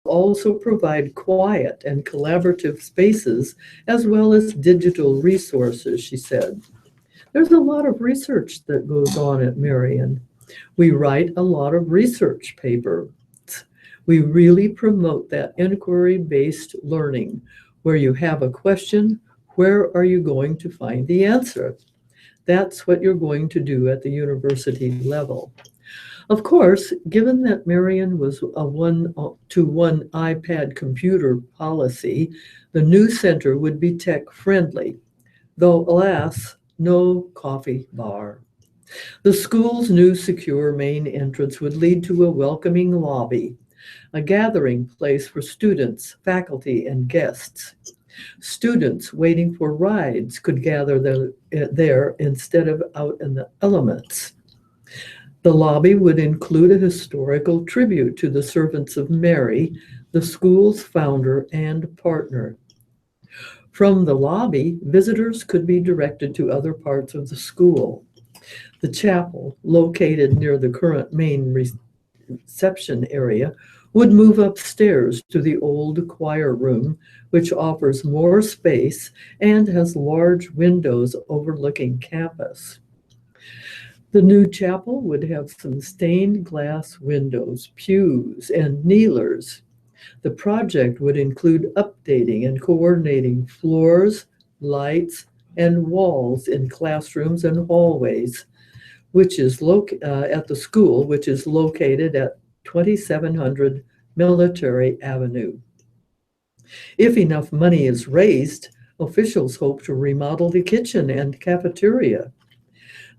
also provide quiet and collaborative spaces as well as digital resources, she said. There's a lot of research that goes on at Marion. We write a lot of research papers. We really promote that inquiry-based learning. Where you have a question, where are you going to find the answer? That's what you're going to do at the university level. Of course, given that Marion was a one-to-one iPad computer policy, the new center would be tech-friendly, though alas, no coffee bar. The school's new secure main entrance would lead to a welcoming lobby, a gathering place for students, faculty, and guests. Students waiting for rides could gather there instead of out in the elements. The lobby would include a historical tribute to the servants of Mary, the school's founder and partner. From the lobby, visitors could be directed to other parts of the school. The chapel, located near the current main reception area, would move upstairs to the old choir room, which offers more space and has large windows overlooking campus. The new chapel would have some stained glass windows, pews, and kneelers. The project would include updating and coordinating floors, lights, and walls in classrooms and hallways, which is at the school, which is located at 2700 Military Avenue. If enough money is raised, officials hope to remodel the kitchen and cafeteria.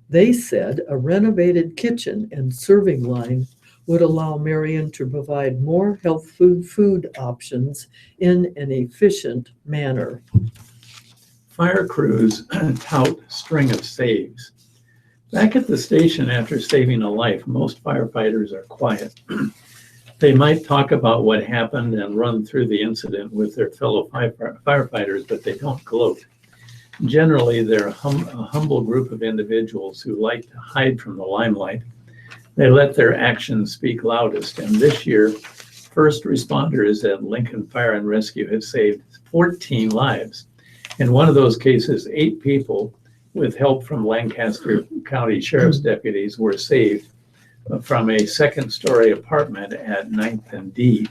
They said a renovated kitchen and serving line would allow Marion to provide more health food options in an efficient manner. Fire crews tout string of saves. Back at the station after saving a life, most firefighters are quiet. They might talk about what happened and run through the incident with their fellow firefighters, but they don't gloat. Generally, they're a humble group of individuals who like to hide from the limelight. They let their actions speak loudest, and this year, first responders at Lincoln Fire and Rescue have saved 14 lives. In one of those cases, 8 people, with help from Lancaster County Sheriff's deputies, were saved from a second-story apartment at 9th and D.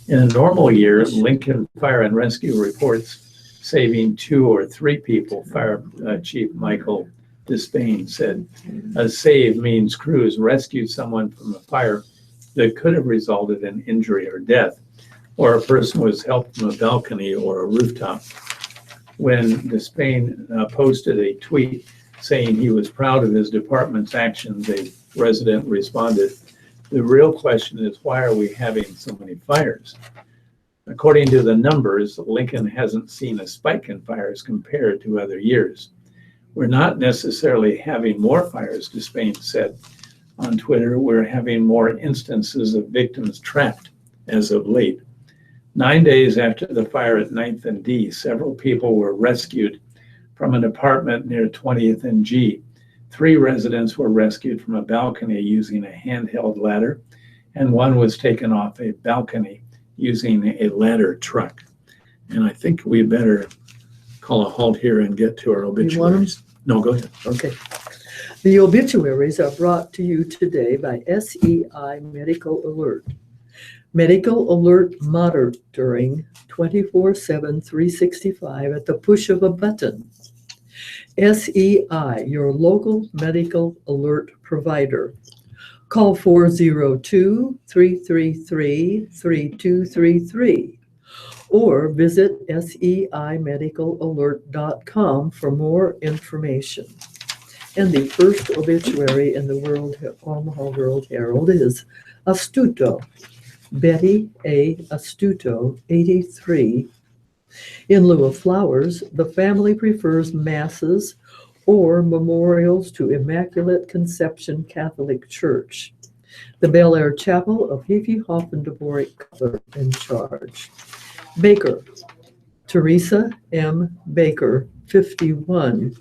In a normal year, Lincoln Fire and Rescue reports saving 2 or 3 people. Fire Chief Michael Despain said, "A save means crews rescued someone from a fire that could have resulted in injury or death, or a person was helped from a balcony or a rooftop." When Despain posted a tweet saying he was proud of his department's actions, a resident responded, "The real question is, why are we having so many fires?" According to the numbers, Lincoln hasn't seen a spike in fires compared to other years. "We're not necessarily having more fires," Despain said on Twitter. "We're having more instances of victims trapped as of late." 9 days after the fire at 9th and D, several people were rescued from an apartment near 20th and G. 3 residents were rescued from a balcony using a handheld ladder, and 1 was taken off a balcony using a ladder truck. And I think we better call a halt here and get to our obituaries. No, go ahead. Okay. The obituaries are brought to you today by SEI Medical Alert. Medical alert monitoring 24/7, 365 at the push of a button. SEI, your local medical alert provider. Call 402-333-3233 or visit seimedicalalert.com for more information. And the first obituary in the Omaha World Herald is Astuto. Betty A. Astuto, 83. In lieu of flowers, the family prefers masses or memorials to Immaculate Conception Catholic Church. The Bel Air Chapel of Fifi Hoffendeborik Cutler in charge. Baker, Teresa M. Baker, 51.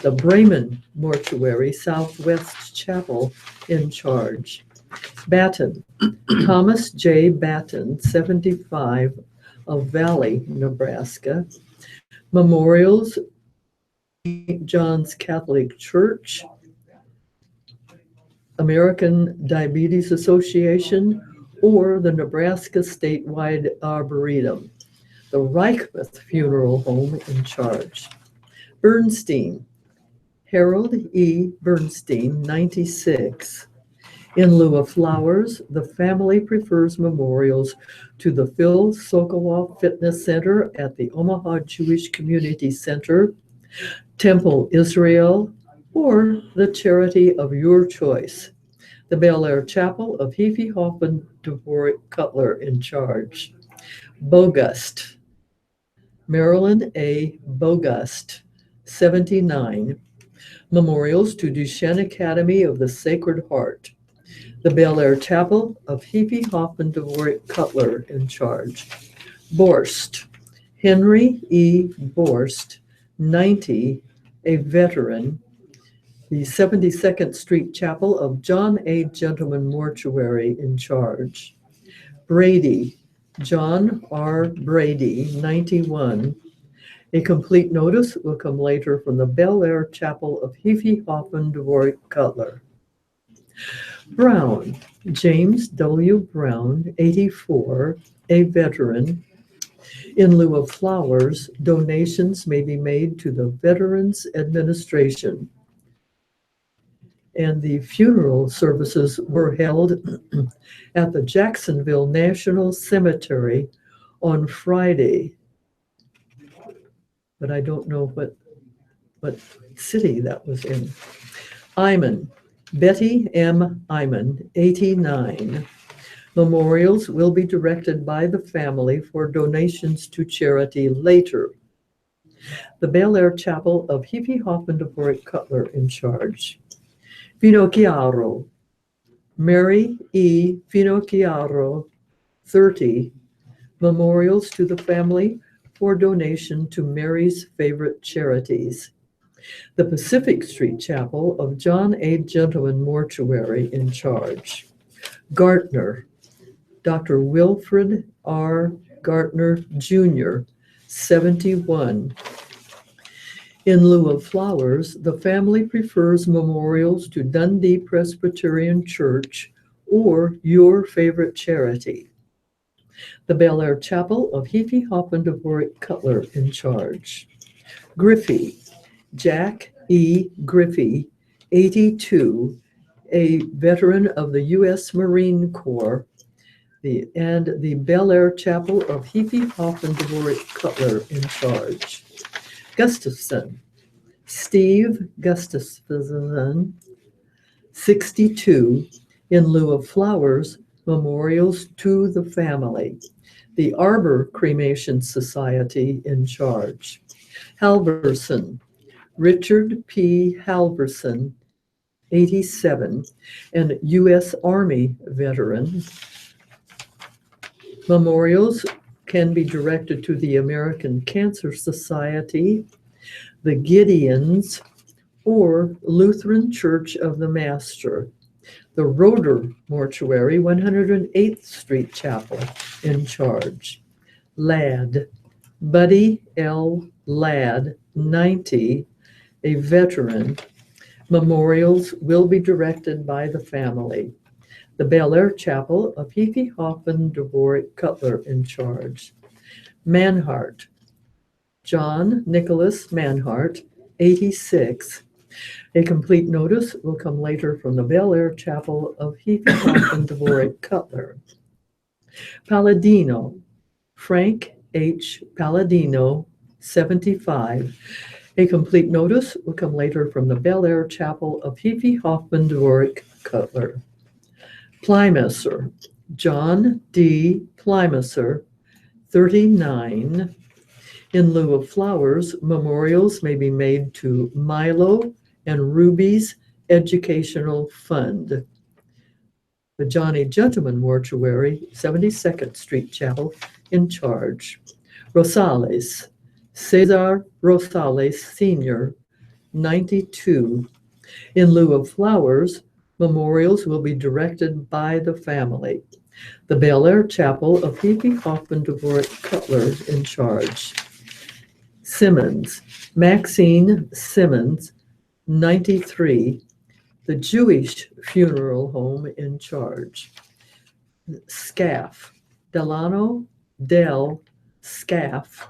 The Bremen Mortuary Southwest Chapel in charge. Batten, Thomas J. Batten, 75, of Valley, Nebraska. Memorials, St. John's Catholic Church, American Diabetes Association, or the Nebraska Statewide Arboretum. The Reichmuth Funeral Home in charge. Bernstein, Harold E. Bernstein, 96. In lieu of flowers, the family prefers memorials to the Phil Sokoloff Fitness Center at the Omaha Jewish Community Center, Temple Israel, or the charity of your choice. The Bel Air Chapel of Hefe Hoffman Dvorak Cutler in charge. Bogust, Marilyn A. Bogust, 79. Memorials to Duchesne Academy of the Sacred Heart. The Bel Air Chapel of Hefe Hoffman Dvorak Cutler in charge. Borst, Henry E. Borst, 90, a veteran. The 72nd Street Chapel of John A. Gentleman Mortuary in charge. Brady, John R. Brady, 91. A complete notice will come later from the Bel Air Chapel of Hefe Hoffman Dvorak Cutler. Brown, James W. Brown, 84, a veteran. In lieu of flowers, donations may be made to the Veterans Administration. And the funeral services were held at the Jacksonville National Cemetery on Friday. But I don't know what city that was in. Iman, Betty M. Iman, 89. Memorials will be directed by the family for donations to charity later. The Bel Air Chapel of Hefe Hoffman Dvorak Cutler in charge. Finocchiaro, Mary E. Finocchiaro, 30. Memorials to the family for donation to Mary's favorite charities. The Pacific Street Chapel of John A. Gentleman Mortuary in charge. Gartner, Dr. Wilfred R. Gartner, Jr., 71. In lieu of flowers, the family prefers memorials to Dundee Presbyterian Church or your favorite charity. The Bel Air Chapel of Hefe Hoffman Dvorak Cutler in charge. Griffey, Jack E. Griffey, 82, a veteran of the U.S. Marine Corps, and the Bel Air Chapel of Hefe Hoffman Dvorak Cutler in charge. Gustafson, Steve Gustafson, 62, in lieu of flowers, memorials to the family. The Arbor Cremation Society in charge. Halverson, Richard P. Halverson, 87, and U.S. Army veteran. Memorials can be directed to the American Cancer Society, the Gideons, or Lutheran Church of the Master. The Roeder Mortuary, 108th Street Chapel in charge. Ladd, Buddy L. Ladd, 90, a veteran. Memorials will be directed by the family. The Bel Air Chapel of Hefe Hoffman Dvorak Cutler in charge. Manhart, John Nicholas Manhart, 86. A complete notice will come later from the Bel Air Chapel of Hefe Hoffman Dvorak Cutler. Palladino, Frank H. Palladino, 75. A complete notice will come later from the Bel Air Chapel of Hefe Hoffman Dvorak Cutler. Plymusser, John D. Plymusser, 39. In lieu of flowers, memorials may be made to Milo and Ruby's Educational Fund. The Johnny Gentleman Mortuary, 72nd Street Chapel in charge. Rosales, Cesar Rosales Sr., 92. In lieu of flowers, Memorials will be directed by the family. The Bel Air Chapel of Hebe Hoffman Dvorak Cutler in charge. Simmons, Maxine Simmons, 93, the Jewish Funeral Home in charge. Scaff, Delano Del Scaff,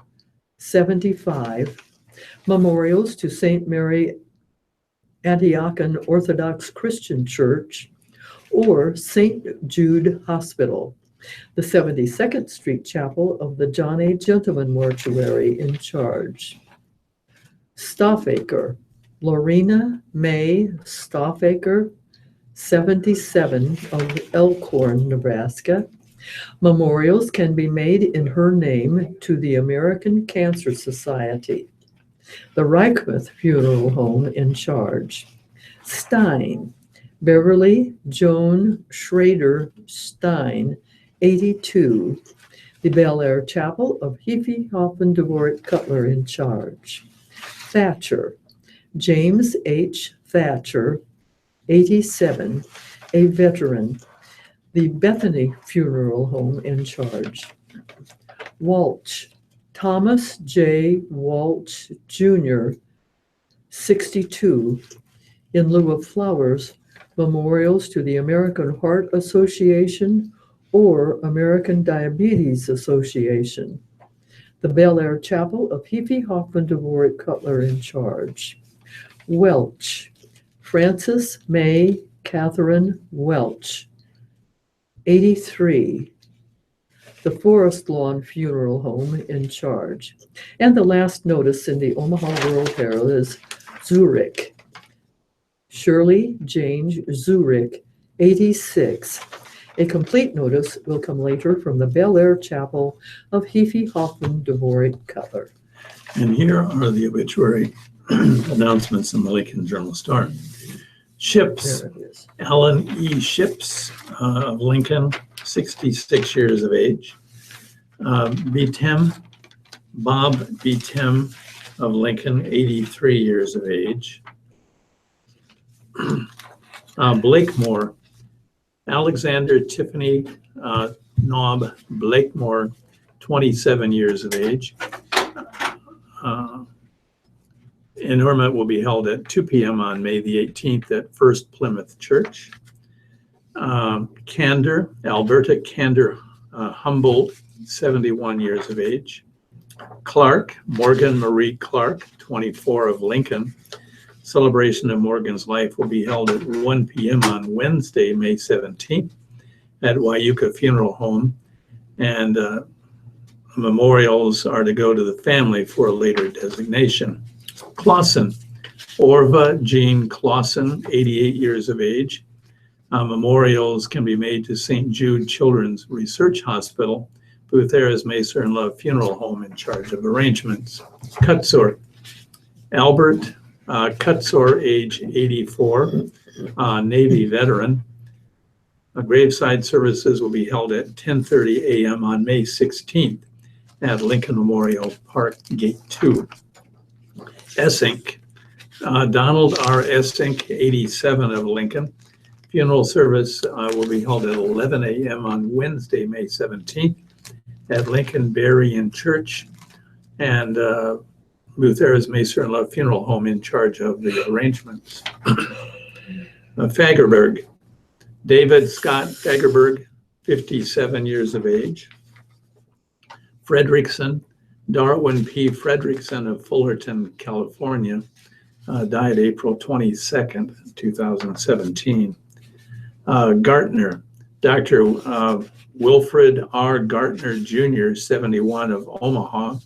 75, memorials to St. Mary Antiochian Orthodox Christian Church or St. Jude Hospital. The 72nd Street Chapel of the John A. Gentleman Mortuary in charge. Stoffaker, Lorena May Stoffaker, 77, of Elkhorn, Nebraska. Memorials can be made in her name to the American Cancer Society. The Reichmuth Funeral Home in charge. Stein, Beverly Joan Schrader Stein, 82, the Bel Air Chapel of Hebe Hoffman Dvorak Cutler in charge. Thatcher, James H. Thatcher, 87, a veteran, the Bethany Funeral Home in charge. Walsh, Thomas J. Walsh Jr., 62, in lieu of flowers, memorials to the American Heart Association or American Diabetes Association. The Bel Air Chapel of Hebe Hoffman Dvorak Cutler in charge. Welch, Frances May Catherine Welch, 83, the Forest Lawn Funeral Home in charge. And the last notice in the Omaha World Herald is Zurich, Shirley Jane Zurich, 86. A complete notice will come later from the Bel Air Chapel of Hebe Hoffman Dvorak Cutler. And here are the obituary announcements in the Lincoln Journal-Star. Ships, There it is. Alan E. Ships of Lincoln, 66 years of age. Beatem, Bob Beatem of Lincoln, 83 years of age. Blakemore, Alexander Tiffany Nob Blakemore, 27 years of age. Interment will be held at 2 p.m. on May the 18th at First Plymouth Church. Kander, Alberta Kander Humboldt, 71 years of age. Clark, Morgan Marie Clark, 24, of Lincoln. Celebration of Morgan's life will be held at 1 p.m. on Wednesday, May 17th at Wyuka Funeral Home. And memorials are to go to the family for a later designation. Clausen, Orva Jean Clausen, 88 years of age. Memorials can be made to St. Jude Children's Research Hospital, Booth Ayres Macer and Love Funeral Home in charge of arrangements. Kutzor, Albert Kutzor, age 84, Navy veteran. Graveside services will be held at 10:30 a.m. on May 16th at Lincoln Memorial Park, Gate 2. Essink, Donald R. Essink, 87, of Lincoln. Funeral service will be held at 11 a.m. on Wednesday, May 17th at Lincoln Berrien Church, and Booth Ayres Macer and Love Funeral Home in charge of the arrangements. Fagerberg, David Scott Fagerberg, 57 years of age. Fredrickson, Darwin P. Fredrickson of Fullerton, California, died April 22nd, 2017. Gartner, Dr. Wilfred R. Gartner Jr., 71, of Omaha.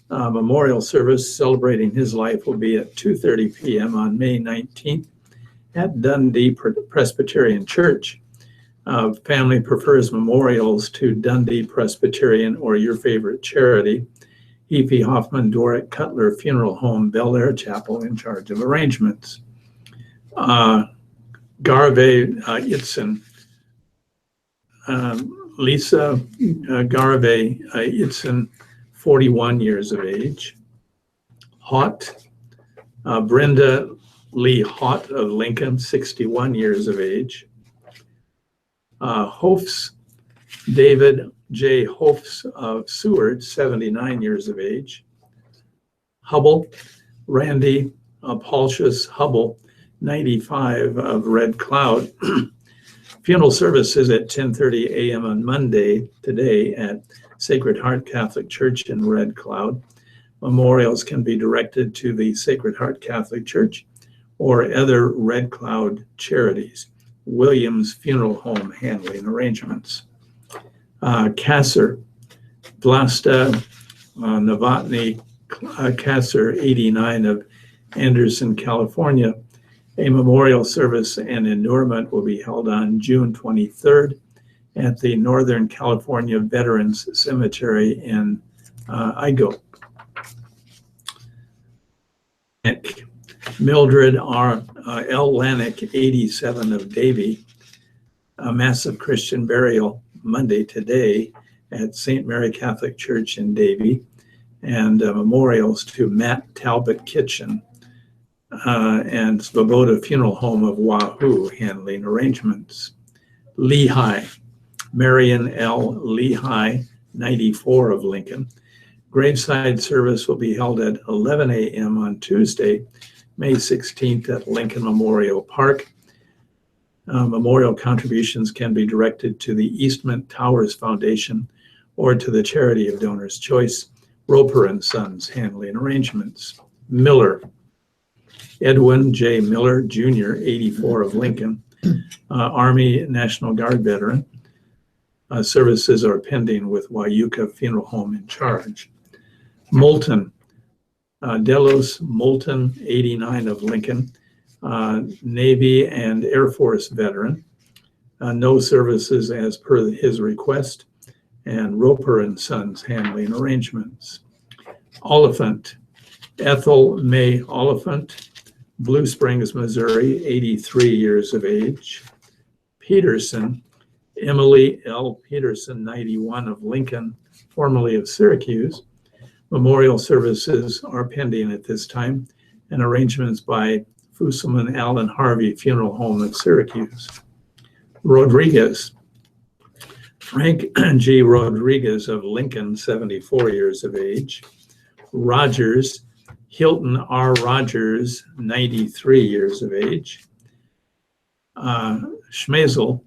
Memorial service celebrating his life will be at 2:30 p.m. on May 19th at Dundee Presbyterian Church. Family prefers memorials to Dundee Presbyterian or your favorite charity. Hebe Hoffman Dvorak Cutler Funeral Home, Bel Air Chapel, in charge of arrangements. Garvey Itzen, Lisa Garvey Itzen, 41 years of age. Haught, Brenda Lee Hott of Lincoln, 61 years of age. Hofs, David J. Hofs of Seward, 79 years of age. Hubble, Randy Paulcius Hubble, 95 of Red Cloud. Funeral services at 10:30 a.m. on Monday today at Sacred Heart Catholic Church in Red Cloud. Memorials can be directed to the Sacred Heart Catholic Church or other Red Cloud charities. Williams Funeral Home handling arrangements. Kasser, Vlasta Novotny Kasser, 89 of Anderson, California. A memorial service and inurement will be held on June 23rd at the Northern California Veterans Cemetery in Igo. Mildred R. L. Lanick, 87 of Davie. A massive Christian burial Monday today at St. Mary Catholic Church in Davie, and memorials to Matt Talbot Kitchen and Svoboda Funeral Home of Wahoo handling arrangements. Lehigh, Marion L. Lehigh, 94 of Lincoln. Graveside service will be held at 11 a.m. on Tuesday, May 16th at Lincoln Memorial Park. Memorial contributions can be directed to the Eastman Towers Foundation or to the charity of Donor's Choice. Roper and Sons handling arrangements. Miller, Edwin J. Miller Jr., 84 of Lincoln, Army National Guard veteran. Services are pending with Wyuka Funeral Home in charge. Moulton, Delos Moulton, 89 of Lincoln, Navy and Air Force veteran. No services as per his request, and Roper and Sons handling arrangements. Oliphant, Ethel May Oliphant, Blue Springs, Missouri, 83 years of age. Peterson, Emily L. Peterson, 91 of Lincoln, formerly of Syracuse. Memorial services are pending at this time, and arrangements by Fusselman Allen Harvey Funeral Home of Syracuse. Rodriguez, Frank G. Rodriguez of Lincoln, 74 years of age. Rogers, Hilton R. Rogers, 93 years of age. Schmazel,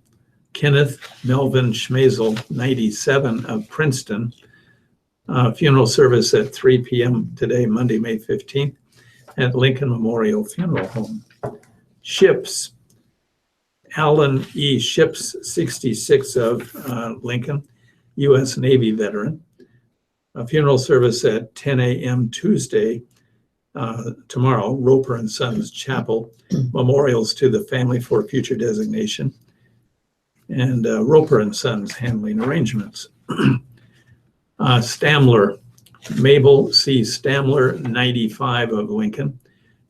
Kenneth Melvin Schmazel, 97 of Princeton. Funeral service at 3 p.m. today, Monday, May 15th, at Lincoln Memorial Funeral Home. Ships, Alan E. Ships, 66 of Lincoln, U.S. Navy veteran. A funeral service at 10 a.m. Tuesday, tomorrow, Roper and Sons Chapel. Memorials to the family for future designation. And Roper and Sons handling arrangements. Stamler, Mabel C. Stamler, 95 of Lincoln.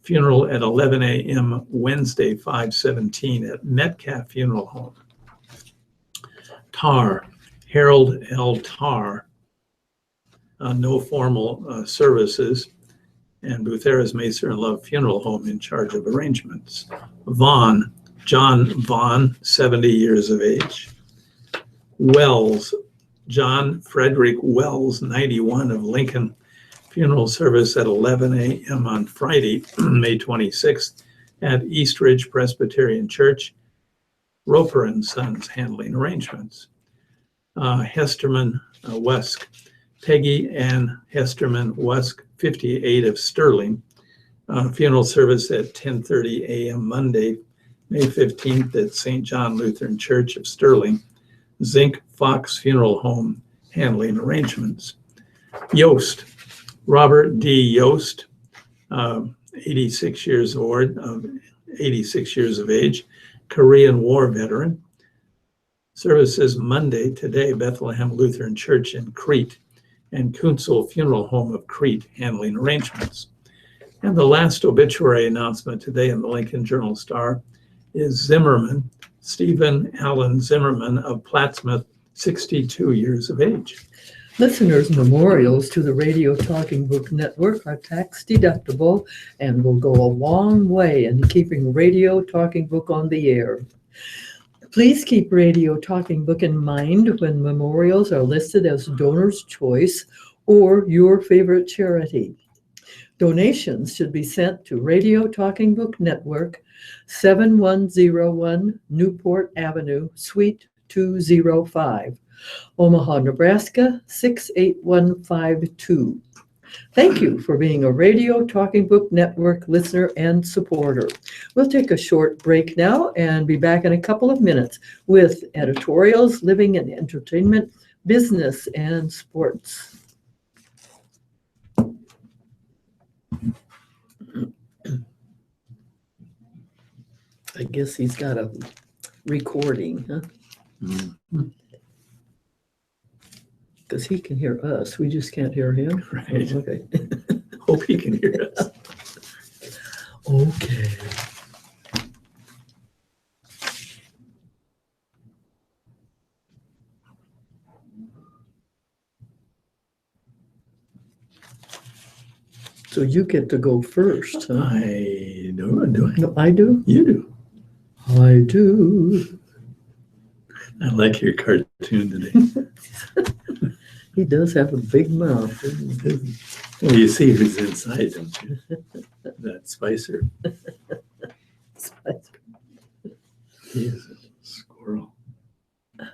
Funeral at 11 a.m. Wednesday, 5/17 at Metcalf Funeral Home. Tar, Harold L. Tar, no formal services, and Butheras Macer and Love Funeral Home in charge of arrangements. Vaughn, John Vaughn, 70 years of age. Wells, John Frederick Wells, 91 of Lincoln. Funeral service at 11 a.m. on Friday, May 26th at East Ridge Presbyterian Church. Roper and Sons handling arrangements. Hesterman Wesk, Peggy Ann Hesterman Wesk, 58 of Sterling. Funeral service at 10:30 a.m. Monday, May 15th at St. John Lutheran Church of Sterling. Zink Fox Funeral Home handling arrangements. Yost, Robert D. Yost, 86 years of age, Korean War veteran. Services Monday today, Bethlehem Lutheran Church in Crete and Kuntzel Funeral Home of Crete handling arrangements. And the last obituary announcement today in the Lincoln Journal-Star is Zimmerman, Stephen Allen Zimmerman of Plattsmouth, 62 years of age. Listeners' memorials to the Radio Talking Book Network are tax deductible and will go a long way in keeping Radio Talking Book on the air. Please keep Radio Talking Book in mind when memorials are listed as donor's choice or your favorite charity. Donations should be sent to Radio Talking Book Network, 7101 Newport Avenue, Suite 205, Omaha, Nebraska, 68152. Thank you for being a Radio Talking Book Network listener and supporter. We'll take a short break now and be back in a couple of minutes with editorials, living and entertainment, business, and sports. I guess he's got a recording, huh? Because he can hear us. We just can't hear him. Right. Okay. Hope he can hear us. Okay. So you get to go first, huh? I don't do it. No, I do? You do. I do. I like your cartoon today. He does have a big mouth. Well, you see who's inside, don't you? That Spicer. He is a squirrel. And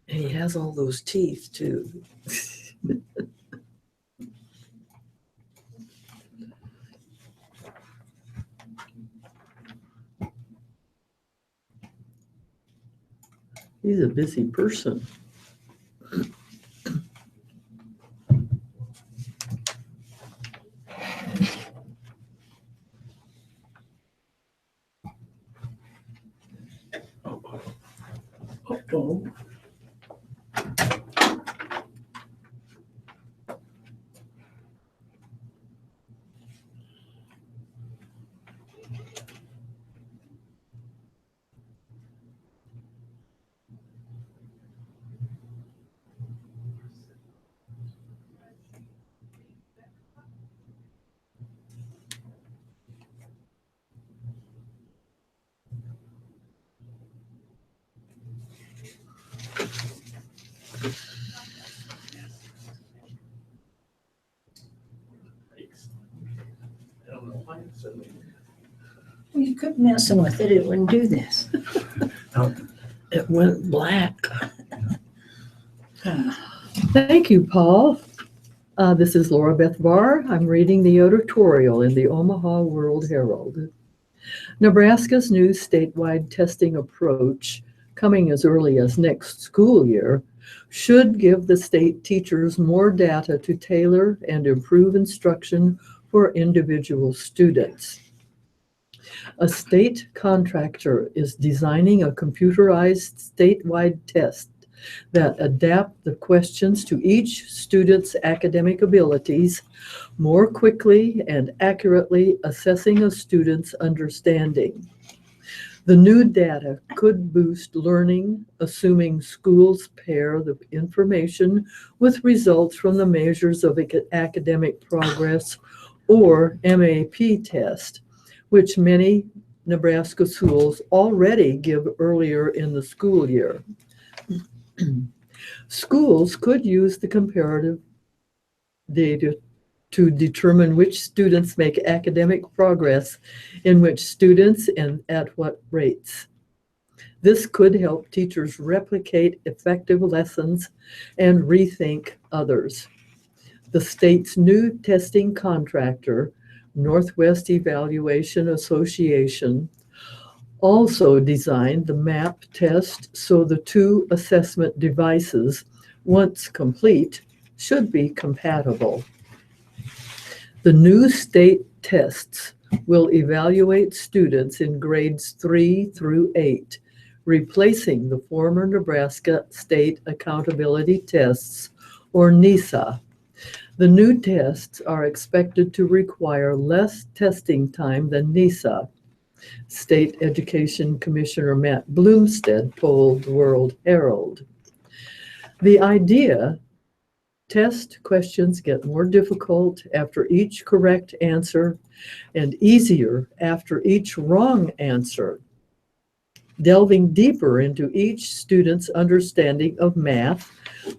he has all those teeth, too. He's a busy person. Oh. Well, you kept messing with it, it wouldn't do this. It went black. Thank you, Paul. This is Laura Beth Barr. I'm reading the editorial in the Omaha World Herald. Nebraska's new statewide testing approach, coming as early as next school year, should give the state teachers more data to tailor and improve instruction for individual students. A state contractor is designing a computerized statewide test that adapt the questions to each student's academic abilities, more quickly and accurately assessing a student's understanding. The new data could boost learning, assuming schools pair the information with results from the measures of academic progress or MAP test, which many Nebraska schools already give earlier in the school year. Schools could use the comparative data to determine which students make academic progress in which students and at what rates. This could help teachers replicate effective lessons and rethink others. The state's new testing contractor, Northwest Evaluation Association, also designed the MAP test so the two assessment devices, once complete, should be compatible. The new state tests will evaluate students in grades 3 through 8, replacing the former Nebraska State Accountability Tests, or NESA. The new tests are expected to require less testing time than NESA. State Education Commissioner Matt Bloomstead told the World Herald. The idea Test questions get more difficult after each correct answer and easier after each wrong answer, delving deeper into each student's understanding of math,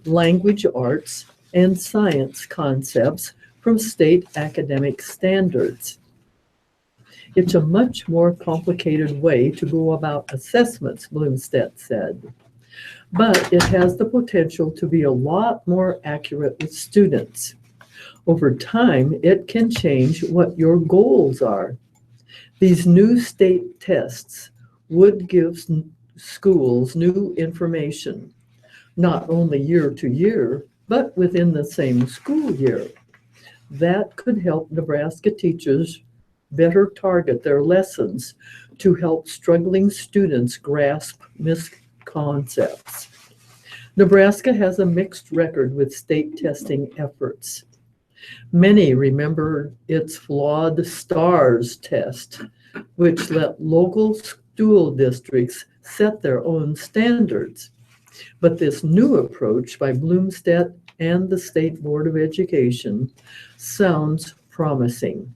language arts, and science concepts from state academic standards. It's a much more complicated way to go about assessments, Bloomstead said, but it has the potential to be a lot more accurate with students. Over time, it can change what your goals are. These new state tests would give schools new information, not only year to year, but within the same school year. That could help Nebraska teachers better target their lessons to help struggling students grasp concepts. Nebraska has a mixed record with state testing efforts. Many remember its flawed STARS test, which let local school districts set their own standards. But this new approach by Bloomstead and the State Board of Education sounds promising.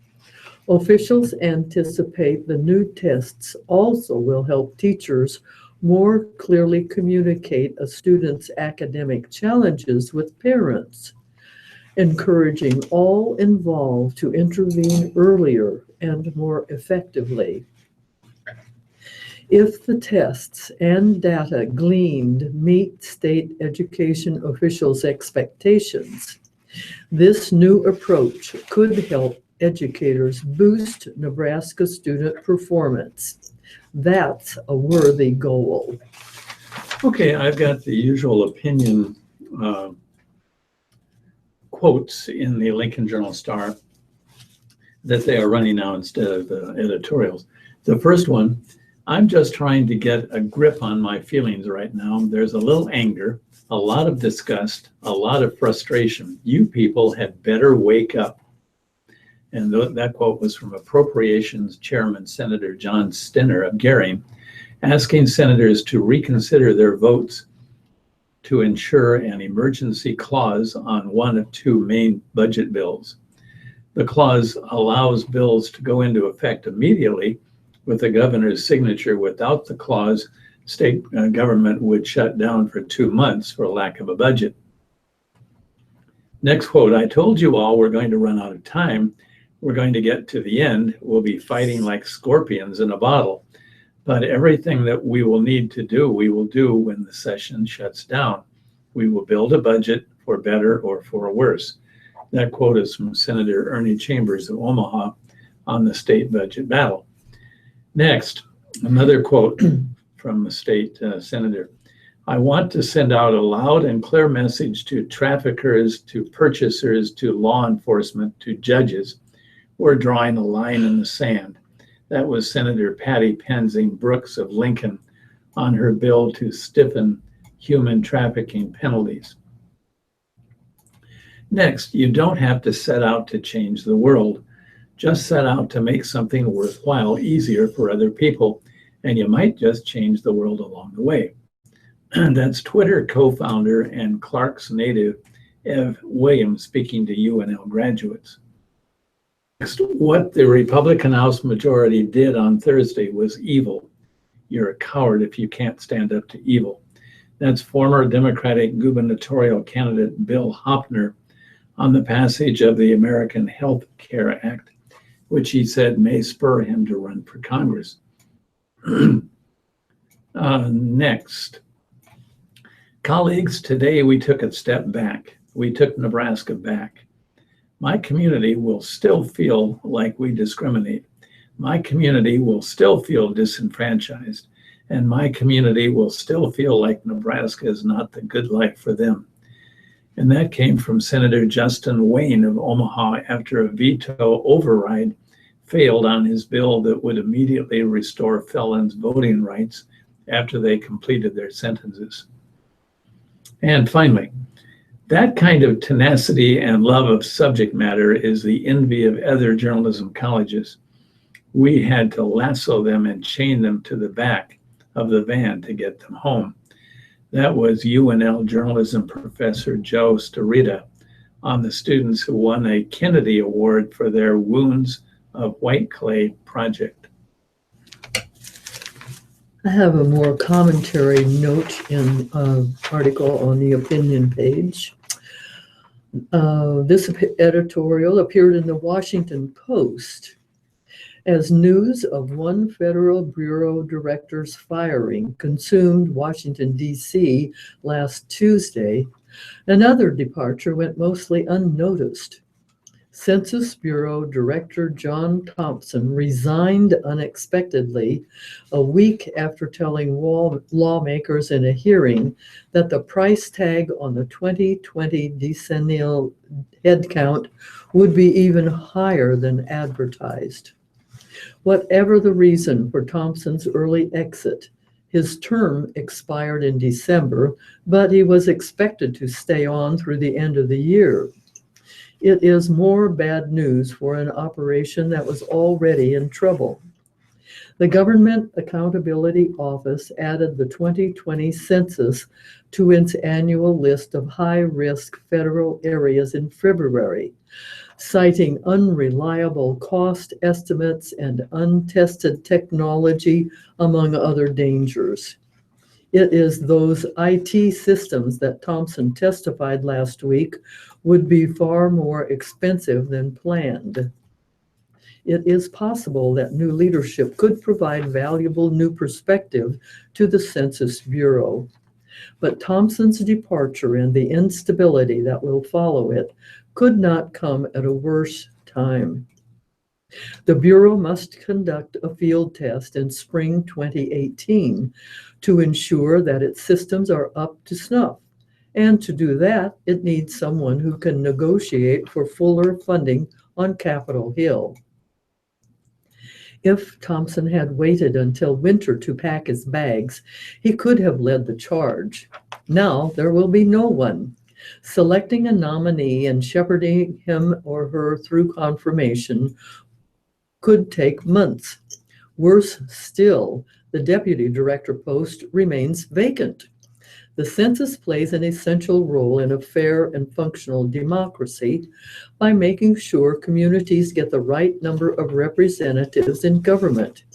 Officials anticipate the new tests also will help teachers more clearly communicate a student's academic challenges with parents, encouraging all involved to intervene earlier and more effectively. If the tests and data gleaned meet state education officials' expectations, this new approach could help educators boost Nebraska student performance. That's a worthy goal. Okay, I've got the usual opinion quotes in the Lincoln Journal-Star that they are running now instead of editorials. The first one, I'm just trying to get a grip on my feelings right now. There's a little anger, a lot of disgust, a lot of frustration. You people had better wake up. And that quote was from Appropriations Chairman Senator John Stinner of Gering, asking senators to reconsider their votes to ensure an emergency clause on one of two main budget bills. The clause allows bills to go into effect immediately with the governor's signature. Without the clause, state government would shut down for 2 months for lack of a budget. Next quote, I told you all we're going to run out of time. We're going to get to the end. We'll be fighting like scorpions in a bottle. But everything that we will need to do, we will do when the session shuts down. We will build a budget for better or for worse. That quote is from Senator Ernie Chambers of Omaha on the state budget battle. Next, another quote from the state senator. I want to send out a loud and clear message to traffickers, to purchasers, to law enforcement, to judges. We're drawing a line in the sand. That was Senator Patty Penzing Brooks of Lincoln on her bill to stiffen human trafficking penalties. Next, you don't have to set out to change the world. Just set out to make something worthwhile easier for other people, and you might just change the world along the way. That's Twitter co-founder and Clark's native Ev Williams speaking to UNL graduates. Next, what the Republican House majority did on Thursday was evil. You're a coward if you can't stand up to evil. That's former Democratic gubernatorial candidate Bill Hoppner on the passage of the American Health Care Act, which he said may spur him to run for Congress. Next. Colleagues, today we took a step back. We took Nebraska back. My community will still feel like we discriminate. My community will still feel disenfranchised. And my community will still feel like Nebraska is not the good life for them. And that came from Senator Justin Wayne of Omaha after a veto override failed on his bill that would immediately restore felons' voting rights after they completed their sentences. And finally, that kind of tenacity and love of subject matter is the envy of other journalism colleges. We had to lasso them and chain them to the back of the van to get them home. That was UNL journalism professor Joe Starita on the students who won a Kennedy Award for their Wounds of White Clay project. I have a more commentary note in an article on the opinion page. This editorial appeared in the Washington Post as news of one federal bureau director's firing consumed Washington, D.C. last Tuesday. Another departure went mostly unnoticed. Census Bureau Director John Thompson resigned unexpectedly a week after telling lawmakers in a hearing that the price tag on the 2020 decennial headcount would be even higher than advertised. Whatever the reason for Thompson's early exit, his term expired in December, but he was expected to stay on through the end of the year. It is more bad news for an operation that was already in trouble. The Government Accountability Office added the 2020 census to its annual list of high-risk federal areas in February, citing unreliable cost estimates and untested technology, among other dangers. It is those IT systems that Thompson testified last week would be far more expensive than planned. It is possible that new leadership could provide valuable new perspective to the Census Bureau. But Thompson's departure and the instability that will follow it could not come at a worse time. The Bureau must conduct a field test in spring 2018 to ensure that its systems are up to snuff. And to do that, it needs someone who can negotiate for fuller funding on Capitol Hill. If Thompson had waited until winter to pack his bags, he could have led the charge. Now there will be no one. Selecting a nominee and shepherding him or her through confirmation could take months. Worse still, the deputy director post remains vacant. The census plays an essential role in a fair and functional democracy by making sure communities get the right number of representatives in government,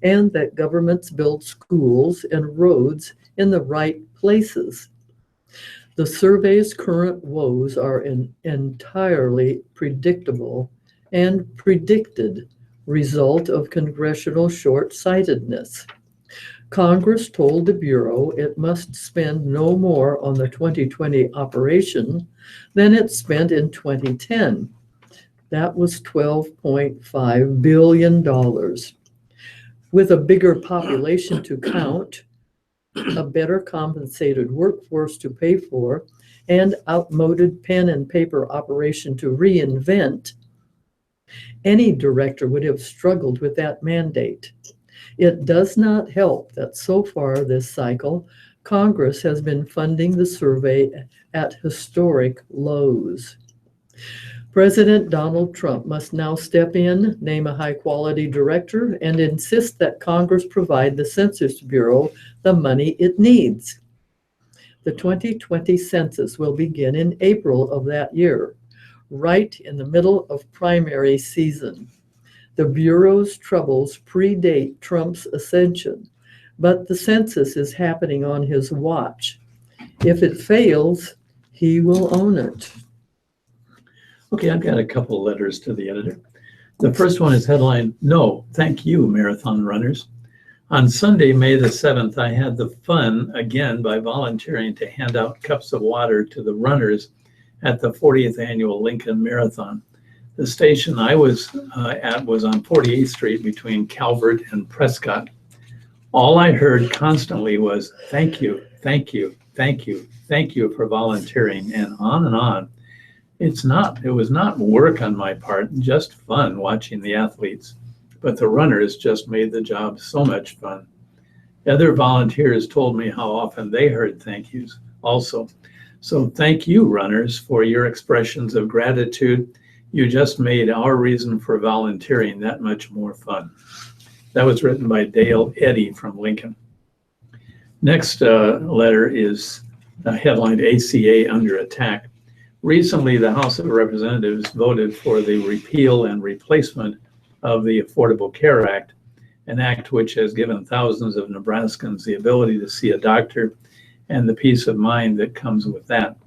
and that governments build schools and roads in the right places. The survey's current woes are an entirely predictable and predicted result of congressional short-sightedness. Congress told the Bureau it must spend no more on the 2020 operation than it spent in 2010. That was $12.5 billion. With a bigger population to count, a better compensated workforce to pay for, and outmoded pen and paper operation to reinvent, any director would have struggled with that mandate. It does not help that so far this cycle, Congress has been funding the survey at historic lows. President Donald Trump must now step in, name a high-quality director, and insist that Congress provide the Census Bureau the money it needs. The 2020 census will begin in April of that year, right in the middle of primary season. The Bureau's troubles predate Trump's ascension, but the census is happening on his watch. If it fails, he will own it. Okay, I've got a couple letters to the editor. The first one is headline, "No, thank you, marathon runners." On Sunday, May the 7th, I had the fun again by volunteering to hand out cups of water to the runners at the 40th annual Lincoln Marathon. The station I was at was on 48th Street between Calvert and Prescott. All I heard constantly was, "Thank you, thank you, thank you, thank you for volunteering," and on and on. It was not work on my part, just fun watching the athletes, but the runners just made the job so much fun. Other volunteers told me how often they heard thank yous also. So thank you, runners, for your expressions of gratitude. You just made our reason for volunteering that much more fun. That was written by Dale Eddy from Lincoln. Next letter is headlined ACA Under Attack. Recently, the House of Representatives voted for the repeal and replacement of the Affordable Care Act, an act which has given thousands of Nebraskans the ability to see a doctor and the peace of mind that comes with that.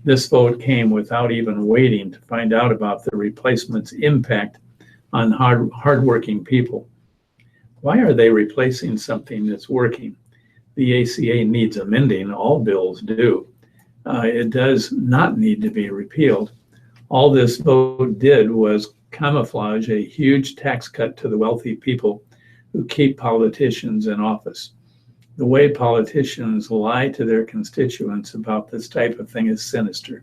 This vote came without even waiting to find out about the replacement's impact on hardworking people. Why are they replacing something that's working? The ACA needs amending. All bills do. It does not need to be repealed. All this vote did was camouflage a huge tax cut to the wealthy people who keep politicians in office. The way politicians lie to their constituents about this type of thing is sinister.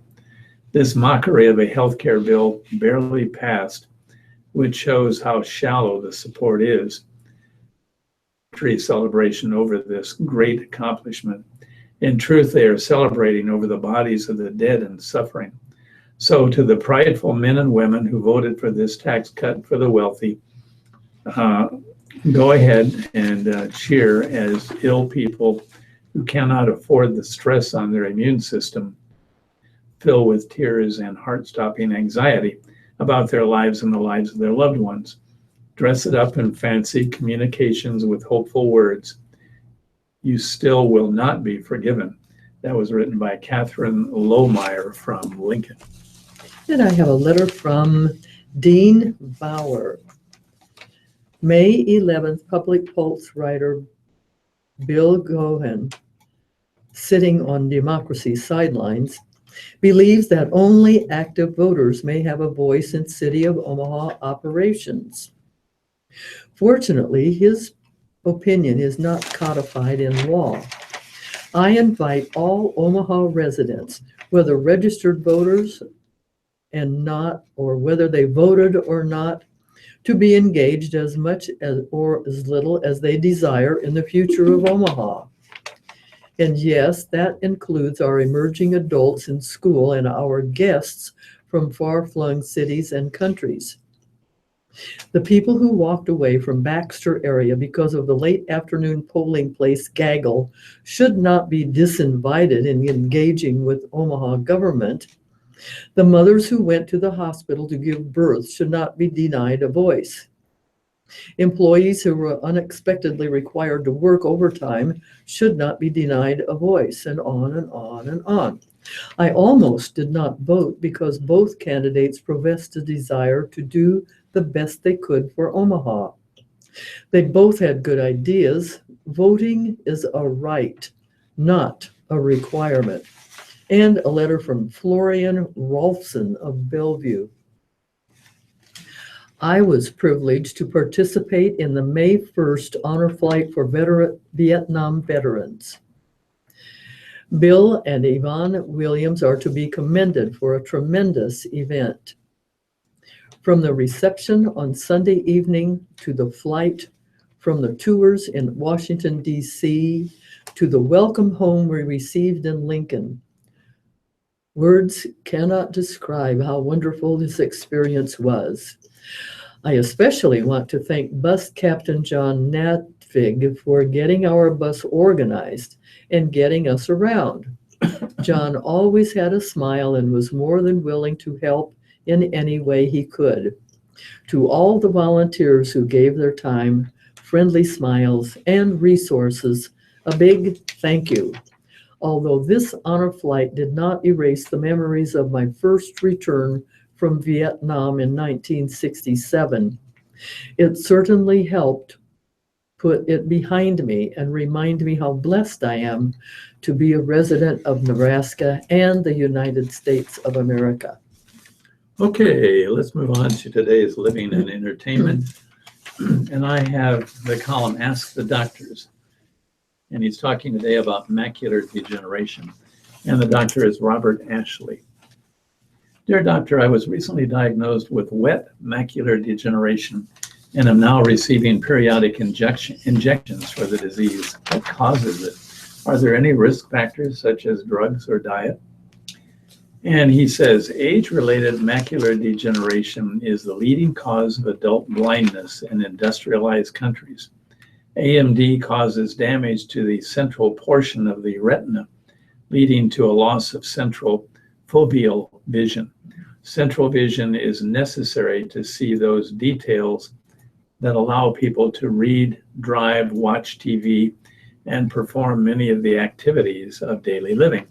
This mockery of a healthcare bill barely passed, which shows how shallow the support is. Victory celebration over this great accomplishment. In truth, they are celebrating over the bodies of the dead and suffering. So to the prideful men and women who voted for this tax cut for the wealthy, go ahead and cheer as ill people who cannot afford the stress on their immune system fill with tears and heart-stopping anxiety about their lives and the lives of their loved ones. Dress it up in fancy communications with hopeful words. You still will not be forgiven. That was written by Catherine Lohmeyer from Lincoln. And I have a letter from Dean Bauer. May 11th, Public Pulse writer Bill Gohan, sitting on democracy's sidelines, believes that only active voters may have a voice in City of Omaha operations. Fortunately, his opinion is not codified in law. I invite all Omaha residents, whether registered voters and not, or whether they voted or not, to be engaged as much as or as little as they desire in the future of Omaha. And yes, that includes our emerging adults in school and our guests from far-flung cities and countries. The people who walked away from Baxter area because of the late afternoon polling place gaggle should not be disinvited in engaging with Omaha government. The mothers who went to the hospital to give birth should not be denied a voice. Employees who were unexpectedly required to work overtime should not be denied a voice, and on and on and on. I almost did not vote because both candidates professed a desire to do the best they could for Omaha. They both had good ideas. Voting is a right, not a requirement. And a letter from Florian Rolfson of Bellevue. I was privileged to participate in the May 1st honor flight for Vietnam veterans. Bill and Yvonne Williams are to be commended for a tremendous event. From the reception on Sunday evening to the flight, from the tours in Washington, D.C., to the welcome home we received in Lincoln. Words cannot describe how wonderful this experience was. I especially want to thank Bus Captain John Natvig for getting our bus organized and getting us around. John always had a smile and was more than willing to help in any way he could. To all the volunteers who gave their time, friendly smiles, and resources, a big thank you. Although this honor flight did not erase the memories of my first return from Vietnam in 1967, it certainly helped put it behind me and remind me how blessed I am to be a resident of Nebraska and the United States of America. Okay, let's move on to today's living and entertainment. And I have the column Ask the Doctors. And he's talking today about macular degeneration. And the doctor is Robert Ashley. Dear doctor, I was recently diagnosed with wet macular degeneration and am now receiving periodic injections for the disease. What causes it? Are there any risk factors such as drugs or diet? And he says, age-related macular degeneration is the leading cause of adult blindness in industrialized countries. AMD causes damage to the central portion of the retina, leading to a loss of central foveal vision. Central vision is necessary to see those details that allow people to read, drive, watch TV, and perform many of the activities of daily living.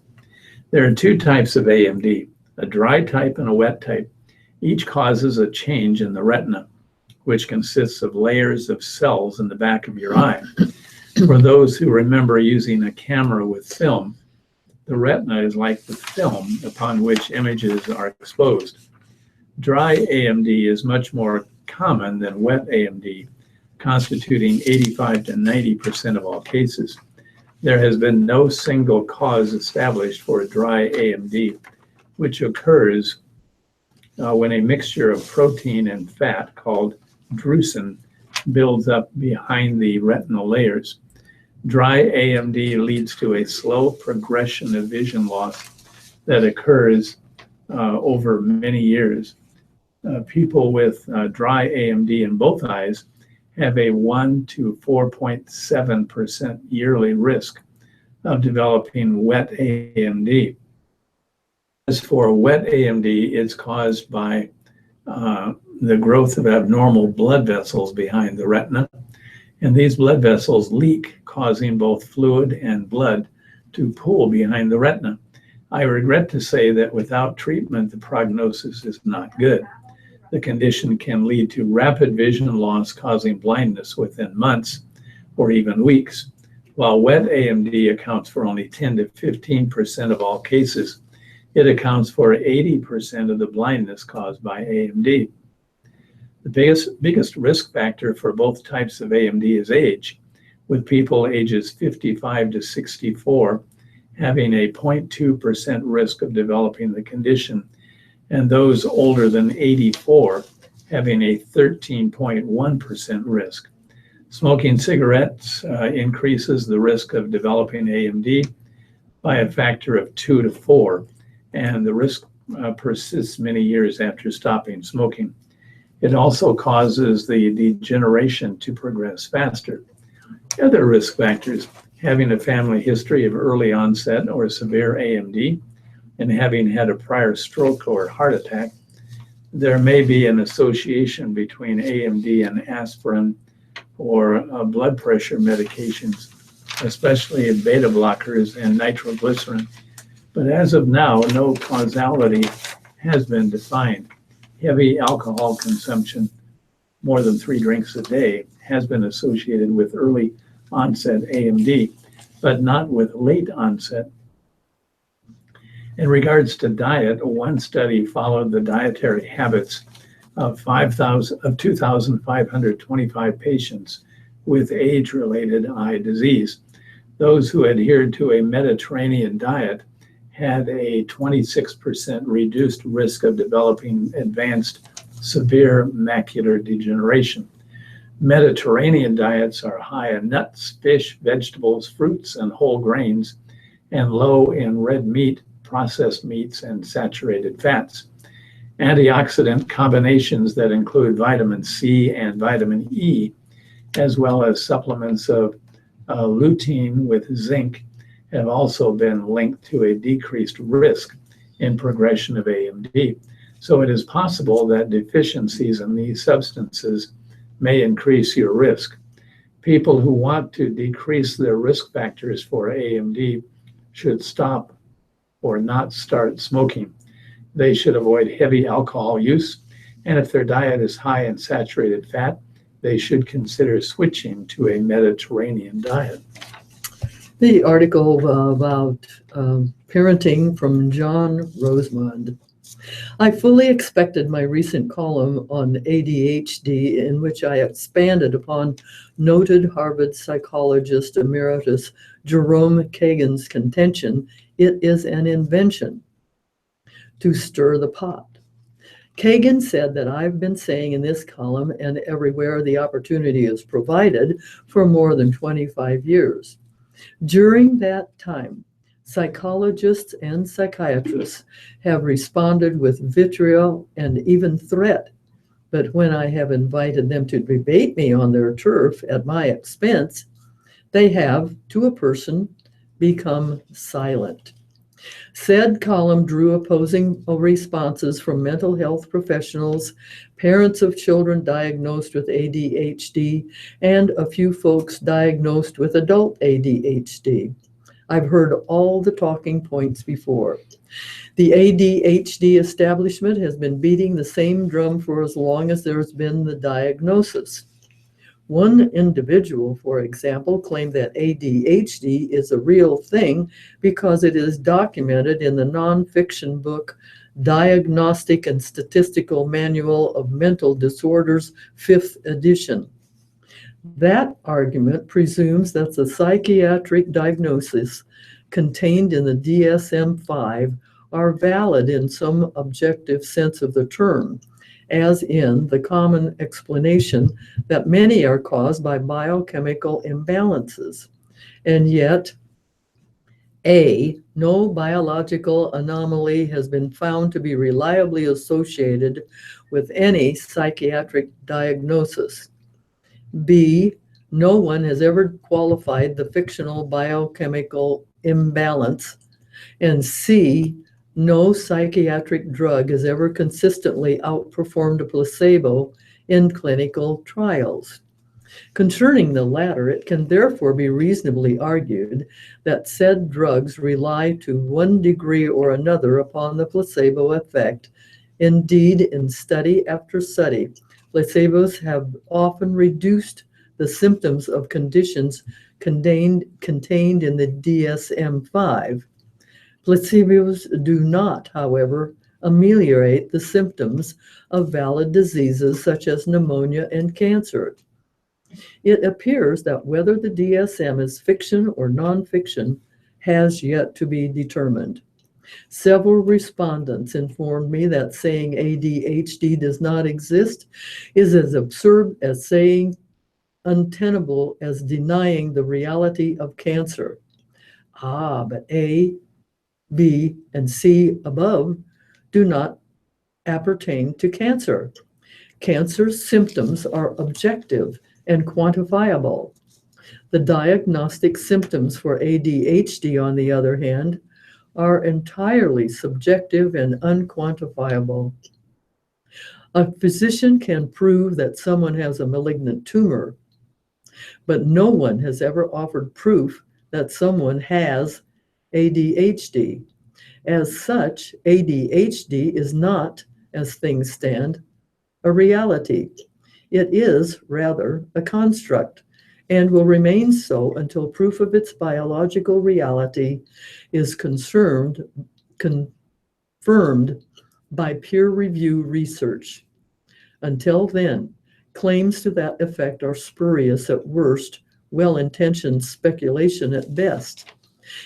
There are two types of AMD, a dry type and a wet type. Each causes a change in the retina, which consists of layers of cells in the back of your eye. For those who remember using a camera with film, the retina is like the film upon which images are exposed. Dry AMD is much more common than wet AMD, constituting 85 to 90% of all cases. There has been no single cause established for dry AMD, which occurs when a mixture of protein and fat called drusen builds up behind the retinal layers. Dry AMD leads to a slow progression of vision loss that occurs over many years. People with dry AMD in both eyes have a 1 to 4.7% yearly risk of developing wet AMD. As for wet AMD, it's caused by the growth of abnormal blood vessels behind the retina, and these blood vessels leak, causing both fluid and blood to pool behind the retina. I regret to say that without treatment, the prognosis is not good. The condition can lead to rapid vision loss, causing blindness within months or even weeks. While wet AMD accounts for only 10 to 15% of all cases, it accounts for 80% of the blindness caused by AMD. The biggest risk factor for both types of AMD is age, with people ages 55 to 64 having a 0.2% risk of developing the condition, and those older than 84 having a 13.1% risk. Smoking cigarettes increases the risk of developing AMD by a factor of 2 to 4, and the risk persists many years after stopping smoking. It also causes the degeneration to progress faster. Other risk factors: having a family history of early onset or severe AMD, and having had a prior stroke or heart attack. There may be an association between AMD and aspirin or blood pressure medications, especially beta blockers and nitroglycerin. But as of now, no causality has been defined. Heavy alcohol consumption, more than 3 drinks a day, has been associated with early onset AMD, but not with late onset. In regards to diet, one study followed the dietary habits of 2,525 patients with age-related eye disease. Those who adhered to a Mediterranean diet had a 26% reduced risk of developing advanced severe macular degeneration. Mediterranean diets are high in nuts, fish, vegetables, fruits, and whole grains, and low in red meat, processed meats, and saturated fats. Antioxidant combinations that include vitamin C and vitamin E, as well as supplements of lutein with zinc, have also been linked to a decreased risk in progression of AMD. So it is possible that deficiencies in these substances may increase your risk. People who want to decrease their risk factors for AMD should stop or not start smoking. They should avoid heavy alcohol use, and if their diet is high in saturated fat, they should consider switching to a Mediterranean diet. The article about parenting from John Rosemond. I fully expected my recent column on ADHD, in which I expanded upon noted Harvard psychologist emeritus Jerome Kagan's contention it is an invention to stir the pot. Kagan said that I've been saying in this column and everywhere the opportunity is provided for more than 25 years. During that time, psychologists and psychiatrists have responded with vitriol and even threat. But when I have invited them to debate me on their turf at my expense, they have, to a person, become silent. Said column drew opposing responses from mental health professionals, parents of children diagnosed with ADHD, and a few folks diagnosed with adult ADHD. I've heard all the talking points before. The ADHD establishment has been beating the same drum for as long as there's been the diagnosis. One individual, for example, claimed that ADHD is a real thing because it is documented in the nonfiction book Diagnostic and Statistical Manual of Mental Disorders, 5th edition. That argument presumes that the psychiatric diagnosis contained in the DSM-5 are valid in some objective sense of the term, as in the common explanation that many are caused by biochemical imbalances. And yet, no biological anomaly has been found to be reliably associated with any psychiatric diagnosis. B, no one has ever qualified the fictional biochemical imbalance. And C, no psychiatric drug has ever consistently outperformed a placebo in clinical trials. Concerning the latter, it can therefore be reasonably argued that said drugs rely to one degree or another upon the placebo effect. Indeed, in study after study, placebos have often reduced the symptoms of conditions contained in the DSM-5. Placebos do not, however, ameliorate the symptoms of valid diseases such as pneumonia and cancer. It appears that whether the DSM is fiction or nonfiction has yet to be determined. Several respondents informed me that saying ADHD does not exist is as absurd as saying untenable as denying the reality of cancer. But A, B, and C above do not appertain to cancer. Cancer's symptoms are objective and quantifiable. The diagnostic symptoms for ADHD, on the other hand, are entirely subjective and unquantifiable. A physician can prove that someone has a malignant tumor, but no one has ever offered proof that someone has ADHD. As such, ADHD is not, as things stand, a reality. It is, rather, a construct, and will remain so until proof of its biological reality is confirmed by peer-reviewed research. Until then, claims to that effect are spurious at worst, well-intentioned speculation at best.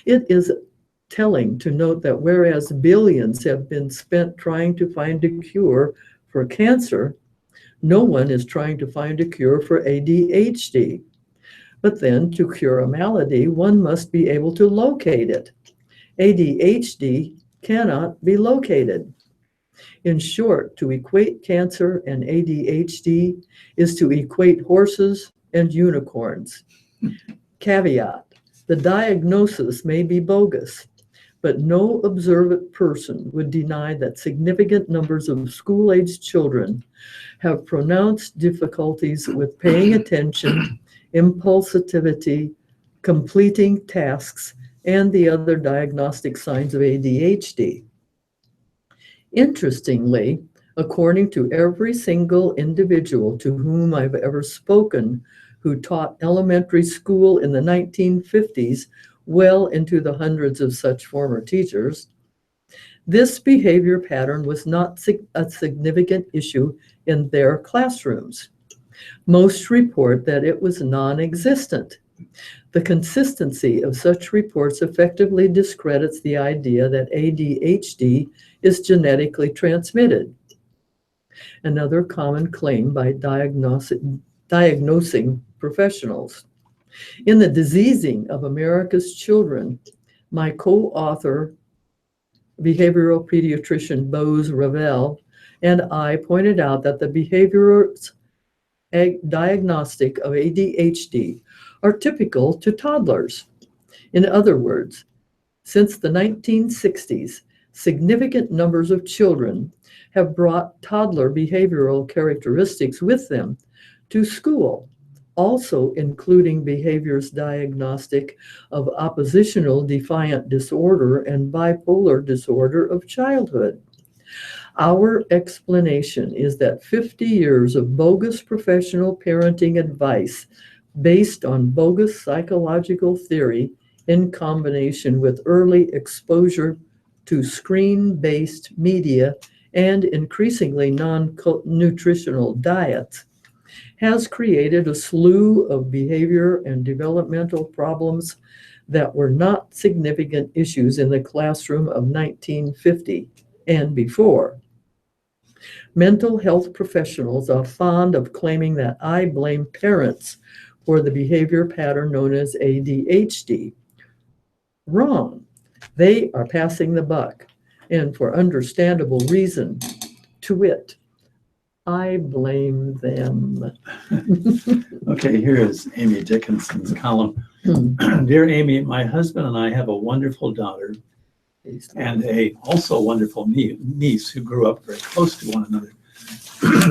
It is telling to note that whereas billions have been spent trying to find a cure for cancer, no one is trying to find a cure for ADHD. But then, to cure a malady, one must be able to locate it. ADHD cannot be located. In short, to equate cancer and ADHD is to equate horses and unicorns. Caveat: the diagnosis may be bogus, but no observant person would deny that significant numbers of school-aged children have pronounced difficulties with paying attention, impulsivity, completing tasks, and the other diagnostic signs of ADHD. Interestingly, according to every single individual to whom I've ever spoken who taught elementary school in the 1950s, well into the hundreds of such former teachers, this behavior pattern was not a significant issue in their classrooms. Most report that it was non-existent. The consistency of such reports effectively discredits the idea that ADHD is genetically transmitted. Another common claim by diagnosing professionals. In The Diseasing of America's Children, my co-author, behavioral pediatrician Bose Ravel, and I pointed out that the behaviorist diagnostic of ADHD are typical to toddlers. In other words, Since the 1960s, significant numbers of children have brought toddler behavioral characteristics with them to school, also including behaviors diagnostic of oppositional defiant disorder and bipolar disorder of childhood. Our explanation is that 50 years of bogus professional parenting advice based on bogus psychological theory in combination with early exposure to screen-based media and increasingly non-nutritional diets has created a slew of behavior and developmental problems that were not significant issues in the classroom of 1950 and before. Mental health professionals are fond of claiming that I blame parents for the behavior pattern known as ADHD. Wrong. They are passing the buck, and for understandable reason, to wit, I blame them. Okay, here is Amy Dickinson's column. Dear Amy, my husband and I have a wonderful daughter and a also wonderful niece who grew up very close to one another.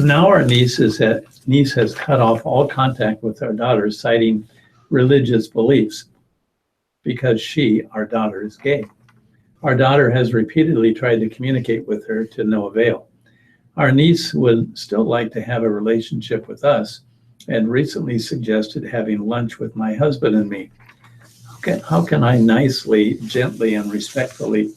Now our niece has cut off all contact with our daughter, citing religious beliefs because our daughter, is gay. Our daughter has repeatedly tried to communicate with her to no avail. Our niece would still like to have a relationship with us and recently suggested having lunch with my husband and me. How can I nicely, gently, and respectfully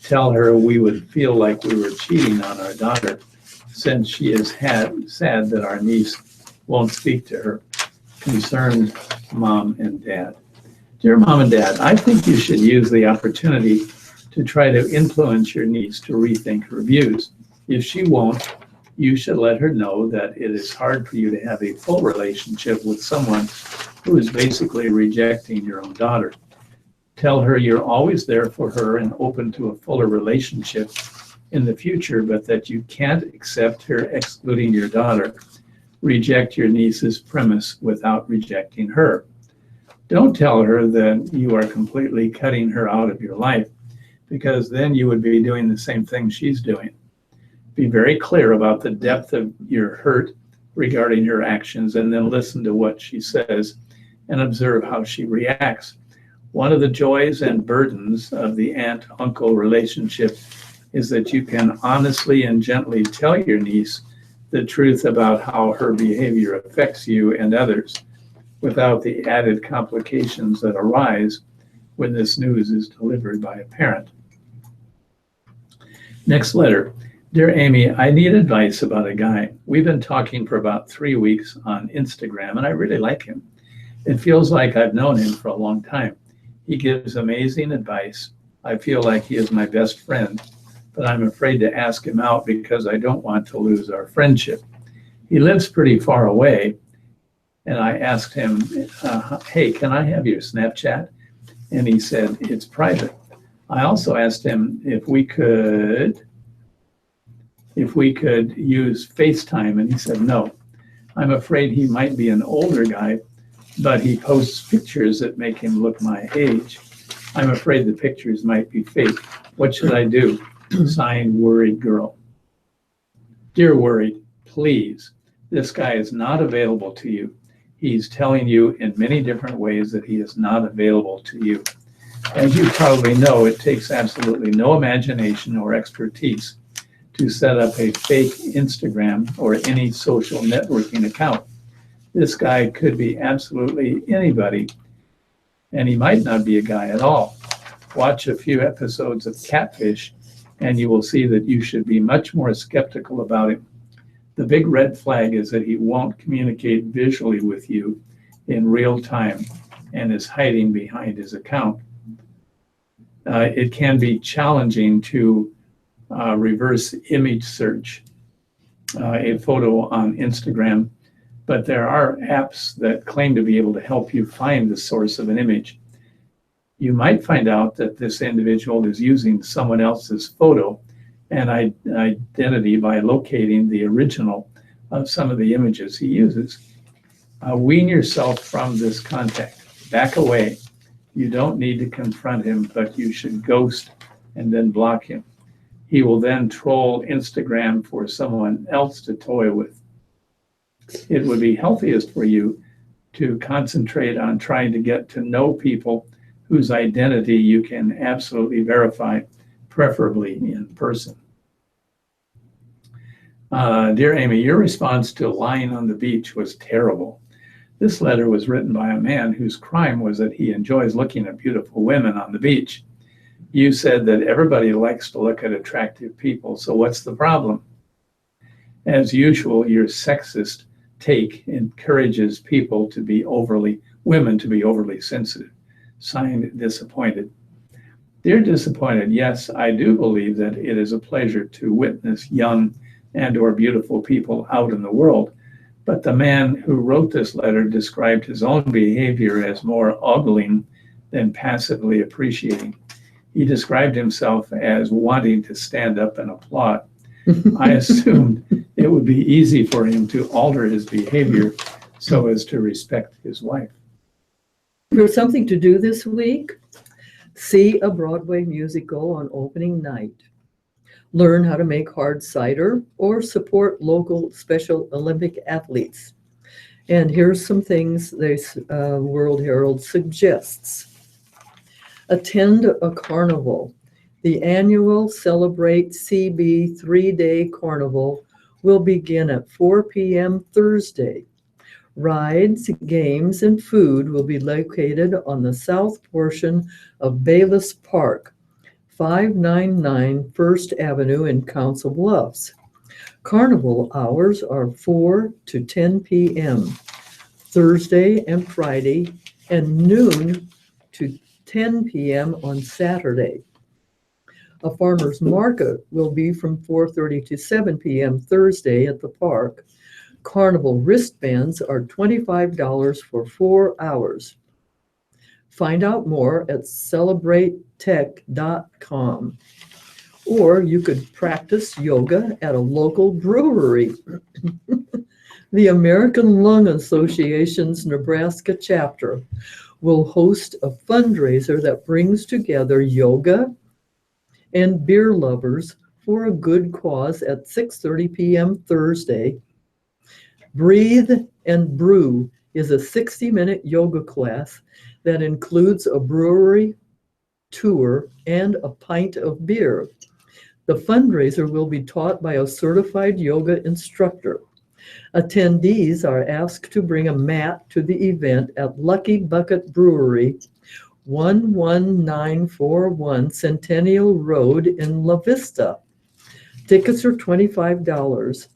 tell her we would feel like we were cheating on our daughter since she is sad that our niece won't speak to her? Concerned mom and dad. Dear mom and dad, I think you should use the opportunity to try to influence your niece to rethink her views. If she won't, you should let her know that it is hard for you to have a full relationship with someone who is basically rejecting your own daughter. Tell her you're always there for her and open to a fuller relationship in the future, but that you can't accept her excluding your daughter. Reject your niece's premise without rejecting her. Don't tell her that you are completely cutting her out of your life, because then you would be doing the same thing she's doing. Be very clear about the depth of your hurt regarding her actions, and then listen to what she says and observe how she reacts. One of the joys and burdens of the aunt-uncle relationship is that you can honestly and gently tell your niece the truth about how her behavior affects you and others, without the added complications that arise when this news is delivered by a parent. Next letter. Dear Amy, I need advice about a guy. We've been talking for about 3 weeks on Instagram, and I really like him. It feels like I've known him for a long time. He gives amazing advice. I feel like he is my best friend, but I'm afraid to ask him out because I don't want to lose our friendship. He lives pretty far away, and I asked him, hey, can I have your Snapchat? And he said, it's private. I also asked him if we could use FaceTime, and he said no. I'm afraid he might be an older guy, but he posts pictures that make him look my age. I'm afraid the pictures might be fake. What should I do? Signed, Worried Girl. Dear Worried, please, this guy is not available to you. He's telling you in many different ways that he is not available to you. As you probably know, it takes absolutely no imagination or expertise to set up a fake Instagram or any social networking account. This guy could be absolutely anybody, and he might not be a guy at all. Watch a few episodes of Catfish, and you will see that you should be much more skeptical about him. The big red flag is that he won't communicate visually with you in real time and is hiding behind his account. It can be challenging to reverse image search a photo on Instagram, but there are apps that claim to be able to help you find the source of an image. You might find out that this individual is using someone else's photo and identity by locating the original of some of the images he uses. Wean yourself from this contact. Back away. You don't need to confront him, but you should ghost and then block him. He will then troll Instagram for someone else to toy with. It would be healthiest for you to concentrate on trying to get to know people whose identity you can absolutely verify, preferably in person. Dear Amy, your response to lying on the beach was terrible. This letter was written by a man whose crime was that he enjoys looking at beautiful women on the beach. You said that everybody likes to look at attractive people, so what's the problem? As usual, your sexist take encourages women to be overly sensitive. Signed, Disappointed. Dear Disappointed, yes, I do believe that it is a pleasure to witness young and or beautiful people out in the world, but the man who wrote this letter described his own behavior as more ogling than passively appreciating. He described himself as wanting to stand up and applaud. I assumed it would be easy for him to alter his behavior so as to respect his wife. There's something to do this week. See a Broadway musical on opening night. Learn how to make hard cider or support local Special Olympic athletes. And here's some things this World Herald suggests. Attend a carnival. The annual Celebrate CB 3-day carnival will begin at 4 p.m. Thursday. Rides, games, and food will be located on the south portion of Bayless Park, 599 First Avenue in Council Bluffs. Carnival hours are 4 to 10 p.m. Thursday and Friday, and noon to 10 p.m. on Saturday. A farmer's market will be from 4:30 to 7 p.m. Thursday at the park. Carnival wristbands are $25 for 4 hours. Find out more at celebratetech.com. Or you could practice yoga at a local brewery. The American Lung Association's Nebraska chapter will host a fundraiser that brings together yoga and beer lovers for a good cause at 6:30 p.m. Thursday. Breathe and Brew is a 60-minute yoga class that includes a brewery tour and a pint of beer. The fundraiser will be taught by a certified yoga instructor. Attendees are asked to bring a mat to the event at Lucky Bucket Brewery, 11941 Centennial Road in La Vista. Tickets are $25,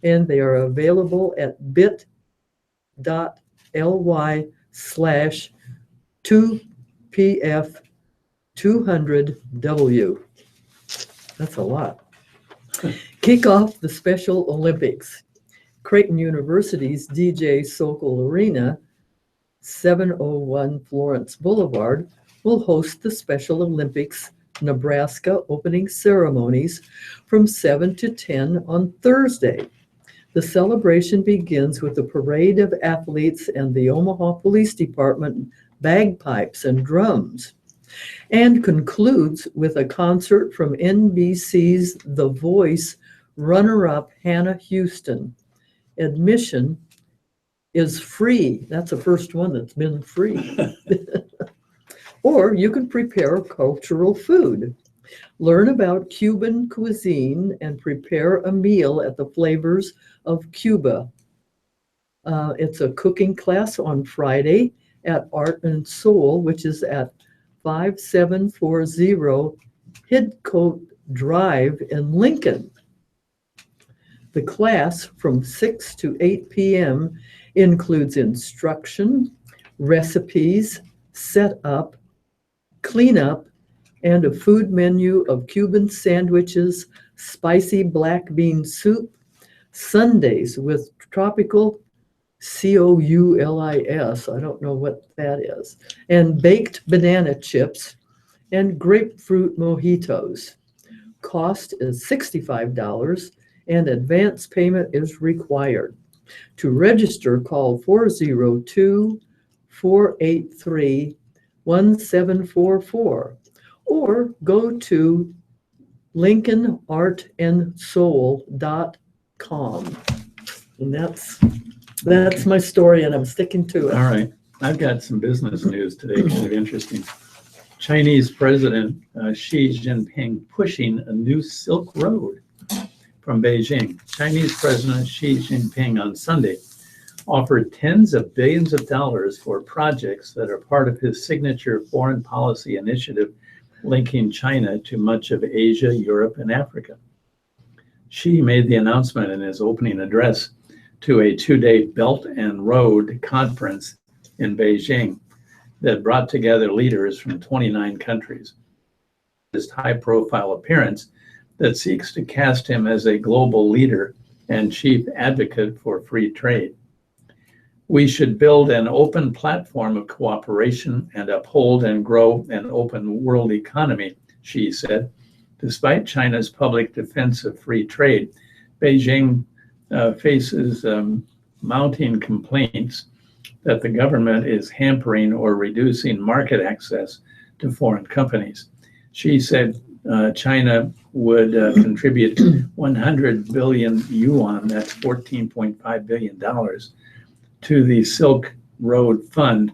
and they are available at bit.ly/2PF200W. That's a lot. Kick off the Special Olympics. Creighton University's DJ Sokol Arena, 701 Florence Boulevard, will host the Special Olympics Nebraska opening ceremonies from 7 to 10 on Thursday. The celebration begins with a parade of athletes and the Omaha Police Department bagpipes and drums, and concludes with a concert from NBC's The Voice runner-up Hannah Houston. Admission is free. That's the first one that's been free. Or you can prepare cultural food. Learn about Cuban cuisine and prepare a meal at the Flavors of Cuba. It's a cooking class on Friday at Art and Soul, which is at 5740 Hidcote Drive in Lincoln. The class from 6 to 8 p.m. includes instruction, recipes, setup, cleanup, and a food menu of Cuban sandwiches, spicy black bean soup, sundaes with tropical COULIS, I don't know what that is, and baked banana chips and grapefruit mojitos. Cost is $65 and advance payment is required. To register, call 402-483-1111 1744, or go to lincolnartandsoul.com. And that's my story, and I'm sticking to it. All right. I've got some business news today, kind of interesting. Chinese President Xi Jinping pushing a new Silk Road from Beijing. Chinese President Xi Jinping on Sunday offered tens of billions of dollars for projects that are part of his signature foreign policy initiative linking China to much of Asia, Europe, and Africa. Xi made the announcement in his opening address to a two-day Belt and Road conference in Beijing that brought together leaders from 29 countries. His high-profile appearance that seeks to cast him as a global leader and chief advocate for free trade. We should build an open platform of cooperation and uphold and grow an open world economy, Xi said. Despite China's public defense of free trade, Beijing faces mounting complaints that the government is hampering or reducing market access to foreign companies. She said China would contribute 100 billion yuan, that's $14.5 billion, to the Silk Road Fund,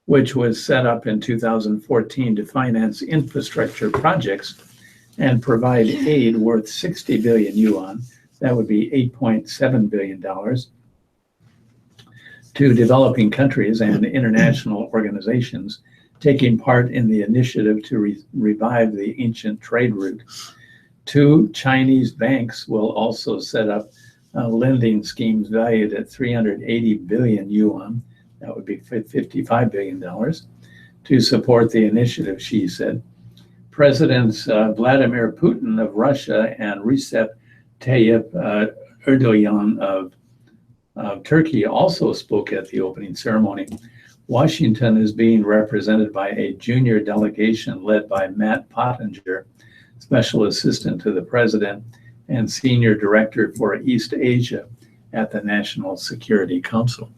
which was set up in 2014 to finance infrastructure projects and provide aid worth 60 billion yuan, that would be $8.7 billion, to developing countries and international organizations taking part in the initiative to revive the ancient trade route. 2 Chinese banks will also set up lending schemes valued at 380 billion yuan, that would be $55 billion, to support the initiative, she said. Presidents Vladimir Putin of Russia and Recep Tayyip Erdogan of Turkey also spoke at the opening ceremony. Washington is being represented by a junior delegation led by Matt Pottinger, Special Assistant to the President and Senior Director for East Asia at the National Security Council.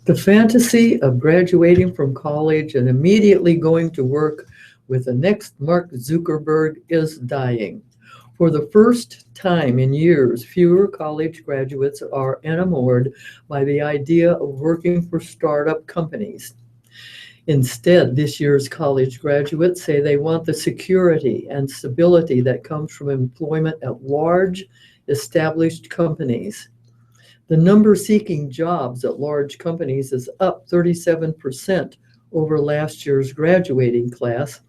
The fantasy of graduating from college and immediately going to work with the next Mark Zuckerberg is dying. For the first time in years, fewer college graduates are enamored by the idea of working for startup companies. Instead, this year's college graduates say they want the security and stability that comes from employment at large, established companies. The number seeking jobs at large companies is up 37% over last year's graduating class,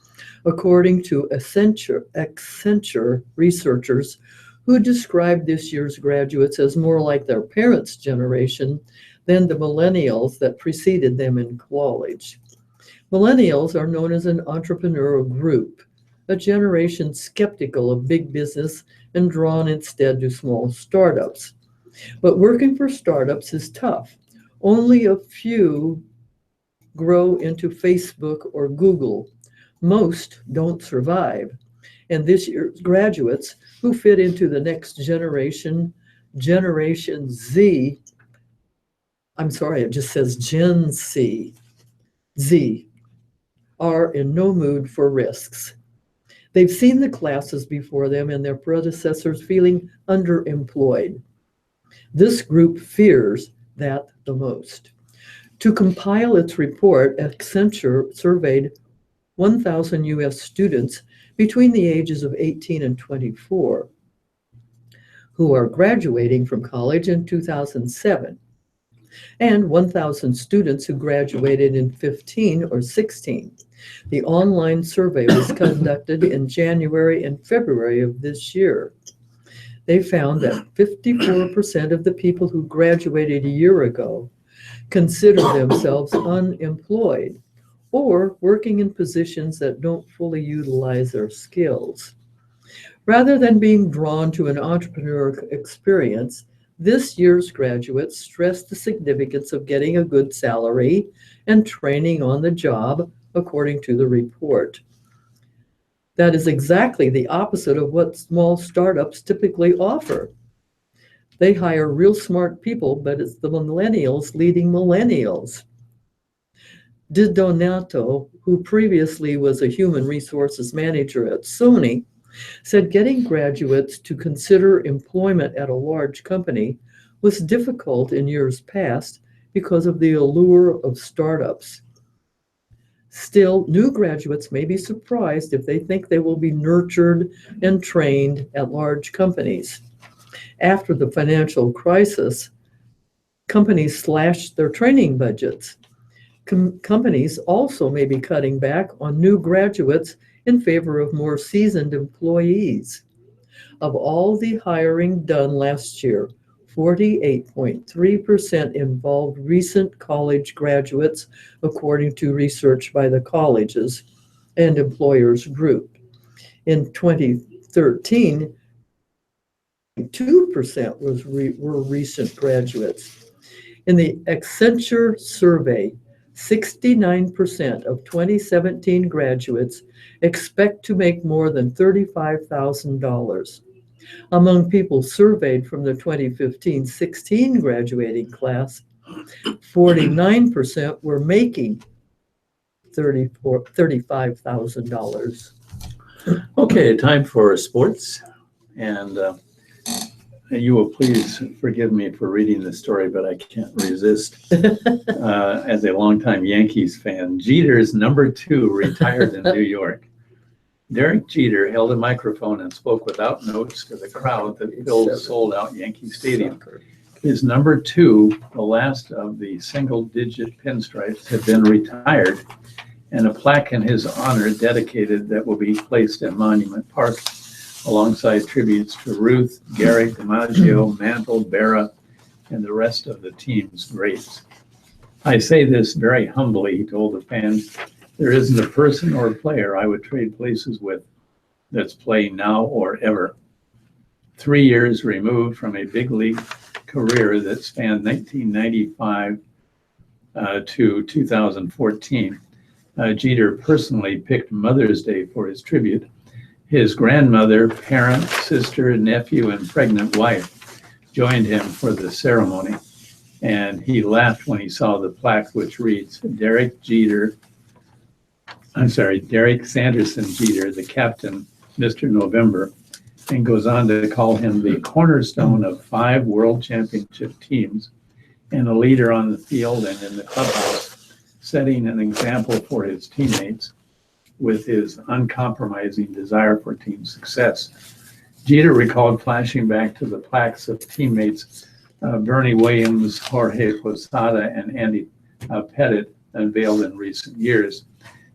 according to Accenture researchers who described this year's graduates as more like their parents' generation than the millennials that preceded them in college. Millennials are known as an entrepreneurial group, a generation skeptical of big business and drawn instead to small startups. But working for startups is tough. Only a few grow into Facebook or Google. Most don't survive. And this year's graduates, who fit into the next generation, Generation Z, I'm sorry, it just says Gen Z, are in no mood for risks. They've seen the classes before them and their predecessors feeling underemployed. This group fears that the most. To compile its report, Accenture surveyed 1,000 U.S. students between the ages of 18 and 24 who are graduating from college in 2007, and 1,000 students who graduated in 15 or 16. The online survey was conducted in January and February of this year. They found that 54% of the people who graduated a year ago consider themselves unemployed or working in positions that don't fully utilize their skills. Rather than being drawn to an entrepreneurial experience, this year's graduates stressed the significance of getting a good salary and training on the job, according to the report. That is exactly the opposite of what small startups typically offer. They hire real smart people, but it's the millennials leading millennials. DiDonato, who previously was a human resources manager at Sony, said getting graduates to consider employment at a large company was difficult in years past because of the allure of startups. Still, new graduates may be surprised if they think they will be nurtured and trained at large companies. After the financial crisis, companies slashed their training budgets. Companies also may be cutting back on new graduates in favor of more seasoned employees. Of all the hiring done last year, 48.3% involved recent college graduates, according to research by the colleges and employers group. In 2013, 2% were recent graduates. In the Accenture survey, 69% of 2017 graduates expect to make more than $35,000. Among people surveyed from the 2015-16 graduating class, 49% were making $35,000. Okay, time for sports. And you will please forgive me for reading this story, but I can't resist. As a longtime Yankees fan, Jeter's number 2 retired in New York. Derek Jeter held a microphone and spoke without notes to the crowd that filled sold-out Yankee Stadium. His number 2, the last of the single-digit pinstripes, had been retired, and a plaque in his honor dedicated that will be placed in Monument Park alongside tributes to Ruth, Gehrig, DiMaggio, Mantle, Berra, and the rest of the team's greats. I say this very humbly, he told the fans. There isn't a person or a player I would trade places with that's playing now or ever. 3 years removed from a big league career that spanned 1995 to 2014, Jeter personally picked Mother's Day for his tribute. His grandmother, parent, sister, nephew, and pregnant wife joined him for the ceremony, and he laughed when he saw the plaque, which reads, Derek Sanderson Jeter, the captain, Mr. November, and goes on to call him the cornerstone of 5 world championship teams and a leader on the field and in the clubhouse, setting an example for his teammates with his uncompromising desire for team success. Jeter recalled flashing back to the plaques of teammates Bernie Williams, Jorge Posada, and Andy Pettit unveiled in recent years.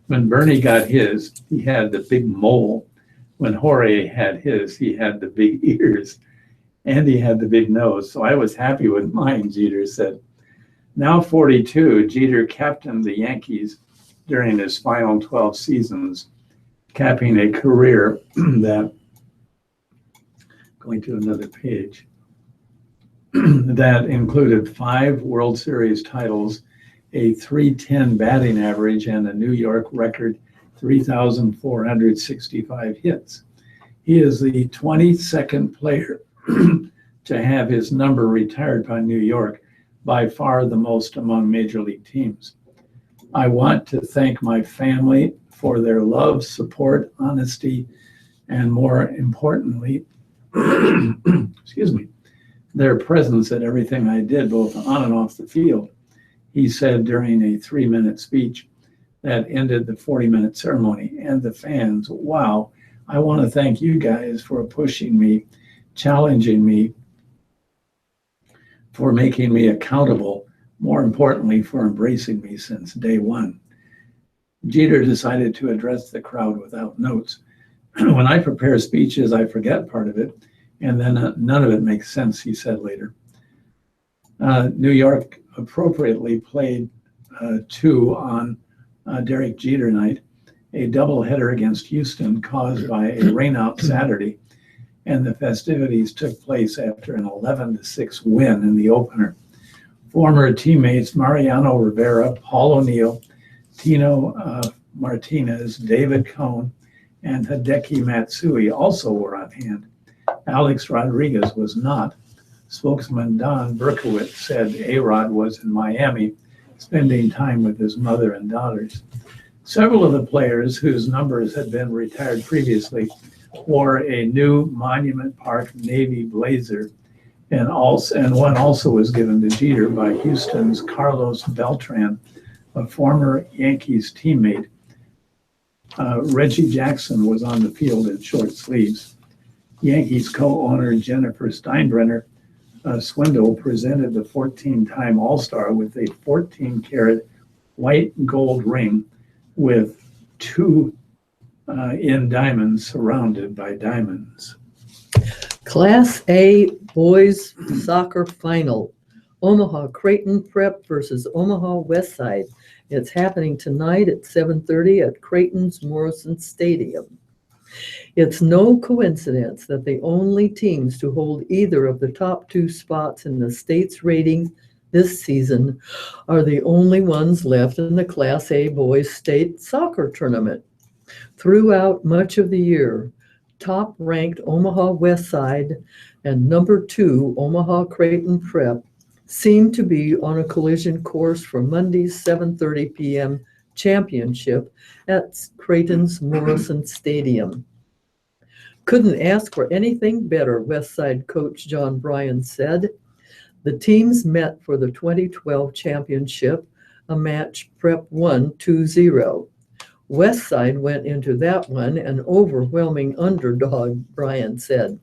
When Bernie got his, he had the big mole. When Jorge had his, he had the big ears. Andy had the big nose, so I was happy with mine, Jeter said. Now 42, Jeter captained the Yankees during his final 12 seasons, capping a career that, going to another page, that included 5 World Series titles, a .310 batting average, and a New York record 3,465 hits. He is the 22nd player to have his number retired by New York, by far the most among major league teams. I want to thank my family for their love, support, honesty, and more importantly, excuse me, their presence at everything I did, both on and off the field, he said during a 3-minute speech that ended the 40-minute ceremony. And the fans, wow, I want to thank you guys for pushing me, challenging me, for making me accountable, more importantly, for embracing me since day one. Jeter decided to address the crowd without notes. When I prepare speeches, I forget part of it, and then none of it makes sense, he said later. New York appropriately played 2 on Derek Jeter night, a doubleheader against Houston caused by a rainout Saturday, and the festivities took place after an 11-6 win in the opener. Former teammates Mariano Rivera, Paul O'Neill, Tino Martinez, David Cohn, and Hideki Matsui also were on hand. Alex Rodriguez was not. Spokesman Don Berkowitz said A-Rod was in Miami spending time with his mother and daughters. Several of the players whose numbers had been retired previously wore a new Monument Park Navy blazer, and one also was given to Jeter by Houston's Carlos Beltran, a former Yankees teammate. Reggie Jackson was on the field in short sleeves. Yankees co-owner Jennifer Steinbrenner Swindle presented the 14-time All-Star with a 14-karat white gold ring with 2 in diamonds surrounded by diamonds. Class A boys soccer final. Omaha Creighton Prep versus Omaha Westside. It's happening tonight at 7:30 at Creighton's Morrison Stadium. It's no coincidence that the only teams to hold either of the top 2 spots in the state's rating this season are the only ones left in the Class A boys state soccer tournament. Throughout much of the year, top-ranked Omaha Westside and number 2 Omaha Creighton Prep seem to be on a collision course for Monday's 7:30 p.m. championship at Creighton's Morrison Stadium. Couldn't ask for anything better, Westside coach John Bryan said. The teams met for the 2012 championship, a match Prep won 2-0. Westside went into that one an overwhelming underdog, Bryan said.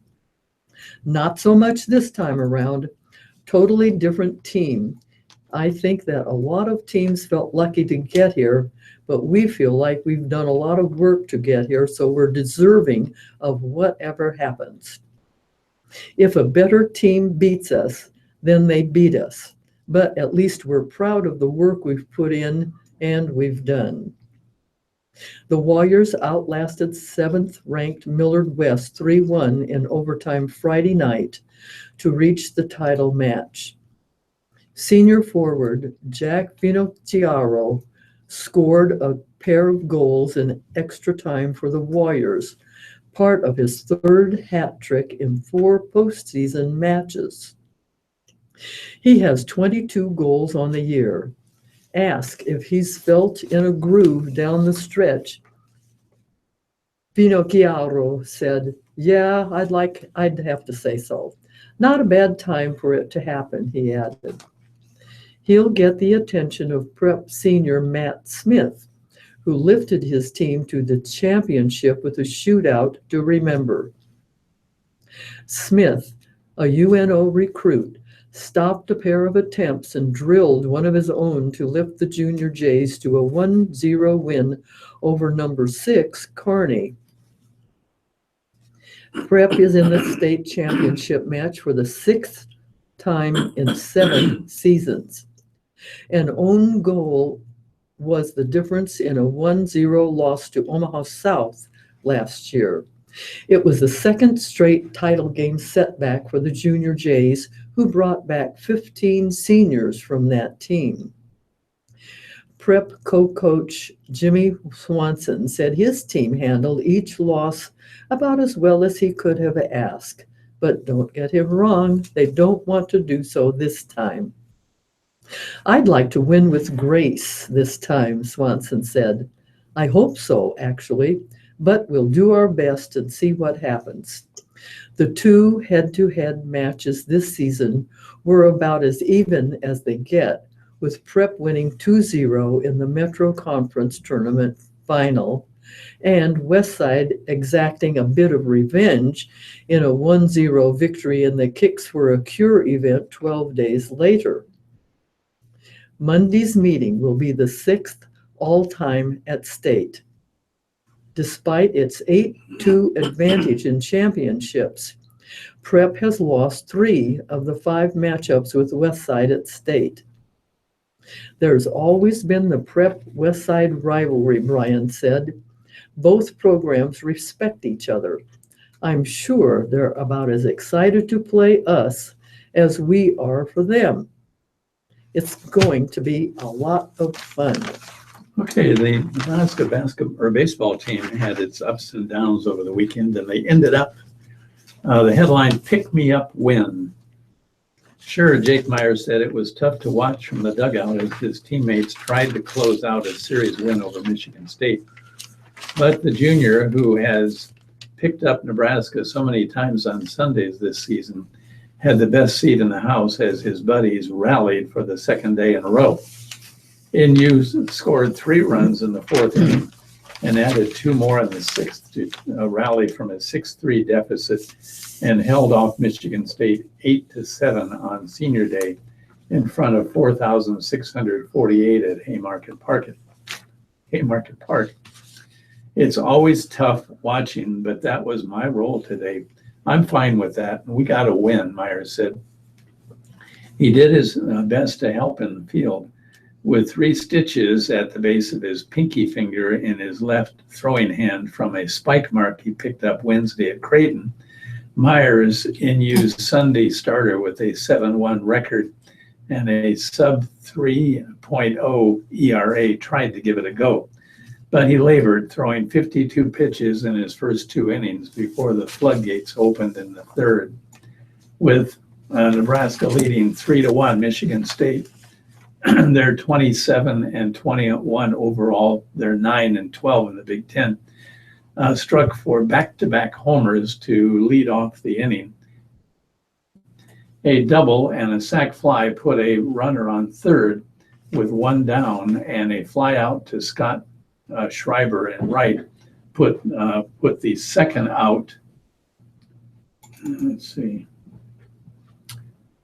Not so much this time around. Totally different team. I think that a lot of teams felt lucky to get here, but we feel like we've done a lot of work to get here, so we're deserving of whatever happens. If a better team beats us, then they beat us. But at least we're proud of the work we've put in and we've done. The Warriors outlasted 7th-ranked Millard West 3-1 in overtime Friday night to reach the title match. Senior forward Jack Finocchiaro scored a pair of goals in extra time for the Warriors, part of his 3rd hat trick in 4 postseason matches. He has 22 goals on the year. Asked if he's felt in a groove down the stretch, Finocchiaro said, "Yeah, I'd have to say so. Not a bad time for it to happen," he added. He'll get the attention of Prep senior Matt Smith, who lifted his team to the championship with a shootout to remember. Smith, a UNO recruit, stopped a pair of attempts and drilled one of his own to lift the Junior Jays to a 1-0 win over number 6, Kearney. Prep is in the state championship match for the 6th time in 7 seasons. An own goal was the difference in a 1-0 loss to Omaha South last year. It was the 2nd straight title game setback for the Junior Jays, who brought back 15 seniors from that team. Prep co-coach Jimmy Swanson said his team handled each loss about as well as he could have asked. But don't get him wrong, they don't want to do so this time. "I'd like to win with grace this time," Swanson said. "I hope so, actually, but we'll do our best and see what happens." The 2 head-to-head matches this season were about as even as they get, with Prep winning 2-0 in the Metro Conference Tournament final and Westside exacting a bit of revenge in a 1-0 victory in the Kicks for a Cure event 12 days later. Monday's meeting will be the 6th all-time at state. Despite its 8-2 advantage in championships, Prep has lost 3 of the 5 matchups with Westside at state. There's always been the Prep-Westside rivalry, Bryan said. Both programs respect each other. I'm sure they're about as excited to play us as we are for them. It's going to be a lot of fun. Okay, the Nebraska baseball team had its ups and downs over the weekend, and they ended up, the headline, "Pick Me Up Win." Sure, Jake Myers said it was tough to watch from the dugout as his teammates tried to close out a series win over Michigan State. But the junior, who has picked up Nebraska so many times on Sundays this season, had the best seat in the house as his buddies rallied for the second day in a row. NU scored 3 runs in the 4th inning and added 2 more in the 6th to rally from a 6-3 deficit and held off Michigan State 8-7 on Senior Day in front of 4,648 at Haymarket Park. It's always tough watching, but that was my role today. I'm fine with that. We got to win, Myers said. He did his best to help in the field. With 3 stitches at the base of his pinky finger in his left throwing hand from a spike mark he picked up Wednesday at Creighton, Myers, NU's Sunday starter with a 7-1 record and a sub 3.0 ERA, tried to give it a go. But he labored, throwing 52 pitches in his first 2 innings before the floodgates opened in the 3rd. With Nebraska leading 3-1 Michigan State, they're 27-21 overall. They're 9-12 in the Big Ten. Struck for back-to-back homers to lead off the inning. A double and a sac fly put a runner on third with 1 down, and a fly out to Scott Schreiber in right put the second out. Let's see.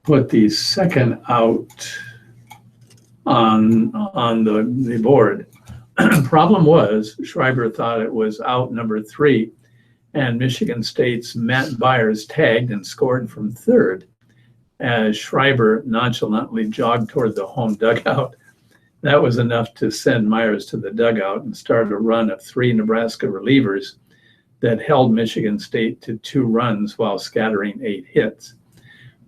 Put the second out on the board. Problem was, Schreiber thought it was out number 3, and Michigan State's Matt Byers tagged and scored from third as Schreiber nonchalantly jogged toward the home dugout. That was enough to send Myers to the dugout and start a run of 3 Nebraska relievers that held Michigan State to 2 runs while scattering 8 hits.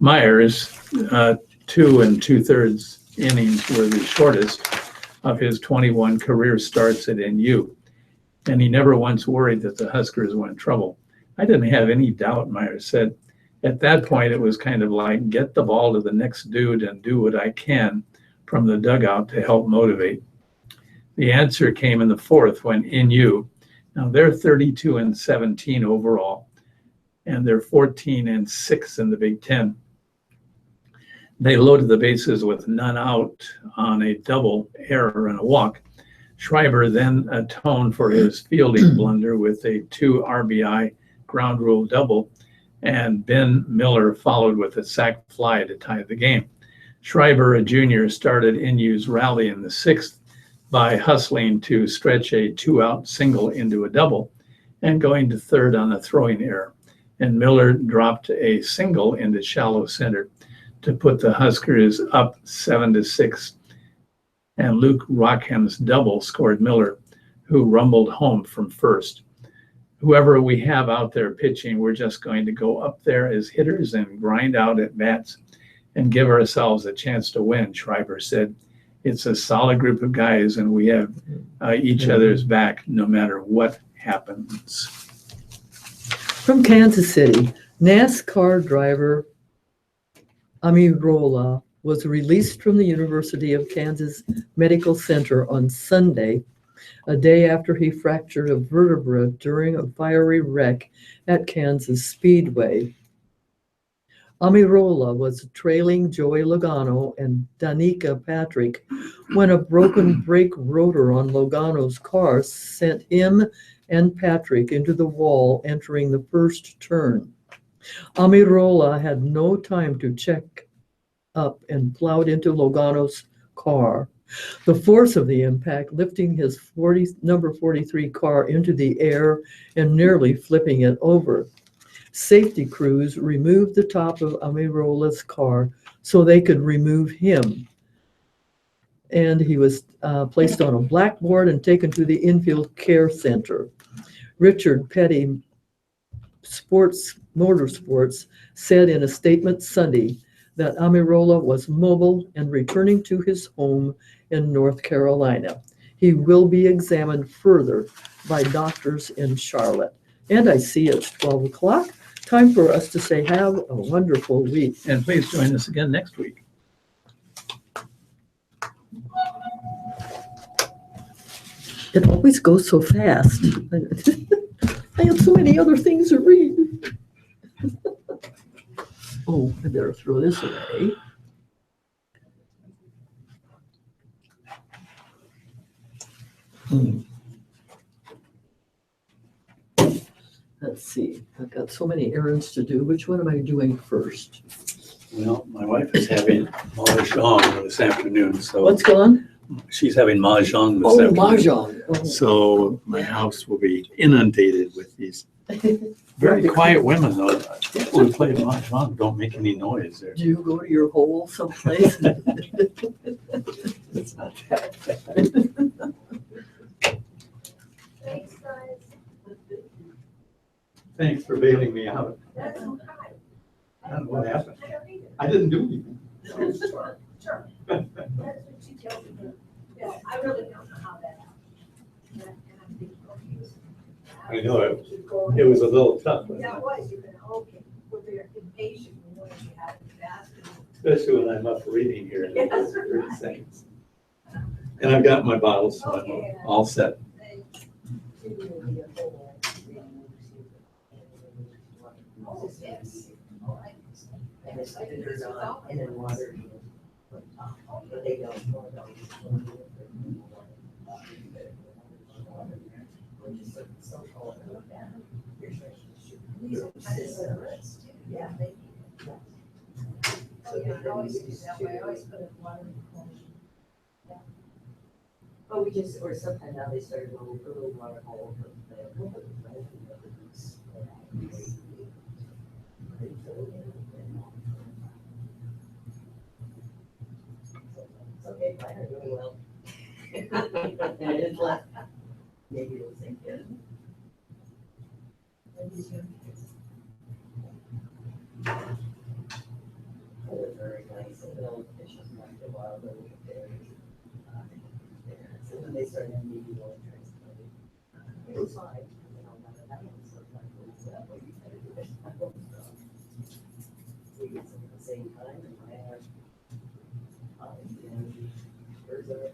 Myers, 2 2/3 innings were the shortest of his 21 career starts at NU, and he never once worried that the Huskers were in trouble. I didn't have any doubt, Myers said. At that point, it was kind of like, get the ball to the next dude and do what I can from the dugout to help motivate. The answer came in the 4th when NU, now they're 32-17 overall, and they're 14-6 in the Big Ten. They loaded the bases with none out on a double, error, and a walk. Schreiber then atoned for his fielding blunder with a 2 RBI ground rule double, and Ben Miller followed with a sac fly to tie the game. Schreiber, a junior, started NU's rally in the 6th by hustling to stretch a 2-out single into a double and going to third on a throwing error. And Miller dropped a single into shallow center to put the Huskers up 7-6. And Luke Rockham's double scored Miller, who rumbled home from first. Whoever we have out there pitching, we're just going to go up there as hitters and grind out at bats and give ourselves a chance to win, Schreiber said. It's a solid group of guys, and we have each other's back no matter what happens. From Kansas City, NASCAR driver Amirola was released from the University of Kansas Medical Center on Sunday, a day after he fractured a vertebra during a fiery wreck at Kansas Speedway. Amirola was trailing Joey Logano and Danica Patrick when a broken brake rotor on Logano's car sent him and Patrick into the wall entering the first turn. Amirola had no time to check up and plowed into Logano's car. The force of the impact lifting his number 43 car into the air and nearly flipping it over. Safety crews removed the top of Amirola's car so they could remove him. And he was placed on a blackboard and taken to the infield care center. Richard Petty Motorsports said in a statement Sunday that Amirola was mobile and returning to his home in North Carolina. He will be examined further by doctors in Charlotte. And I see it's 12 o'clock, time for us to say have a wonderful week. And please join us again next week. It always goes so fast. I have so many other things to read. Oh, I better throw this away. Let's see, I've got so many errands to do. Which one am I doing first? Well, my wife is having mahjong this afternoon, so What's gone? she's having mahjong this Oh, afternoon. mahjong. Oh. So my house will be inundated with these very quiet women, though. People who play mahjong don't make any noise. Do you go to your hole someplace? It's not that bad. Thanks, guys. Thanks for bailing me out. That's okay. I don't know what happened. I don't either. I didn't do anything. Sure, sure. That's what she tells me. Yeah, I really don't know how that happened. And I'm being confused. I know it. Keep going. It was a little tough, Yeah, it was. You've been, okay, with your impatient, you know, you have to fast. especially when I'm up reading here in Yes. 30 seconds. And I've got my bottles, so Okay. I'm all set. Oh, yes. Oh, I- And it's rendered on and then water. But they don't. These are kind of cigarettes, too. Yeah, they. Oh, yeah, I always do that way. I always put it in water. But we just, or sometimes now they start a little water hole. Okay, mine are doing well. It's left. Maybe it'll sink in. Oh, they're very nice, and they'll fish them like a while, they'll look at theirs. So when they start in the water it was fine. You know, none of that was so like, what's that, what you gotta do it. We get some at the same time, and I have, and there's a,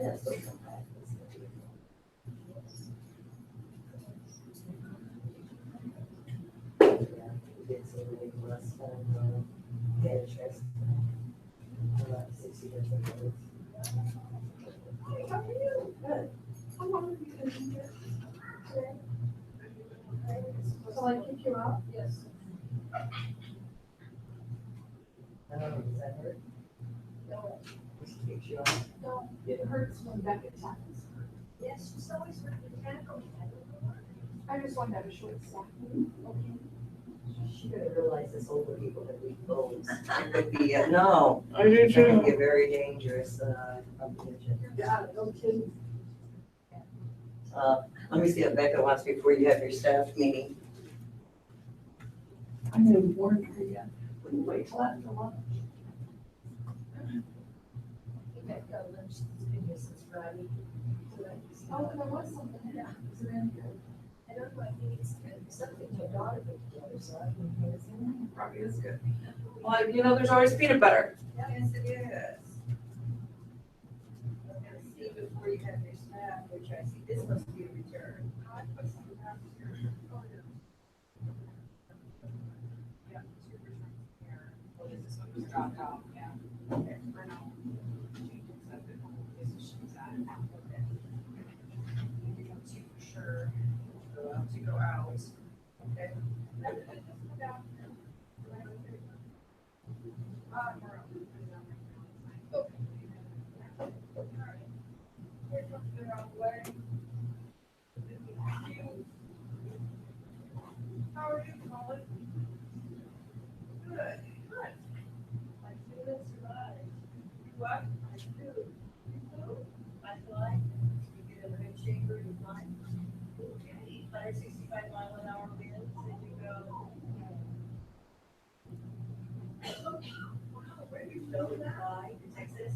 yeah, so come back. Yeah, we did some really last time, had a chest, 60 years ago. Hey, how are you? Good. How long have you been here? Today? So I kick you out? Yes. I don't know, does that hurt? No, Just kicks you off? no, it hurts when Becca tackles. Yes, she's always ready to tackle me. I don't know why. I just want to have a short stack. Okay. She didn't realize this older people have weak bones. It could be, no, I do it could be a very dangerous, complication. Yeah, no kidding. Let me see if Becca wants before you have your staff meeting. I haven't warned her yet. Wouldn't wait till after lunch. I've got lunch since Friday. Oh, there was something, yeah. Is it in here? I don't know, I think it's something my daughter put together, so I can hear it. Probably is good. Well, you know, there's always peanut butter. Yes, it is. See before you have your snack, which I see, this must be a return. Yeah, 2% here. Well, this one was dropped off, yeah. Okay, for now. She accepted this is she's at. Okay. You know, 2 for sure. To go out. Okay. How are you, Colin? Good, good. My students survived. You what? I do. You do? I fly. You get in a good shape or you fly? Okay. 165-mile-an-hour winds and you go. Wow, where you go to fly to Texas?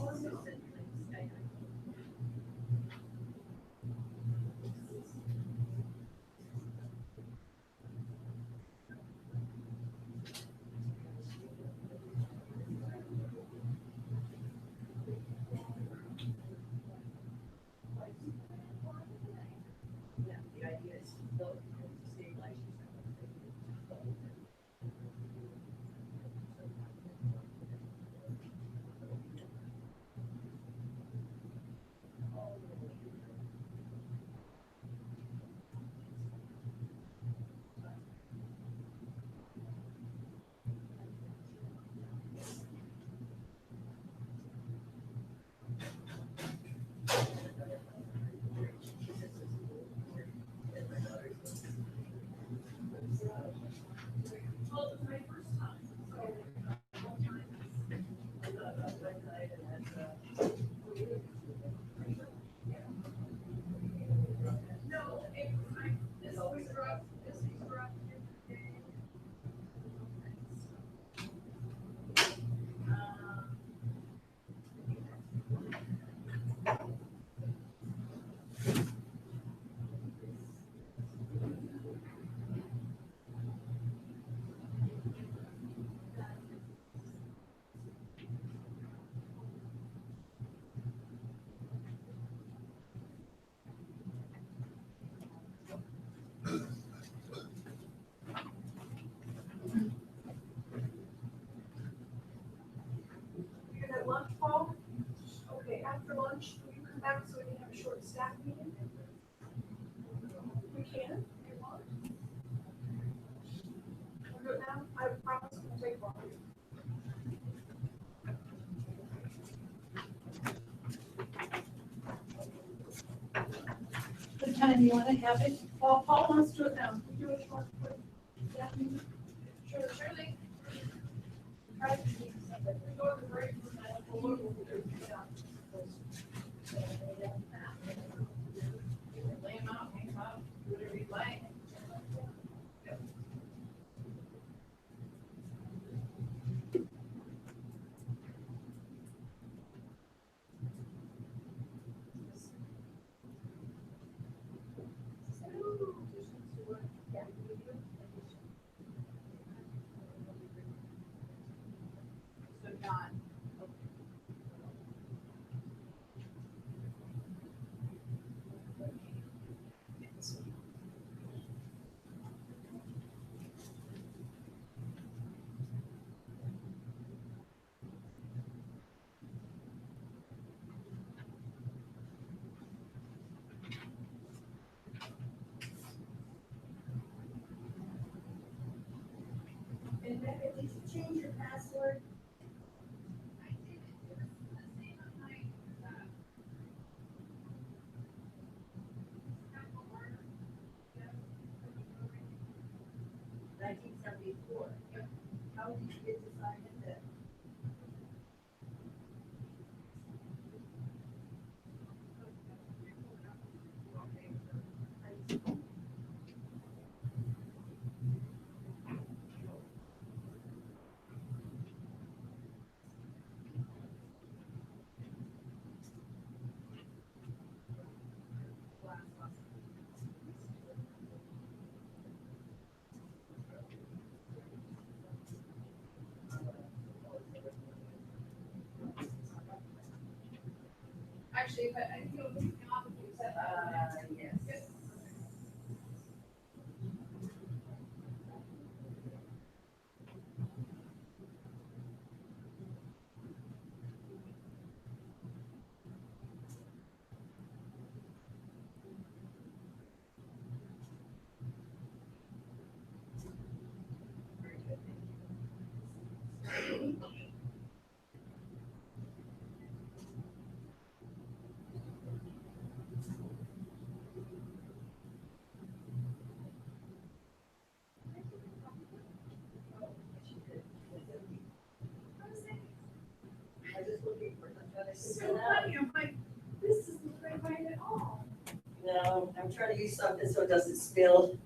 Yeah, the idea is to build, to stabilize yourself. Well, it was my first time, so I thought about one night and then, no, it was like, this was rough, this was rough every day. Um, You gonna have lunch, Paul? Okay, after lunch, will you come back so we can have a short staff meeting? We can, if you want. We'll do it now, I promise it won't take long. What time do you wanna have it? Paul wants to do it now. We do it short, quick staff meeting? Sure, Shirley. Try to keep something. We go to the break room, and we'll look at it. Yeah. Lay them out, hang them out, do whatever you like. Yep. So John. And Becca, did you change your password? I did it. It was the same on my, Apple order. Yeah. 1974. Yep. How did you get to sign in then? Actually, but I think it was not, you said that. Yes. Yes. Very good, thank you. Oh, she did. I was saying, I was just looking for something. it's so funny, I'm like, this isn't the right way at all. No, I'm trying to use something so it doesn't spill.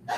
This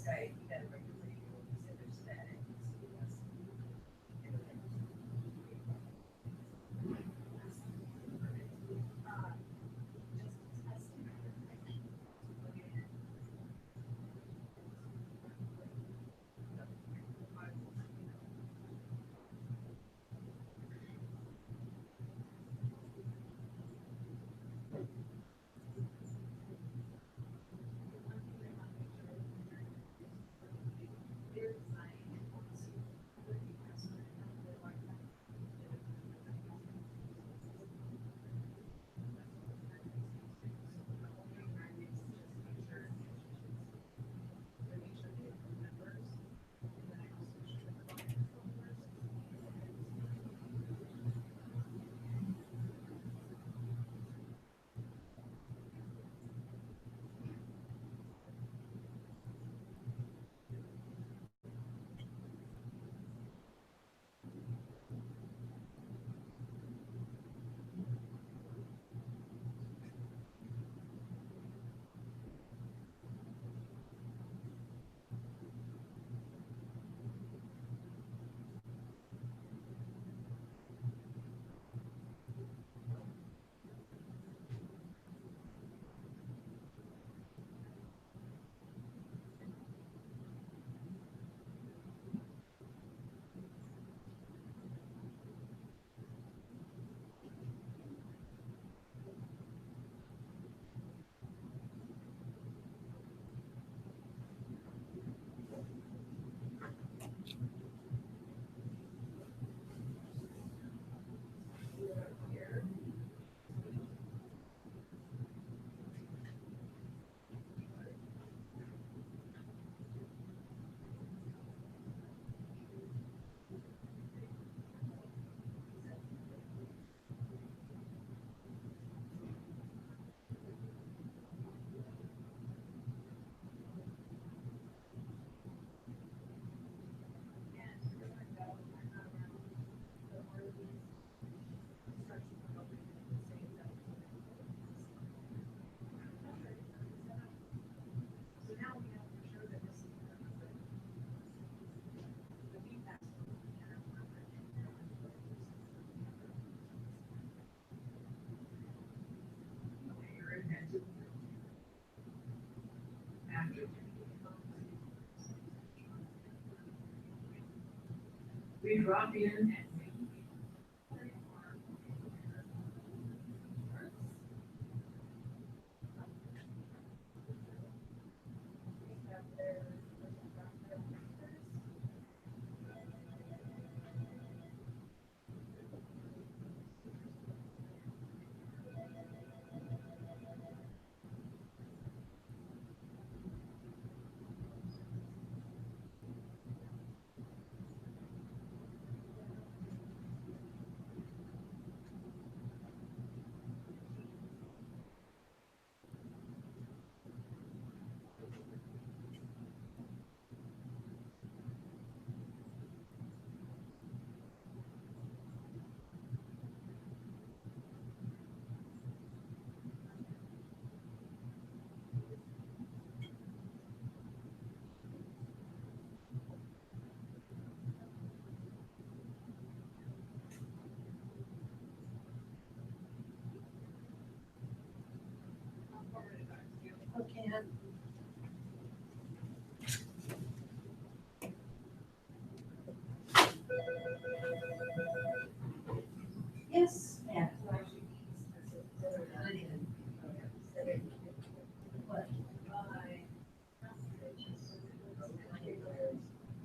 guy, you gotta bring the radio, he said there's static. they drop in. Okay. Yes, ma'am. What?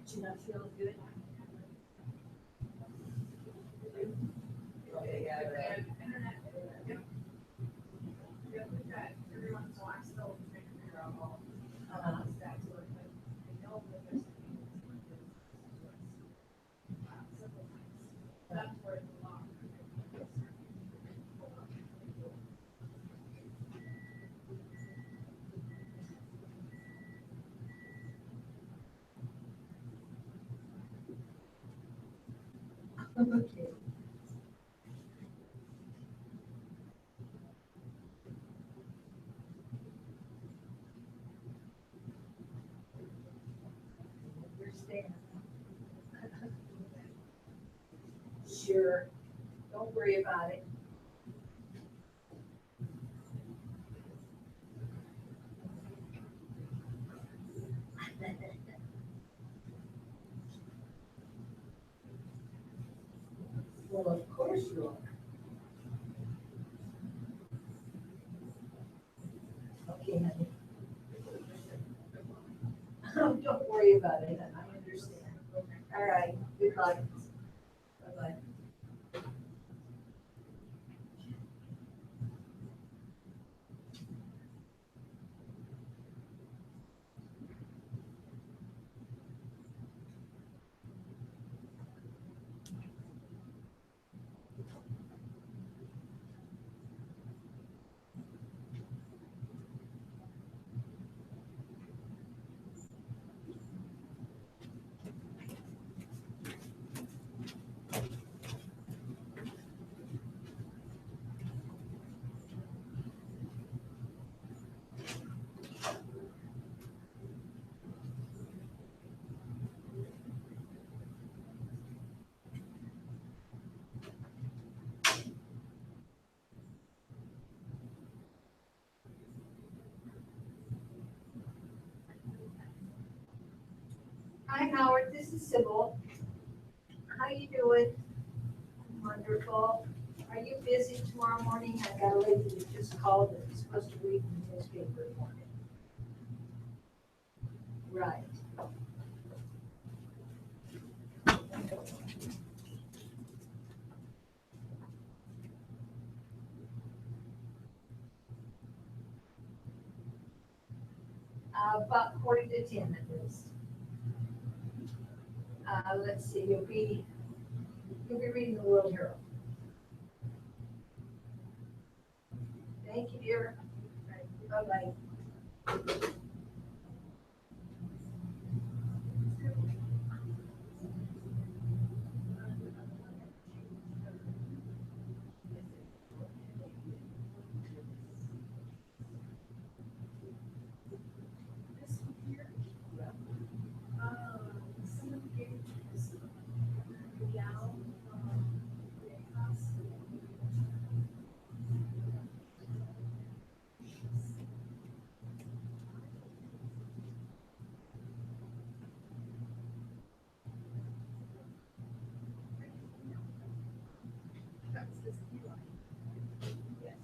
Did you not feel good? Yeah, we've got every once in a while, I'm still trying to figure out all the stats, but I know that there's several times. That's where it's a lot. Okay. Understand. Sure. Don't worry about it. Well, of course you are. Okay, honey. Don't worry about it, I understand. All right, good luck. Bye-bye. Hi, Howard, this is Sybil. How you doing? Wonderful. Are you busy tomorrow morning? I got a lady that just called and is supposed to read the newspaper for me. Right. About 9:45 at least. Let's see, you'll be reading the World Herald. Thank you, dear. Bye-bye. This one here, someone gave me this gal from the hospital. this Eli? Yes.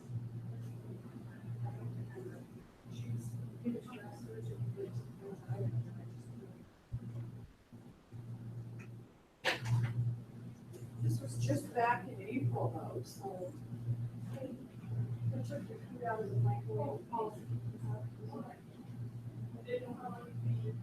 She's finishing up surgery, but I don't know. This was just back in April though, so. I took the food out of the microwave. I didn't know how long it'd be.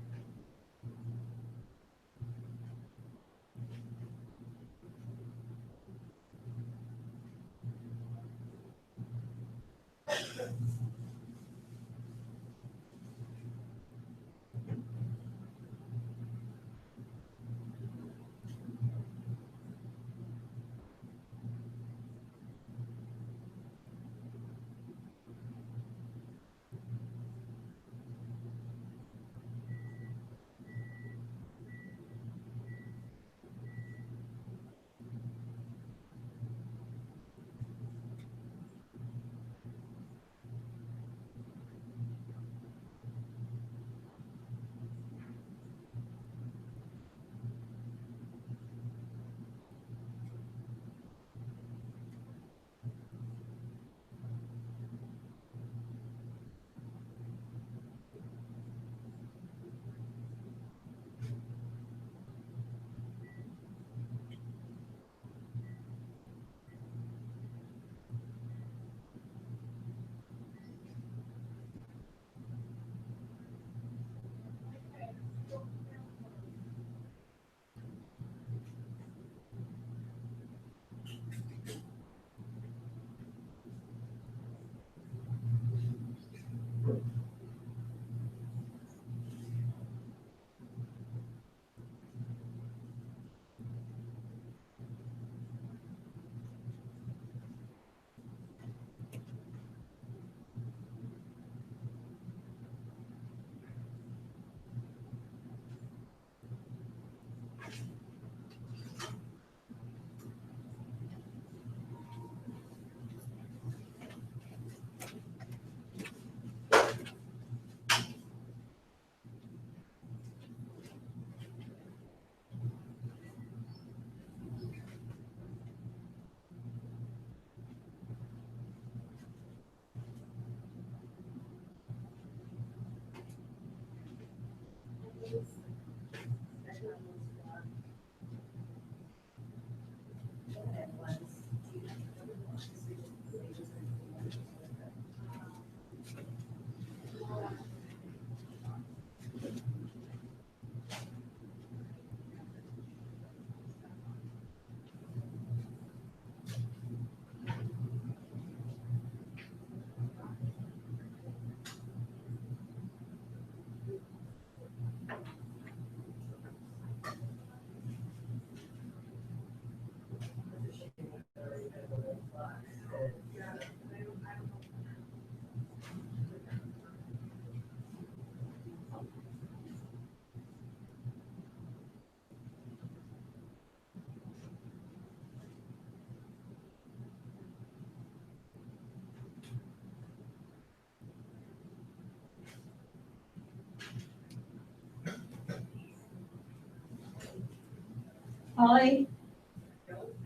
Holly,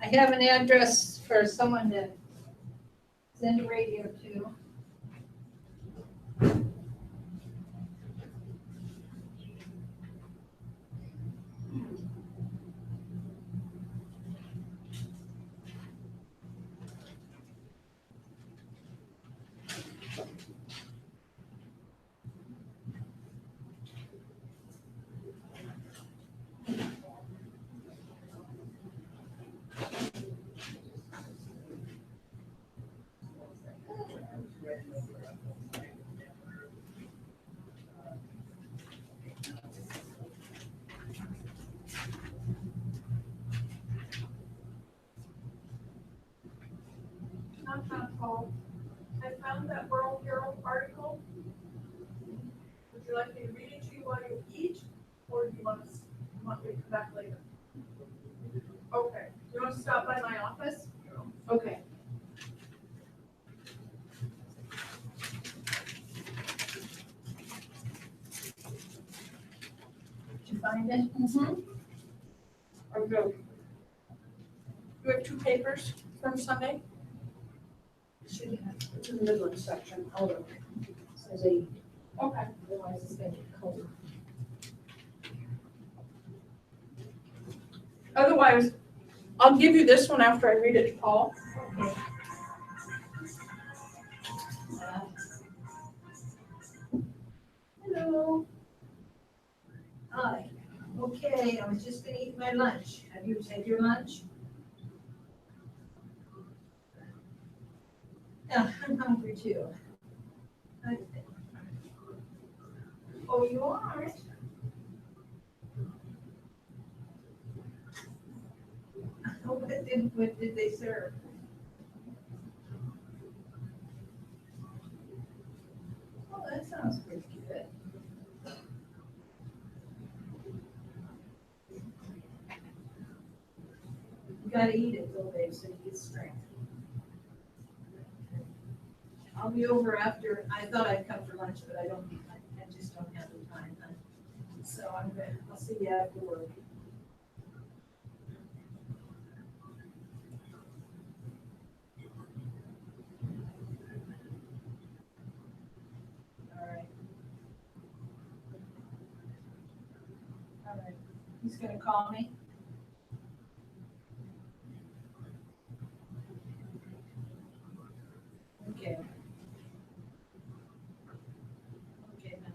I have an address for someone to send a radio to. I found that World Herald article. Would you like me to read it to you while you eat, or do you want me to come back later? Okay. You want to stop by my office? Okay. Did you find it? I'll go. You have two papers? from Sunday? Should have, it's in the Midland section, all of it. Says 80, Okay. otherwise it's gonna get cold. Otherwise, I'll give you this one after I read it to Paul. Hello. Hi. Okay, I was just gonna eat my lunch. Have you had your lunch? Yeah, I'm hungry too. Oh, you are? Oh, what did they serve? Oh, that sounds pretty good. You gotta eat it though, babe, so you get strength. I'll be over after, I thought I'd come for lunch, but I just don't have the time. So I'll see you after work. All right. All right. He's gonna call me? Okay. Okay, then.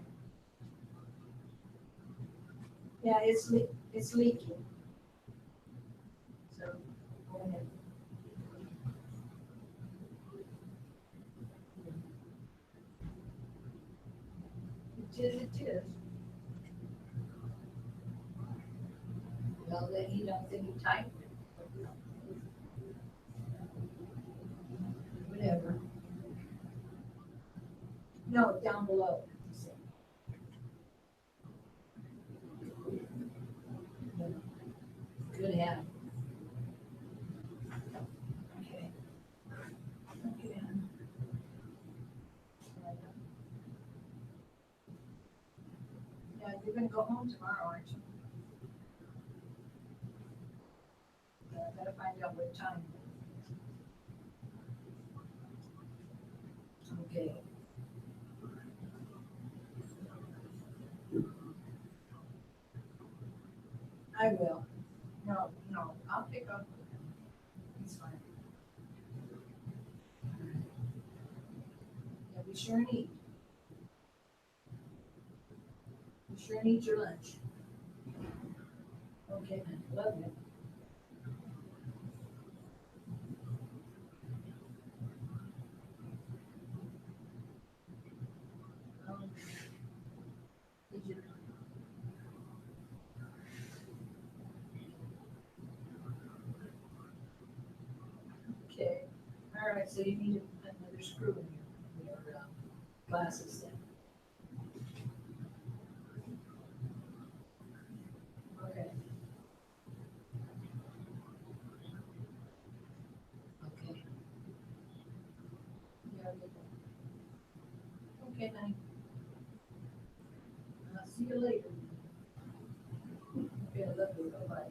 Yeah, it's leaking. So, go ahead. It is. Well, then you don't think you tighten it. Whatever. No, down below. Good hand. Okay. Okay. Yeah, you're gonna go home tomorrow, aren't you? Yeah, I gotta find out what time. Okay. I will. No, I'll pick up. It's fine. Yeah, be sure and eat. Be sure and eat your lunch. Okay, man, love you. Did you? Okay, all right, so you need another screw in your glasses then. Okay. Okay. Yeah, okay. Okay, honey. I'll see you later. Okay, I love you, bye-bye.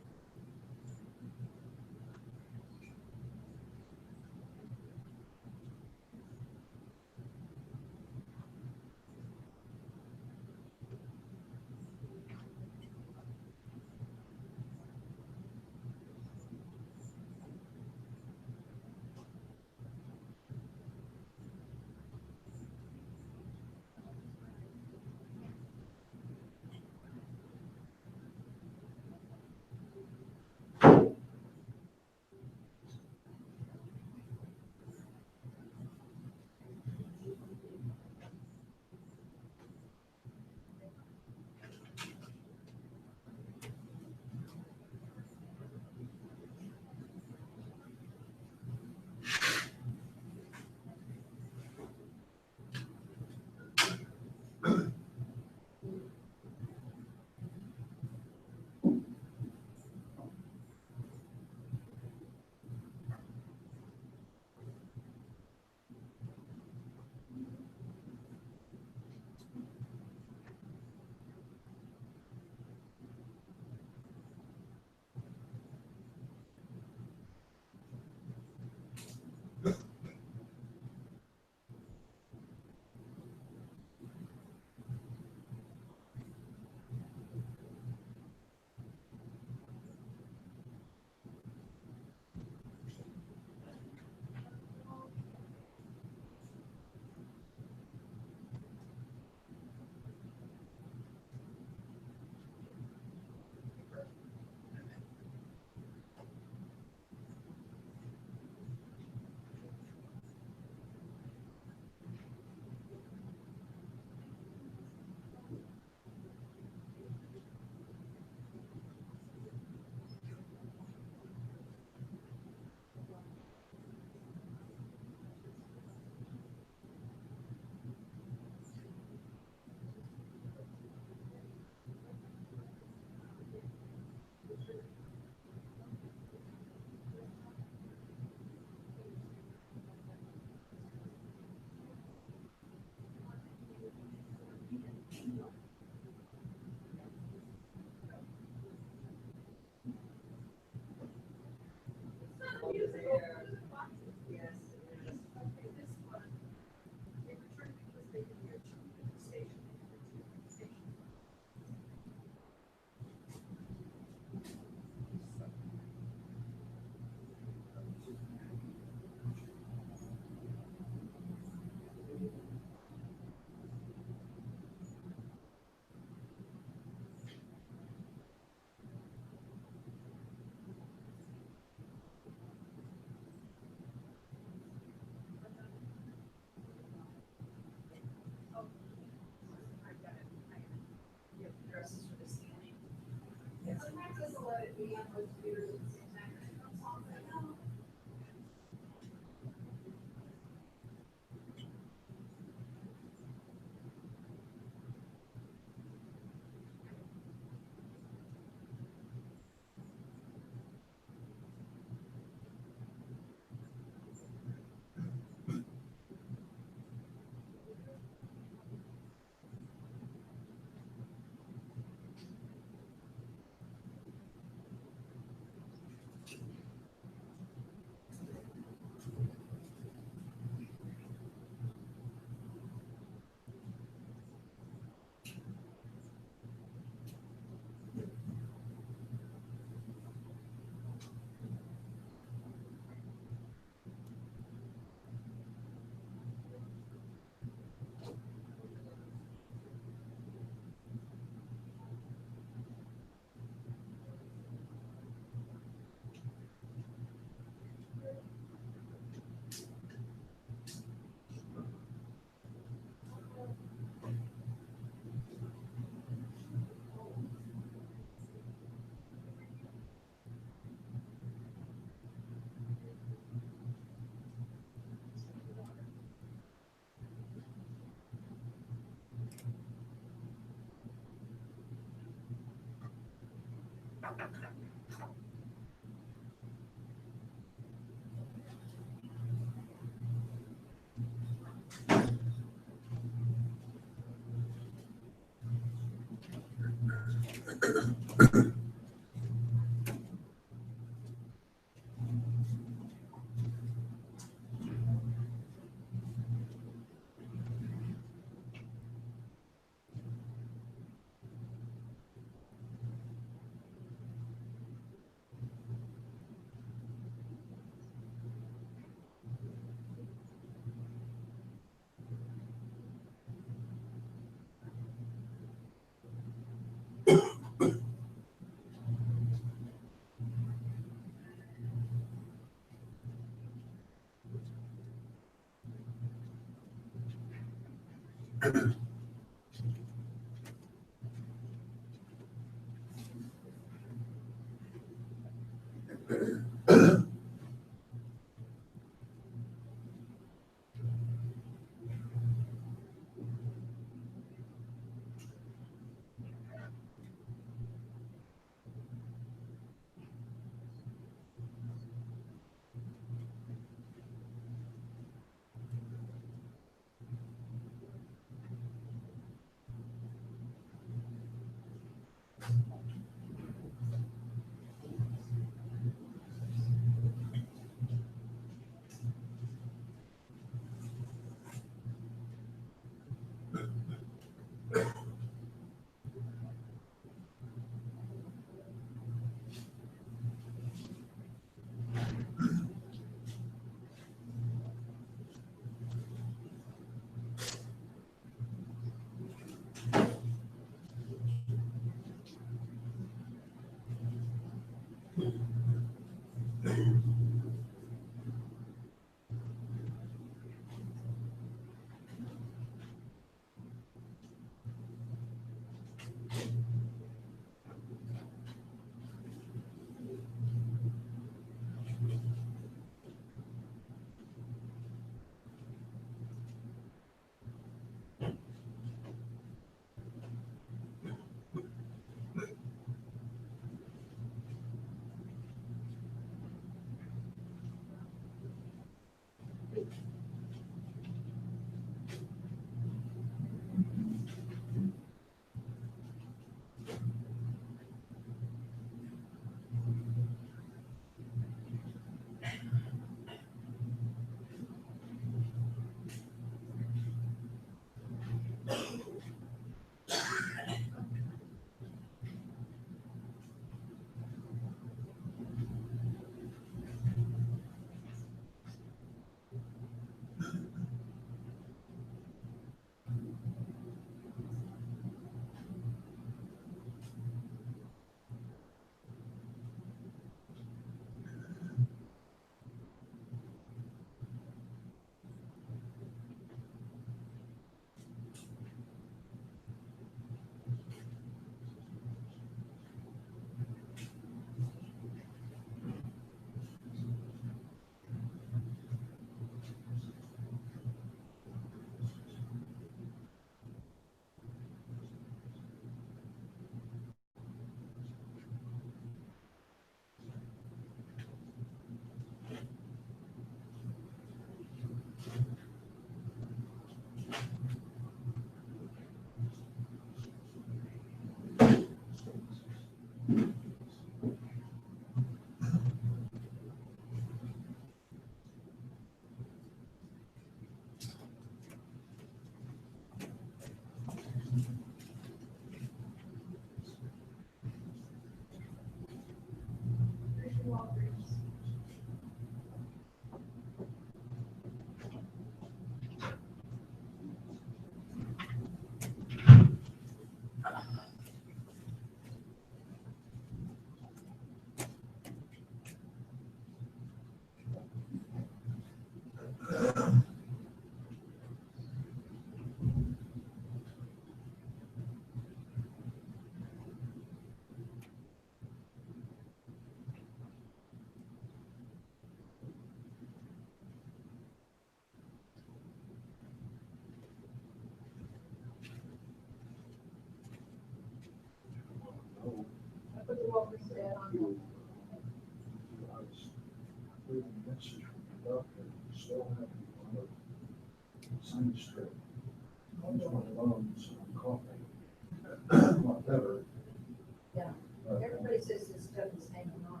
Everybody says this stuff is hanging on.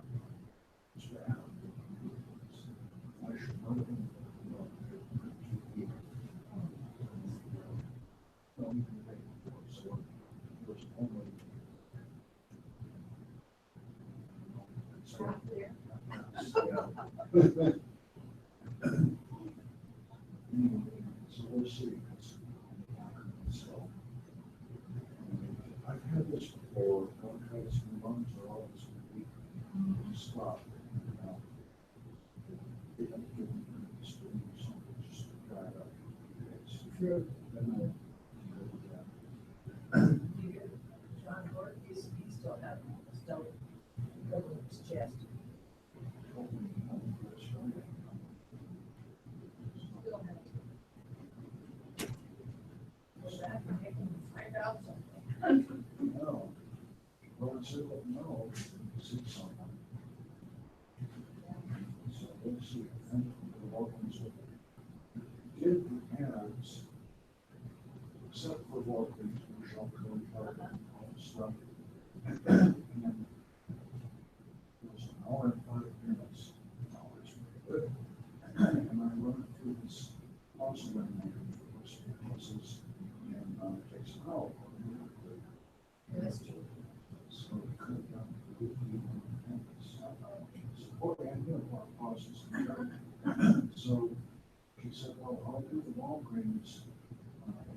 Out there. So we'll see. So I've had this before, I've had some months or all this week, stop. They don't give me this thing, something just to dry it up. Sure. Then John Gordon, he still has stuff over his chest. Still has it. Well, that can make him find out something. no. Well, I said, well, no, see something. So we'll see. And the welcomes with it. Kid has, except for welcomes, we shall come out and all the stuff. And it was an hour and 5 minutes. Oh, it's really good. And I run it through this awesome which is, and it takes an hour. That's true. So it could have done a good deal on campus. So, okay, I'm doing a lot of pauses. So she said, well, I'll do the Walgreens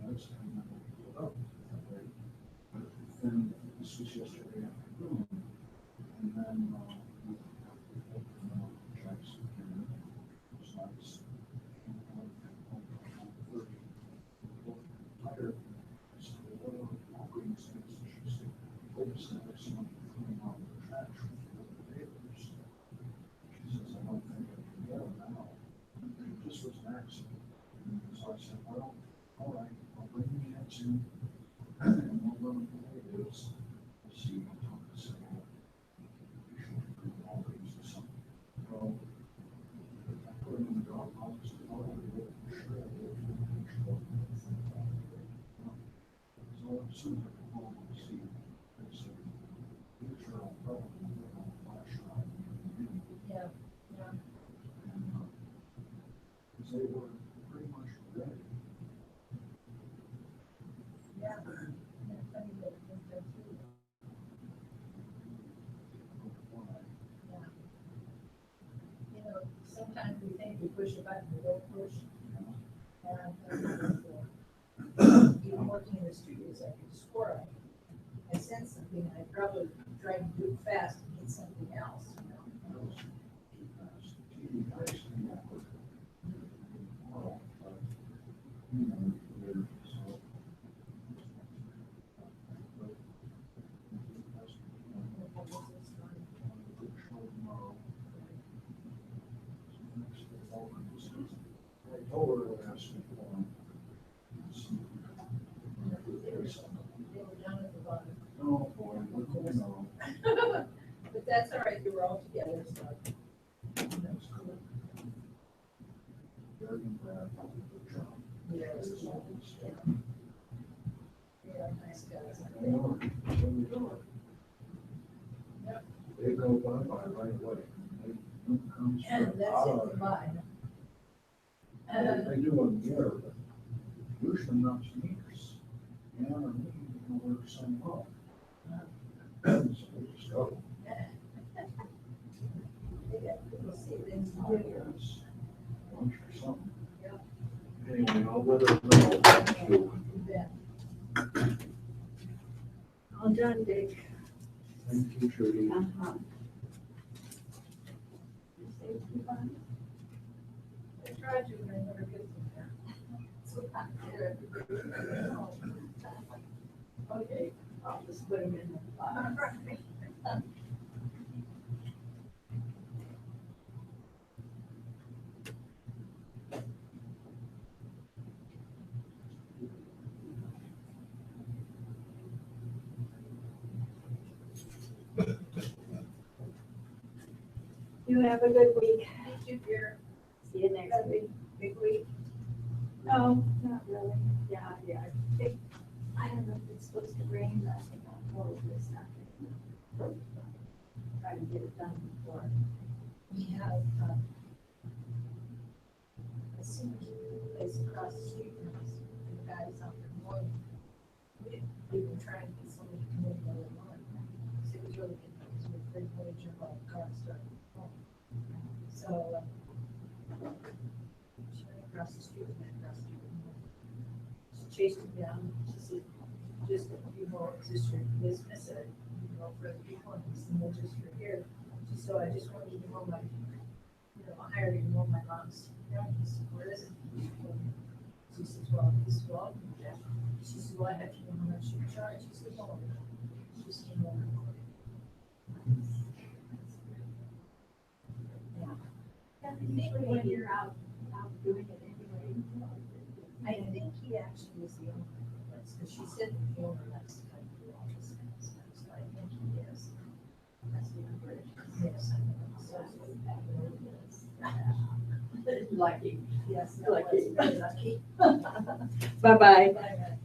ads and then we'll put it up that way. But then this was yesterday afternoon. And then Jackson came in. It was nice. Tired. So what are Walgreens things? And she said, oh, it's never someone cleaning out the trash from the other neighbors. She says, I don't think I can get them now. This was an accident. So I said, well, all right, I'll bring the cats in and we'll run them the way it is. We'll see. I'll talk to someone. We should bring Walgreens or something. Well, I put them in the dog box. Oh, I will, sure I will. So as soon as I come home, I'll see. They said, these are all probably on flash drive. Yeah, yeah. And, because they were pretty much ready. Yeah. Yeah, funny that it went there too. Yeah. You know, sometimes we think we push a button, we don't push. And I've done that before. Even working in the studios, I could swear I sensed something, and I probably tried to do it fast and hit something else, you know. That was too fast. TV guys came up with it. Well, but, you know, they're so. But, that's, good show tomorrow. So next day, I told her to ask me for them. They were down at the bottom. Oh, boy, you know, But that's all right, you were all together, so. that's good. Very glad for the job. Yes. It's always, They are nice guys. they are, so they are. Yep. They go bye-bye right away. They comes And from that's it, goodbye. They do on the air, but usually not sneakers. Yeah, and me, you know, we're some up. So we just go. They got, we'll see, then I guess, lunch or something. Yep. Anyway, I'll let her know. Thank you. All done, Dick. Thank you, Trudy. Uh-huh. I tried to, and I never get them there. So I did. Okay, I'll just put them in the file. You have a good week. Thank you, dear. See you next week. Big week. No, not really. Yeah, yeah. I don't know if it's supposed to rain, but I think I'll hold this afternoon. Try to get it done before. We have, a senior place across the street from us, and the guys out there mowing. We've been trying to get somebody to come in the other morning. So it was really good, because we were afraid to jump out of the car and start mowing. So, she went across the street, and across the street. She chased him down, she said, just a few more, is this your business? And, you know, for the people, and he said, no, just for here. She said, so I just wanted you to know my, you know, I hired you to mow my mom's yard. He said, where is it? She says, well, this is well. She said, well, I have to know how much you charge. She said, oh. She said, well. Yeah. I think when you're out doing it anyway. I think he actually was the owner of the place, because she said the owner likes to come to the office kind of stuff, so I think he is. That's the number. Yes, I think so. Lucky. Yes, Lucky. very lucky. Bye-bye. Bye.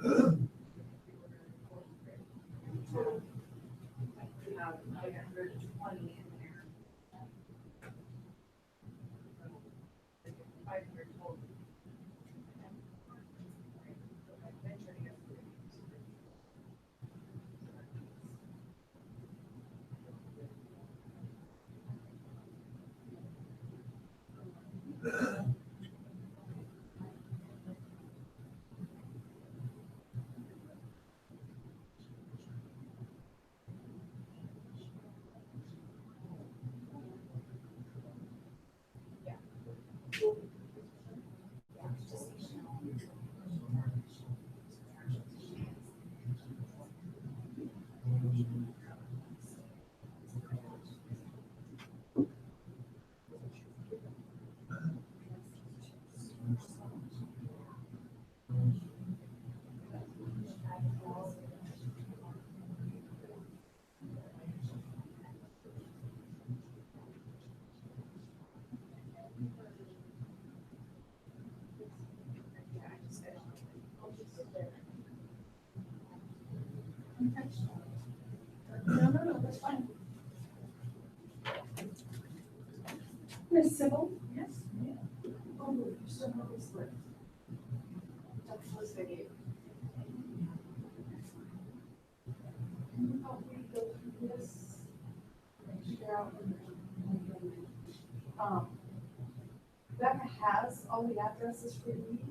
We have like 120 in there. 500 total. Venture to get No, that's fine. Miss Sybil? Yes. Oh, you still have this list. That's the list I gave. Can you help me go through this? And figure out. Becca has all the addresses for these.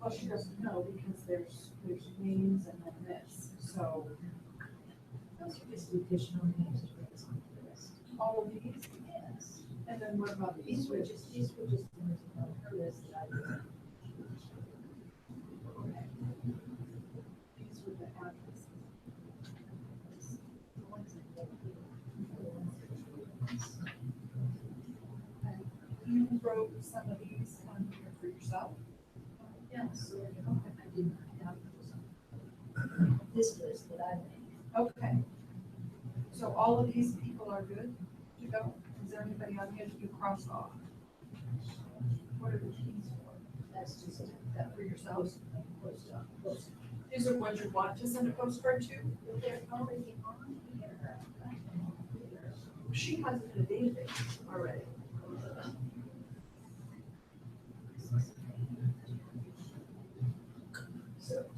Well, she doesn't know because there's names and then this, so. Those are just additional names to bring us on the list. All of these? Yes. And then what about These these? were just names on her list that I did. These were the addresses. The ones that were here, the ones that were here. You wrote some of these on here for yourself? Yes, so I did not have those on this list that I made. Okay. So all of these people are good to go? Is there anybody on here that you cross off? What are the keys for? That's just That for yourself? Post. These are ones you want to send a postcard to? They're already on here. She has it in a database already.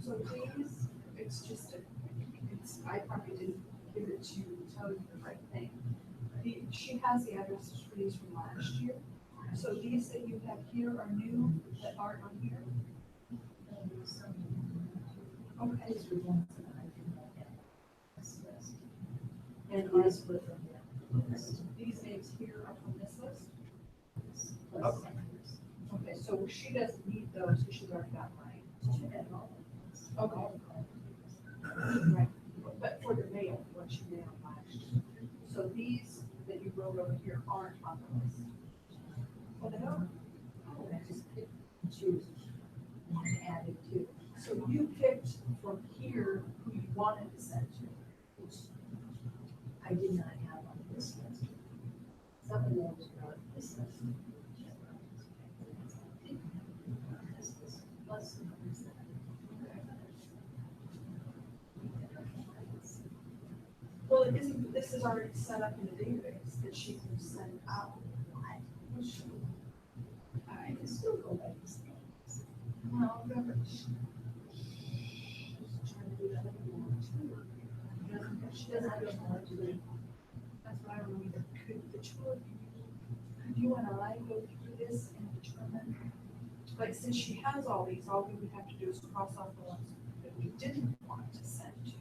So these, I probably didn't give it to tell you the right thing. She has the addresses for these from last year. So these that you have here are new that aren't on here? Okay. These were ones that I did not have. This list. And These were from that list. these names here are from this list? Plus Okay. others. Okay, so she doesn't need those because she's already got mine. She had all of these. Okay. Right, but for the mail, what she mailed last year. So these that you wrote over here aren't on the list. Well, they are. Oh, I just picked and choose and added to. So you picked from here who you wanted to send to. Which I did not have on this list. Some of those were on this list. This list plus the others that Well, it isn't, this is already set up in the database that she can send out. I can still go by these names. Well, remember, Trying to do that anymore. she doesn't have to. That's what I don't know either. Could the two of you and I go through this and determine, like, since she has all these, all we would have to do is cross off the ones that we didn't want to send to.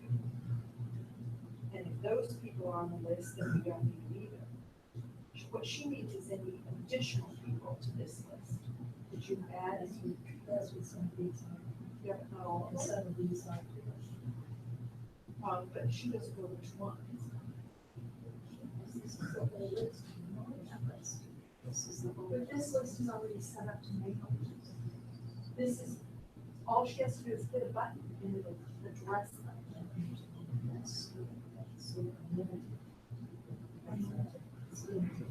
And if those people are on the list, then we don't need them either. What she needs is any additional people to this list. Did you add any? That's what some of these are. Yeah, but not all And of them. some of these are. But she doesn't know which ones. This is the whole list. You know that list. This is the whole. But this list is already set up to make them. This is, all she has to do is hit a button and it'll address them. That's so limited. It's limited.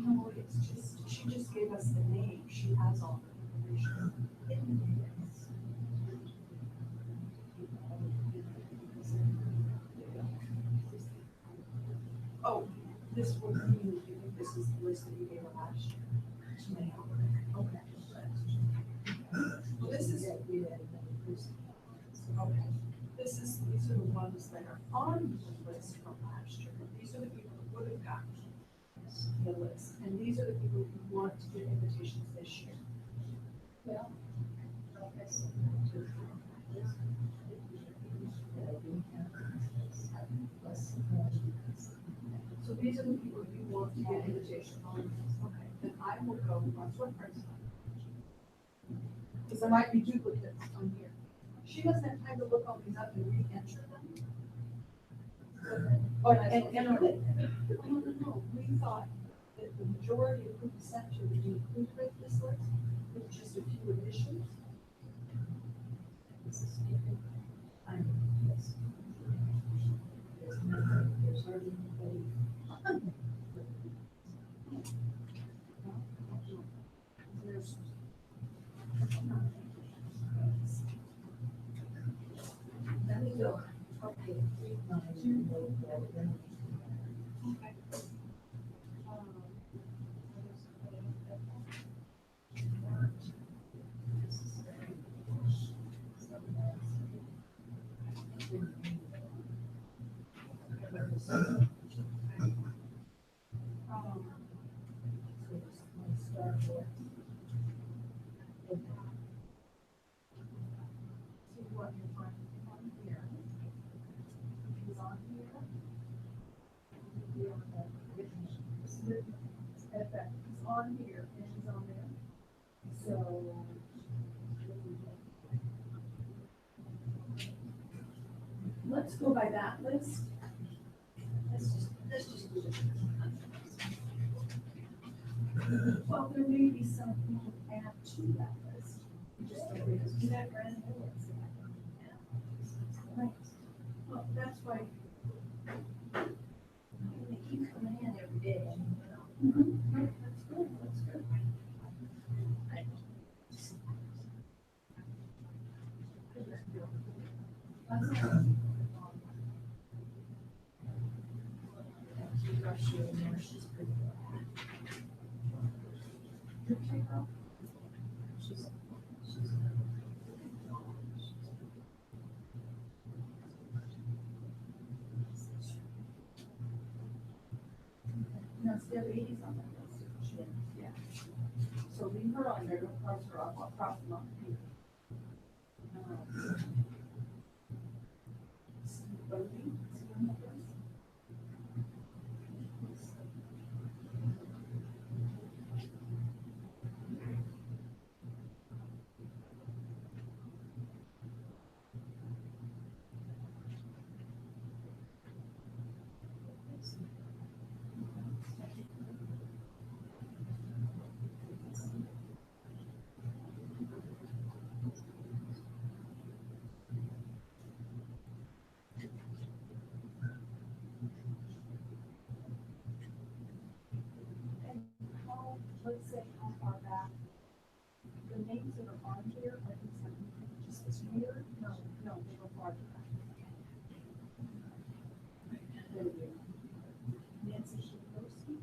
No, it's just, she just gave us the name. She has all the information. this would mean, do you think this is the list that you gave her last year? Now, okay. Well, this is, okay, these are the ones that are on the list from last year. These are the people who would have gotten the list, and these are the people who want to get invitations this year. Well, okay, so. So these are the people you want to get invitations on. Okay, then I will go, what's what person? Because there might be duplicates on here. She doesn't have time to look all these up and re-enter them. Oh, no, we thought that the majority of who we sent to would be included with this list, with just a few additions. I know, yes. There's hardly anybody. There's. Let me go. Okay. Okay. So what you're finding on here, he's on here. He's on here and he's on there. So. Let's go by that list. Let's just do it. Well, there may be some people add to that list. You just don't really do that randomly. Right. Well, that's why. They keep coming in every day. That's good, that's good. She's pretty good. No, still 80's on that list. Yeah. So leave her on there, don't cross her off, I'll cross them off here. Voting, is he on that list? How, let's say how far back, the names that are on here, are these like just this year? No, they go farther back. Nancy Shikowski.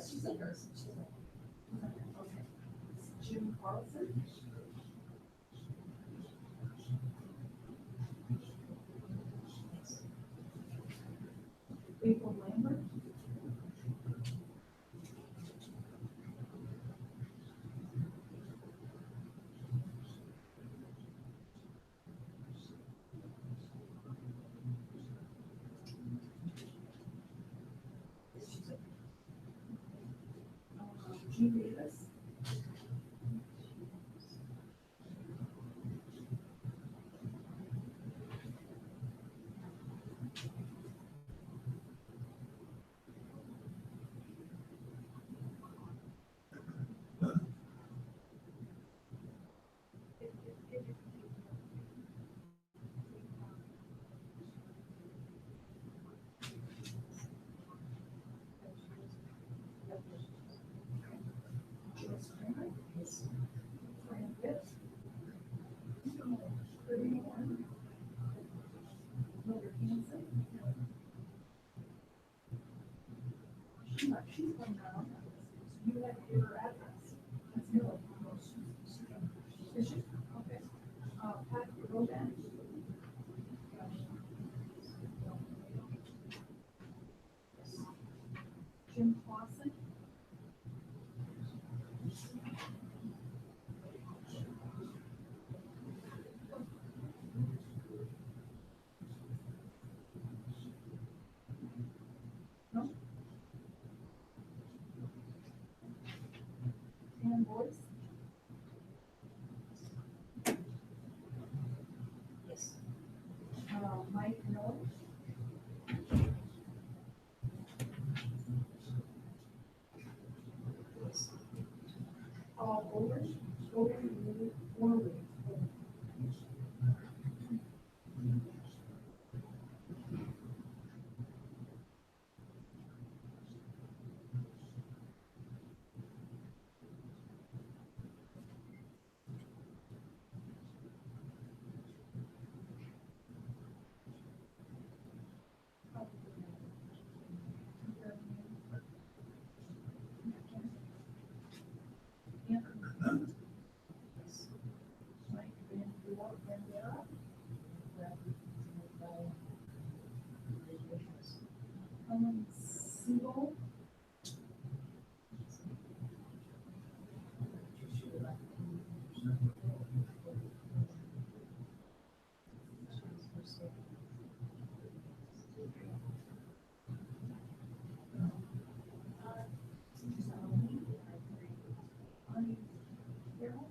She's a nurse. Okay. Jim Carlson. April Lambert. Jean Davis. You have your address. That's good. Is she? Okay. Pat, you go back. Jim Clausen. No? Dan Boyce. Yes. Mike Miller. Paul Ulrich. Ulrich. Mike Van Vera. Helen Siegel. Bonnie Carroll.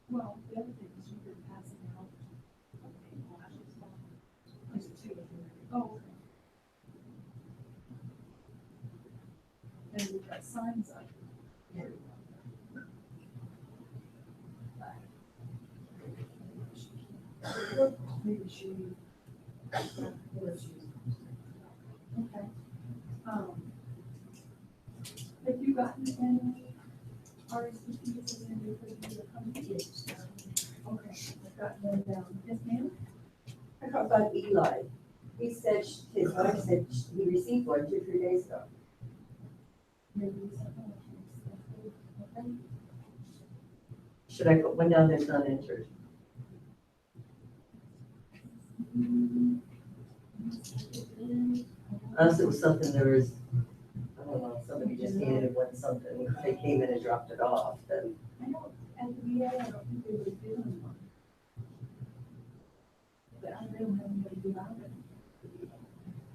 Well, the other thing is you've been passing out. Oh, okay. And we've got signs up. Maybe she. Okay. Have you gotten any RSVPs in any for the company? Yes. Okay, I've gotten them down. Yes, ma'am? I talked about Eli. He said, his wife said he received one 2-3 days ago. Maybe something. Okay. Should I put one down that's not entered? Unless it was something there was, I don't know, somebody just handed one something, they came in and dropped it off, then. I don't, at the VA, I don't think they would do one. But I don't have anybody do that.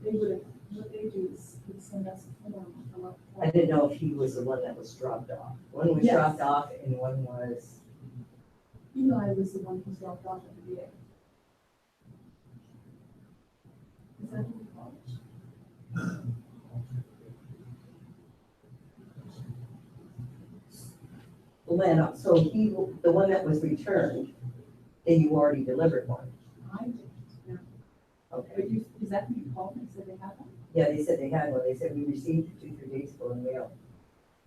They would have, what they do is they send us a form, fill out the form. I didn't know if he was the one that was dropped off. One was Yes. dropped off and one was, Eli was the one who dropped off at the VA. Is that who we call it? well, then, so he, the one that was returned, then you already delivered one. I did, yeah. Okay. But you, is that who you called and said they had one? Yeah, they said they had one. They said we received it 2-3 days ago in the mail.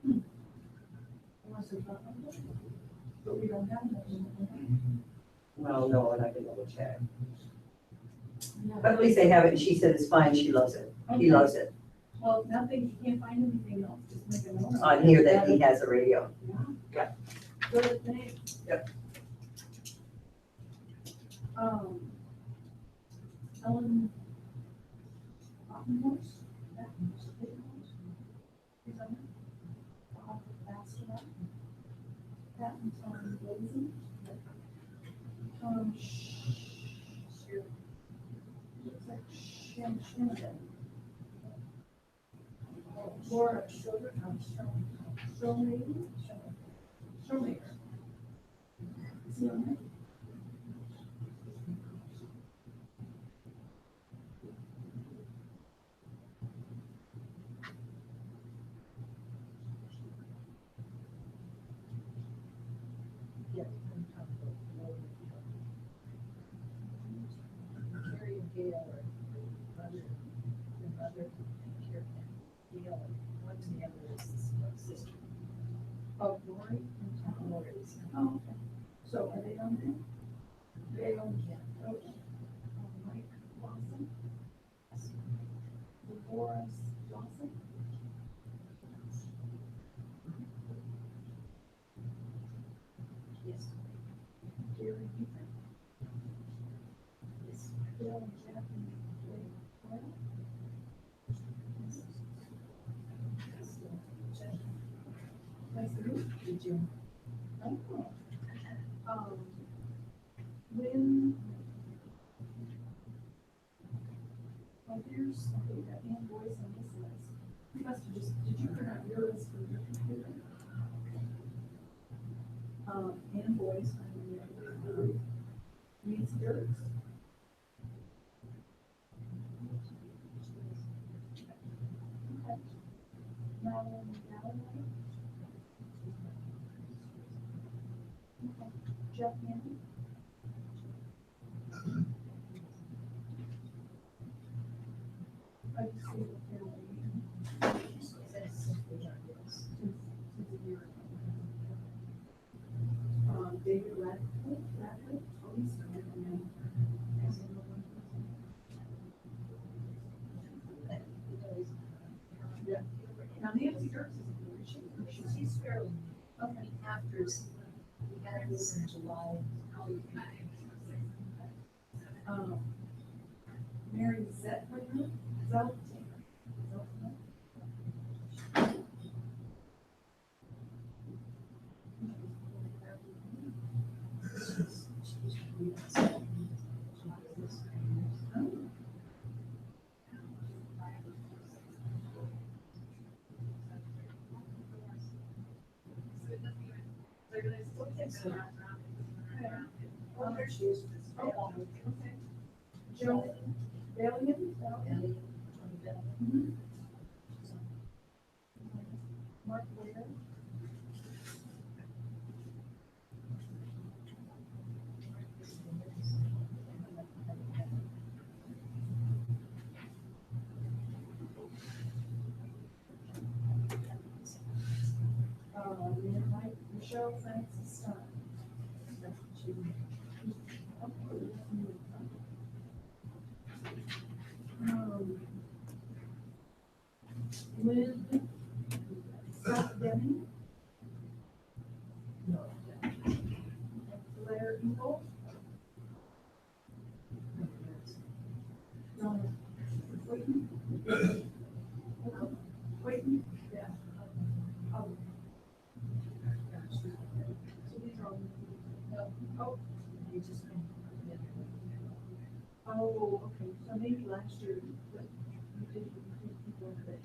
Unless there's not one. But we don't have one. Well, no, and I can double check. Yeah. But at least they have it, and she said it's fine, she loves it. He Okay. loves it. Well, if nothing, you can't find anything else, just make a note. On here that he has a radio. Yeah. Good, thanks. Yep. Ellen Ottenhorst? Is that it? Bob Bassler? Patton Tom Blazen? Tom looks like Shanahan. Laura Schroeder, Showmaker. Is he on there? Carrie and Gail are brother and mother, and Carrie and Gail, one's the other is sister. Oh, Lori and Tom. Lori's. Oh, okay. So are they on there? Dale, okay. Mike Lawson. Dolores Lawson. Yes. Gary Beaver. Yes. Bill and Jackie Blake Doyle. Nice to meet you. Did you? Oh. Lynn. Oh, here's, okay, you got invoice on this list. You must have just, did you print out your list for your computer? Invoice, needs yours. Okay. Madeline Galloway. Okay. Jeff Handy. I just see the family. Since a year ago. David Radcliffe, oh, he's still with me. Yeah. Now Nancy Dirks is here. She's fairly, Okay. after, we had this in July. Mary Zettlinger. Joe Bellion. Mark Ware. Michelle Francis Stein. Lynn Scott Denny. Blair Eagle. Donna Wayton. Wayton, yeah. So these are all. Oh. You just. Oh, okay, so maybe last year, but you did people that.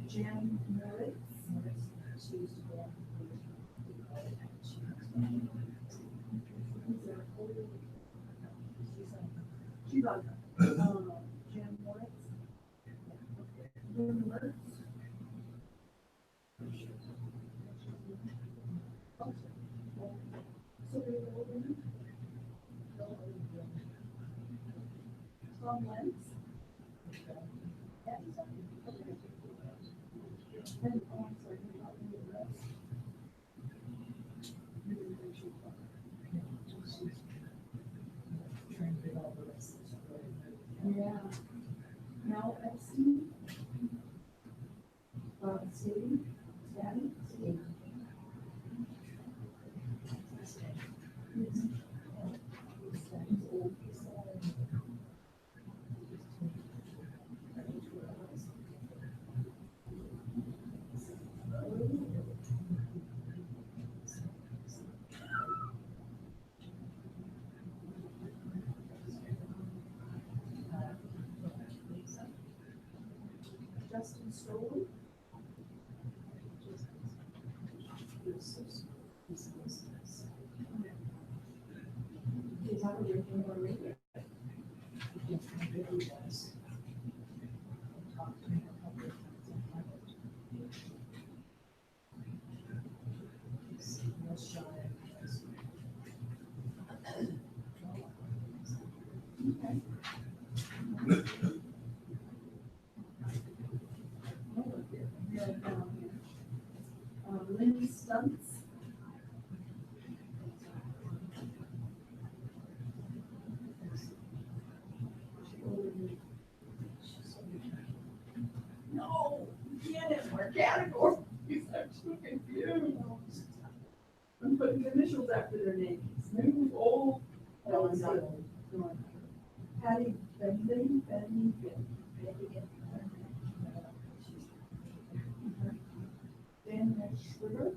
Jan Moritz. She used to go. She's on, Jan Moritz. Lynn Mertz. Sylvia Golden. Tom Lentz. Yeah, he's on. And, oh, I'm sorry, you're talking to the rest. Trying to get all the rest. Yeah. Mel Epstein. Sadie. Daddy. Justin Stoll. Is that what you're doing already? Okay. Yeah, stunts. No, get it, more categories. I'm too confused. I'm putting initials after their names. New, old. No, I'm not old. No, I'm not. Patty, Benny. Dan Schriver.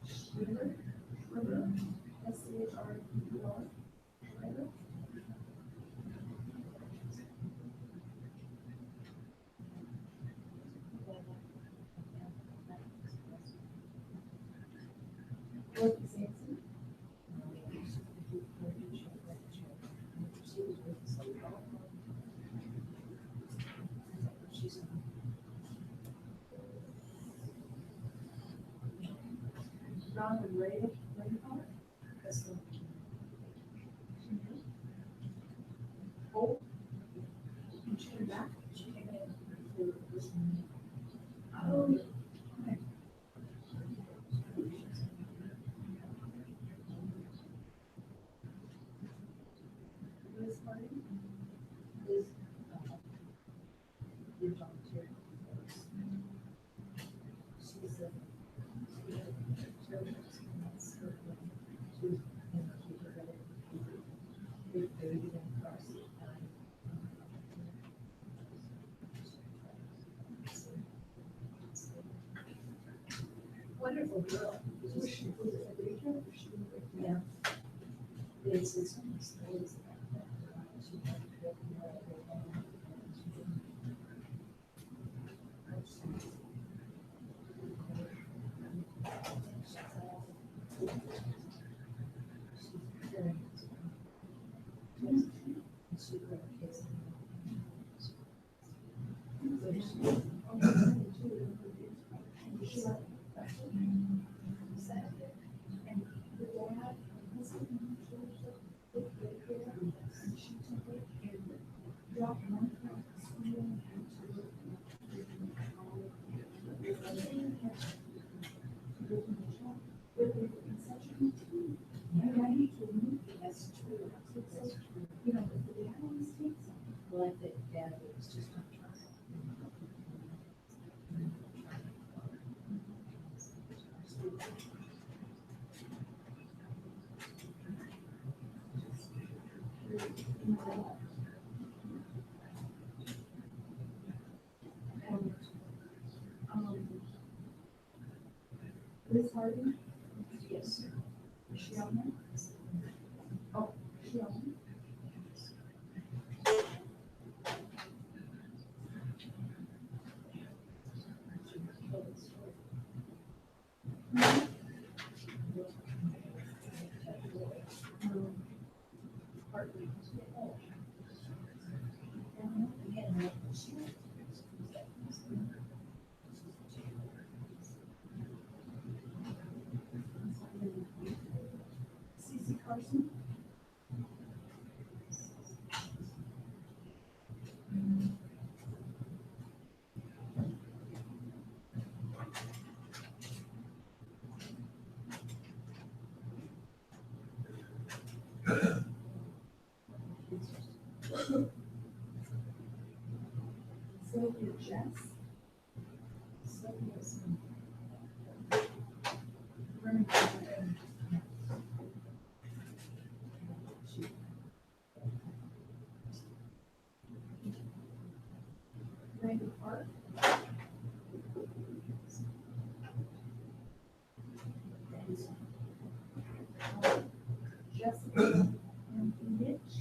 Schriver. SCHRIVER. Schriver. Dorothy Sampson. Ron and Ray Park. Oh. She came back. She came in. Oh. Okay. Liz Harding. Liz. She's a. Wonderful girl. Was she a daycare? Yeah. It's well, I think Dad was just not trying. Liz Harding? Yes, sir. Is she on there? Oh, is she on there? Cece Carson? Sylvia Jess? Sylvia Smith. Remington. Randy Park. Jessica and Mitch.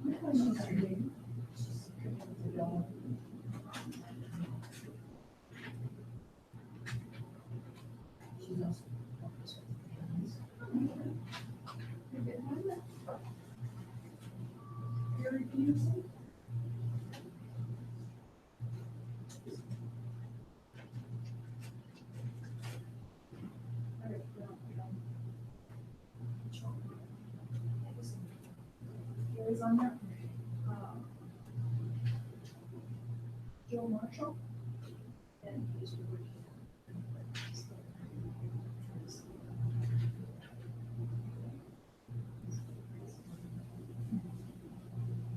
My question's her name. She's also. Gary Peterson. Gary's on there. Joe Marshall. And he's working.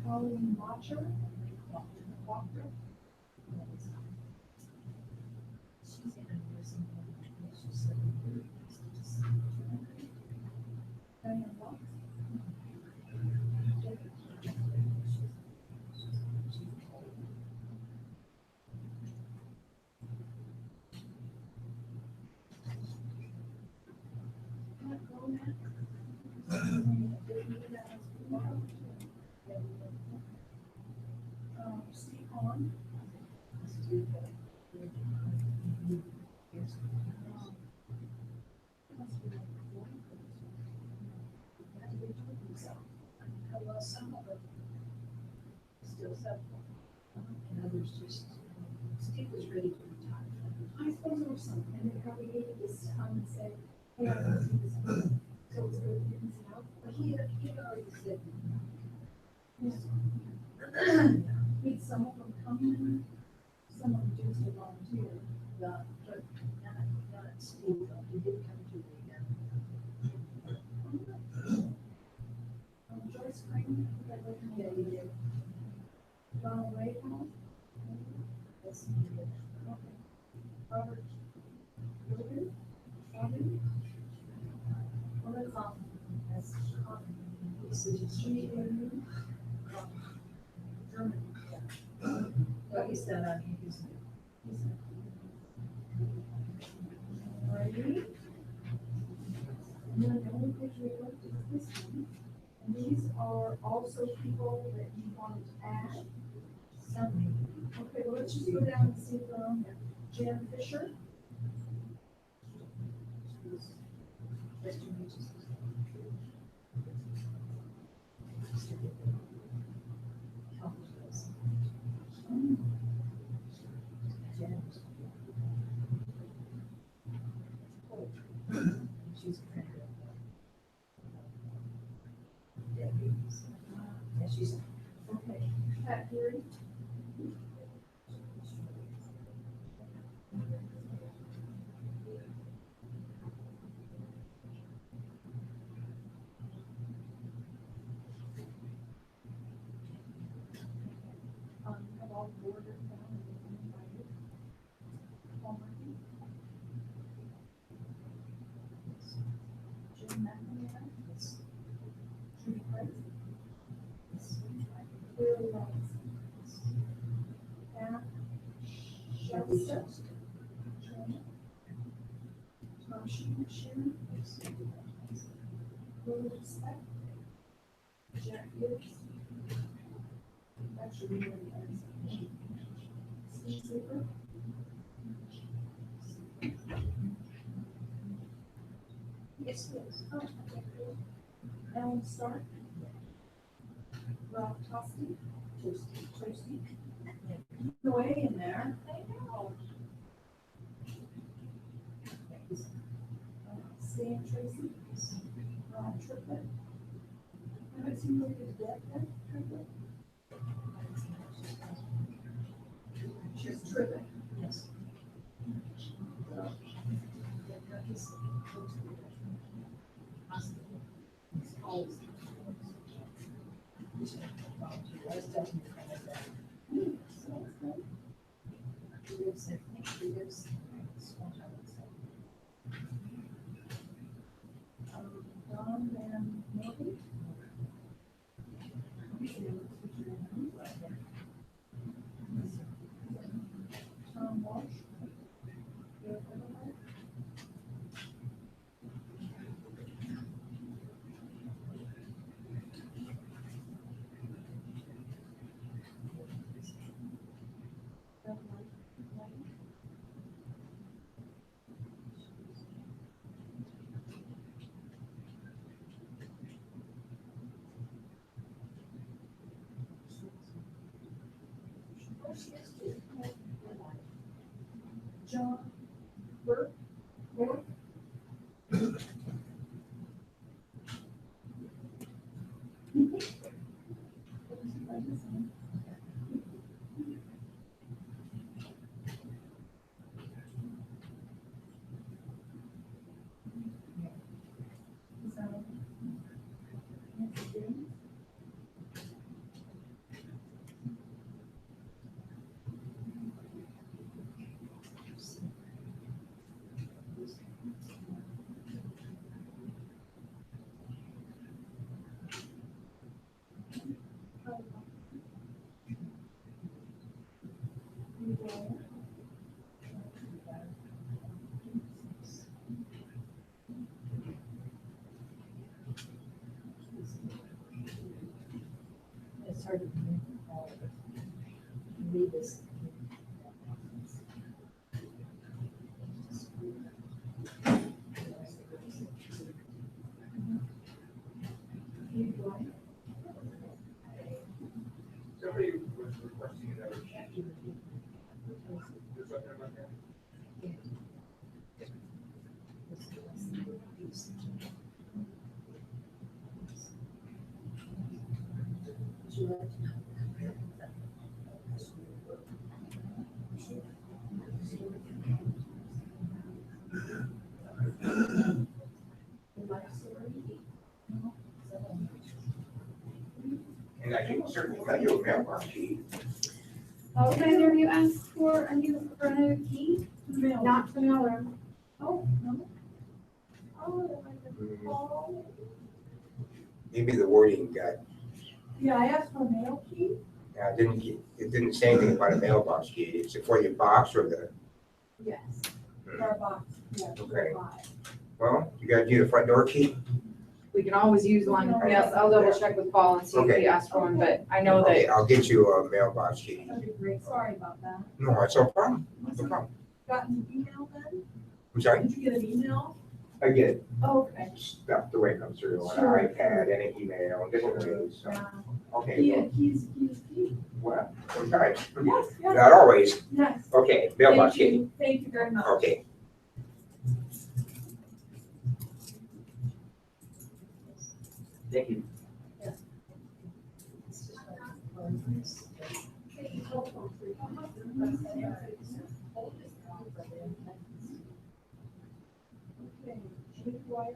Colleen Watcher. Walker. She's in a nursing home. She's Diane Watts. Matt Romack. Steve Hahn. Well, some of them still suffer, and others just, Steve was ready to retire. I suppose there was some, and they probably needed this to come and say, hey, I want to do this. So it's good, you can see how. But he had already said, Need some of them come in, some of them just volunteer. not, but not Steve, though. He did come to Joyce Green, yeah, he did. Ronald Raycom, That's, Robert Logan, Robin, what is that's, this is Judy Lou, German. No, he's not on here, he's Brady. And then the only picture we looked at is this one. And these are also people that you wanted to add. something. Okay, well, let's just go down and see if they're on there. Jan Fisher, Western Regions. She's a friend of Debbie's. Yeah, she's, okay, Pat Geary, have all the board down and invited. Paul Murphy. Jim McNamara. Judy Price. Will Robinson. Pat Shellster. Tom Sharon. William Speck. Jack Gibbs. Actually, we already had some. Steve Sleeper. yes, yes. Oh, okay, cool. Alan Stark. Rob Tosti. Toasty. No A in there. Stan Tracy. Ron Triplett. Haven't seen you at death yet, Triplett? She's Triplett. Yes. Don Van Morgan. Tom Walsh. Bill Everhart. Doug White. John Burke. Burke. It's hard to read this. Somebody was requesting another sheet. There's something about that? Would you like to know? And I can certainly tell you a mailbox sheet. Either of you asked for another key? Not for another. Oh, no. Oh, Maybe the wording got, yeah, I asked for a mail key. it didn't say anything about a mailbox key. It's for your box or the, Yes. For our box, yeah. Okay. well, you gotta do the front door key? We can always use one. Yes, I'll double check with Paul and see if he asked for one, but I know Okay, that I'll get you a mailbox key. That'd be great. Sorry about that. No, it's no problem, no problem. Gotten an email then? I'm sorry? Did you get an email? I get Oh, okay. stuff the way it comes through on Sure. an iPad and an email and different ways, so, Yeah. okay, well, Key. well, sometimes, Yes, yes, not always. yes. Okay, mailbox Thank key, you. Thank you very much. okay. Thank you. Okay. Chief Wire,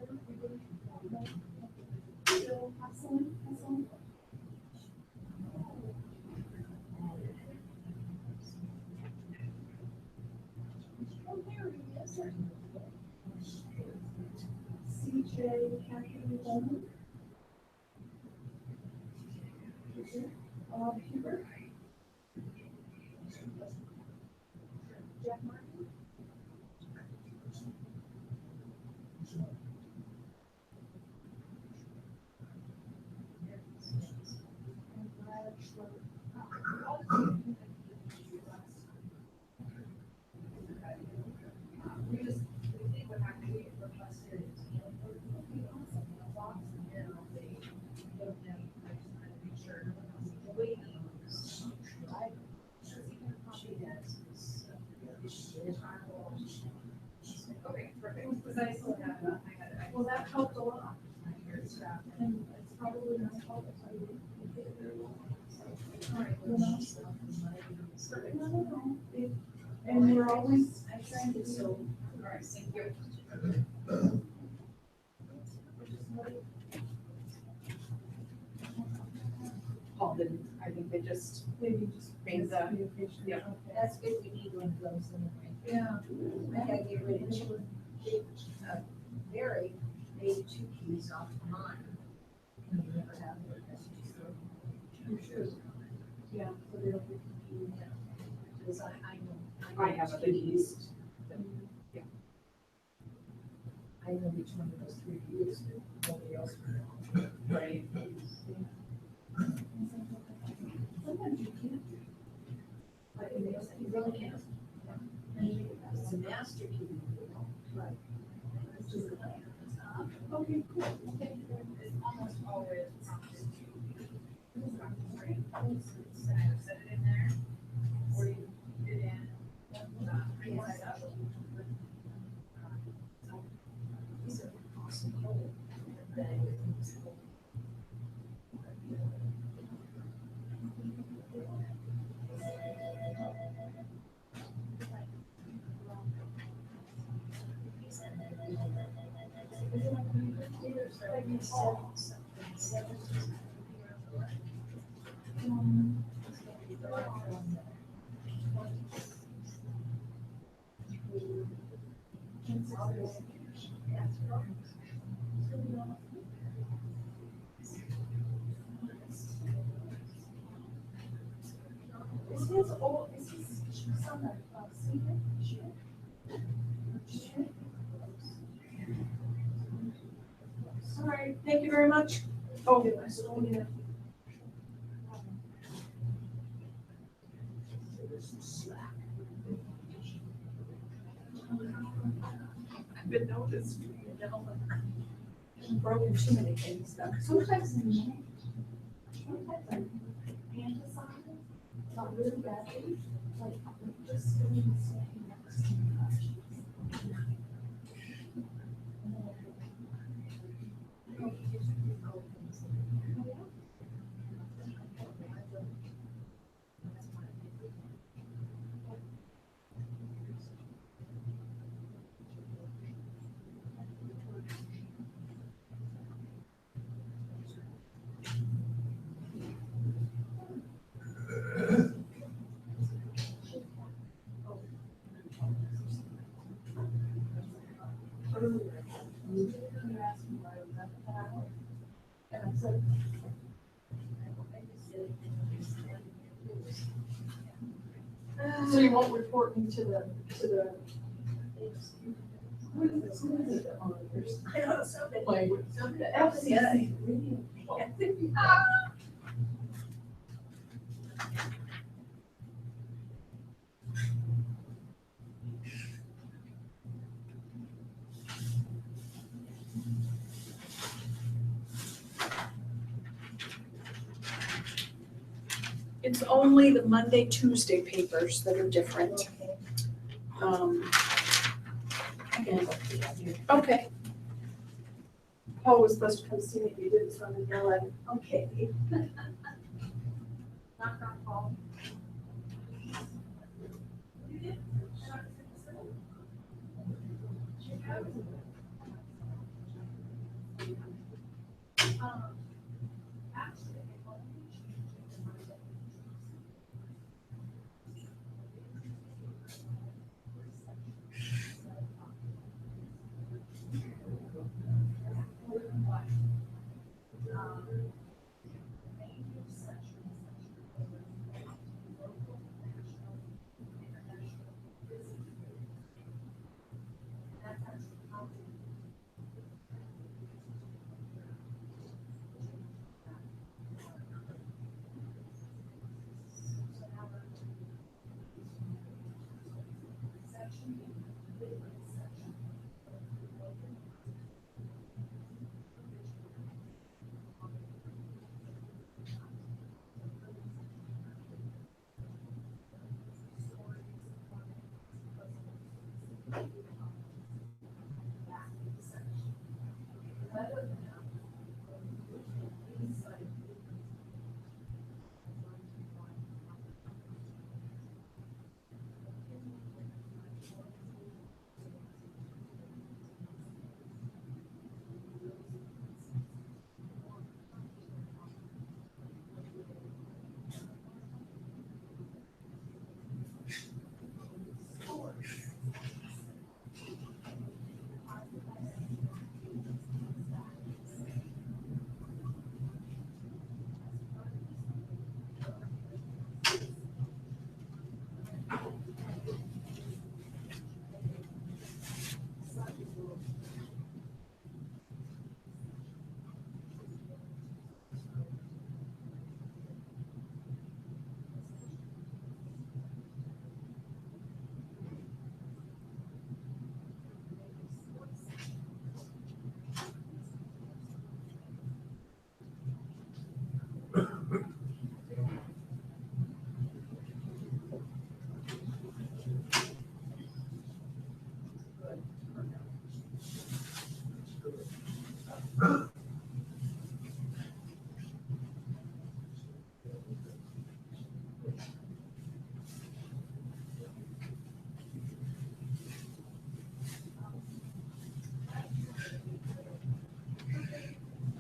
Bill Hassan. Oh, there he is. CJ Catherine Bowman. Hubert. Jack Martin. And Brad Schroeder. We just, we think what happened, we requested, box, and then they put them, I just wanted to make sure no one else was waiting. Right? She has. Okay, perfect, because I still have, well, that helped a lot. And it's probably not helpful. All right, well, perfect. No. And we're always trying to, so, all right, thank you. Paul didn't, I think they just Maybe just. made the, yeah. That's good, we need one of those anyway. Yeah. I gotta get rid of two. Barry made 2 keys off of mine. And you never have it. You should. Yeah, so they don't get confused. Because I know. I have other keys. Yeah. I know which one of those 3 keys, nobody else will. Right. Sometimes you can't. But you really can't. It's a master key. Right. It's just a- Okay, cool. Okay. It's almost always prompted to. Set it in there, or you put it in. These are awesome cold. Is his old, is his All right, thank you very much. Oh, yeah. I've been noticed, you know, broken too many things now. Sometimes in the sometimes I fantasize about really bad things, like just doing the same next to me. And I said, So you won't report me to the. I know, something. Like, The FCC. It's only the Monday, Tuesday papers that are different. Okay. Paul was supposed to come see me, he didn't, so I'm gonna yell at him. Okay. Knock, knock, Paul.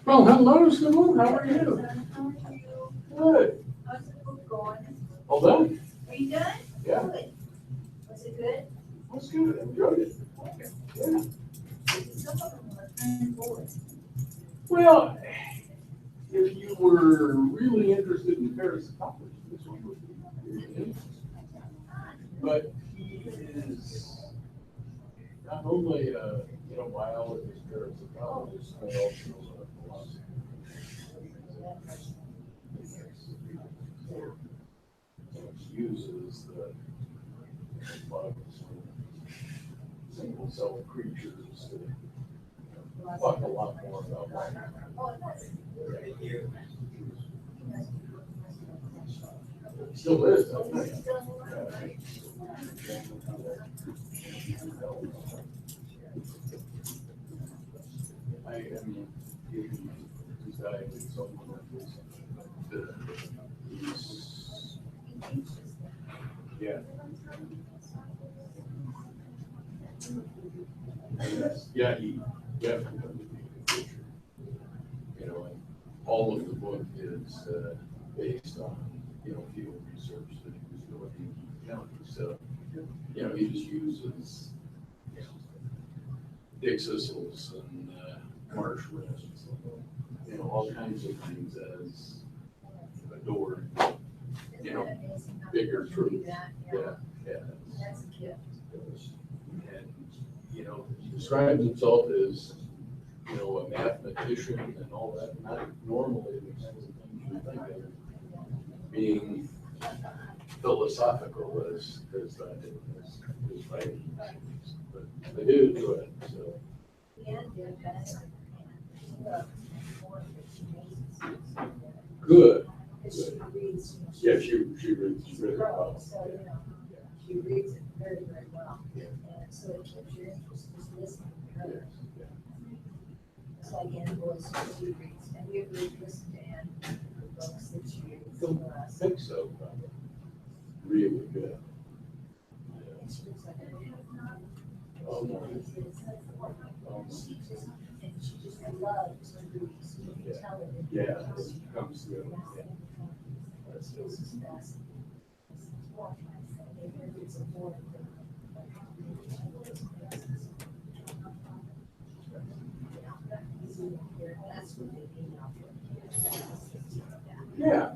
Well, hello, Sue, how are you? How are you? Good. How's the book going? All done? Are you done? Yeah. Good. Was it good? That's good, enjoyed it. Yeah. Some of them were kind of boring. Well, if you were really interested in parasitology, this one would be really interesting. uses the bugs, single cell creatures to talk a lot more about that. Still is, I think. I mean, he's died with someone that was, yeah. Yeah, he definitely painted a picture. You know, and all of the book is based on, field research that he was doing in Keene County. So, he just uses dick thistles and marsh wrens, all kinds of things as adored, bigger truth. Yeah. That's a gift. And, he describes himself as, a mathematician and all that, not normally the kinds of things you think of being philosophical as that is writing. But I do enjoy it, so. Good. Yeah, she reads really well. She reads it very, very well. And so it keeps your interest just listening to her. It's like Ann Boyce, she reads. And we have listened to Ann, the books that she reads to I us. think so. Really good. And she looks like a Oh, no. and she just loves to read. So you can tell it. Yeah, it comes through. Yeah. It's just best. It's a more. That's what they mean now. Yeah.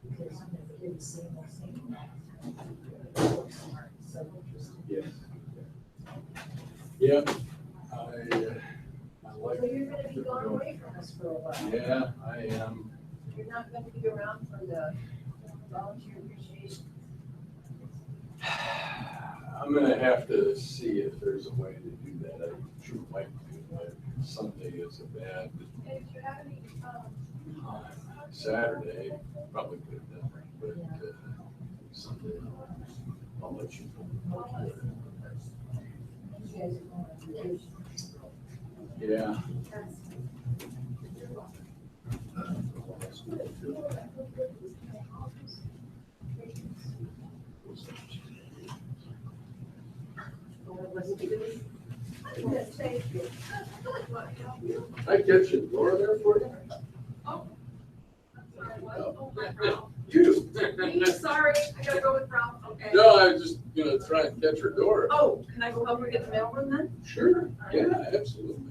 Because they're the same. So interesting. Yes. Yeah. I like. So you're gonna be gone away from us for a while. Yeah, I am. You're not gonna be around for the volunteer appreciation. I'm gonna have to see if there's a way to do that. I sure like to, but Sunday is a bad And if you have any, time. Saturday, probably could have done it, but Sunday, I'll let you know. You guys are going on vacation. Yeah. Thank you. I catch a door there for you? You. sorry, I gotta go with Ralph, okay. No, I was just gonna try and catch her door. Oh, can I go help her get the mailroom then? Sure, yeah, absolutely.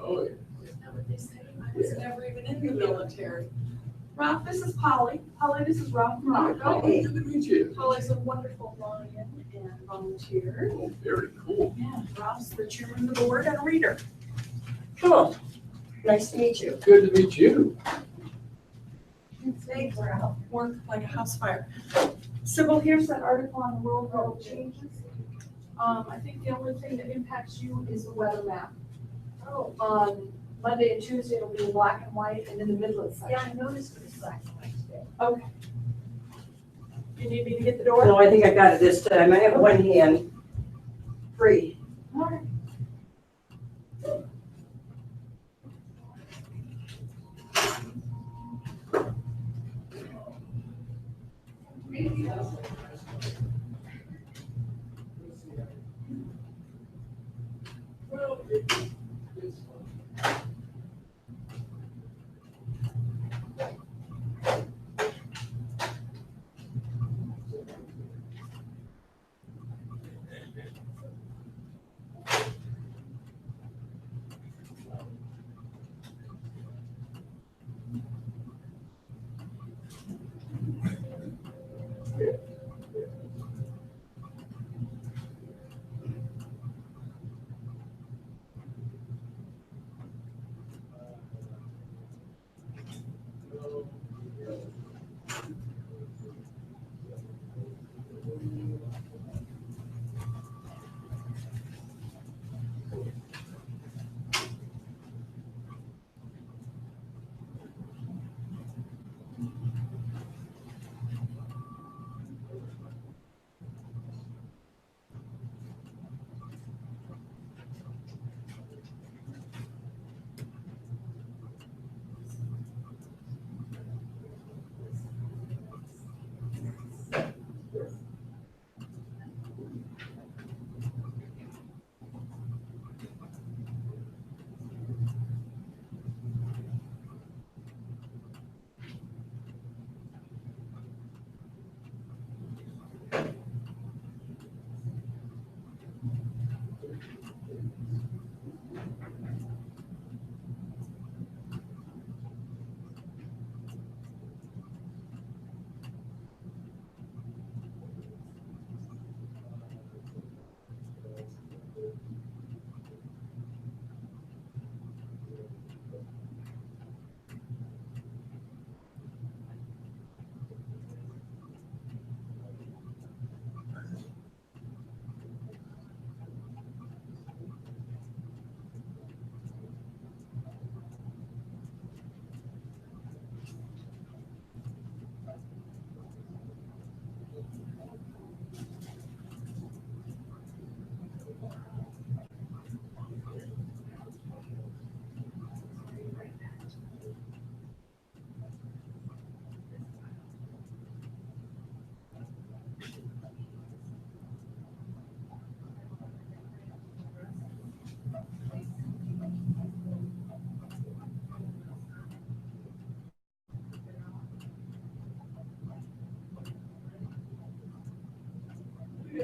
Oh, yeah. Isn't that what they say? I was never even in the military. Ralph, this is Polly. Polly, this is Ralph Morocco. Good to meet you. Polly's a wonderful lion and volunteer. Oh, very cool. Yeah, Ralph's the chairman of the board and a reader. Cool. Nice to meet you. Good to meet you. Thanks, Ralph. Work like a house fire. Sybil, here's that article on the rural world changes. I think the only thing that impacts you is the weather map. Oh, On Monday and Tuesday, it'll be in black and white, and in the middle of the yeah, section. I noticed it was black and white today. Okay. You need me to get the door? No, I think I got it this time. I have one hand free. All right. Well, it's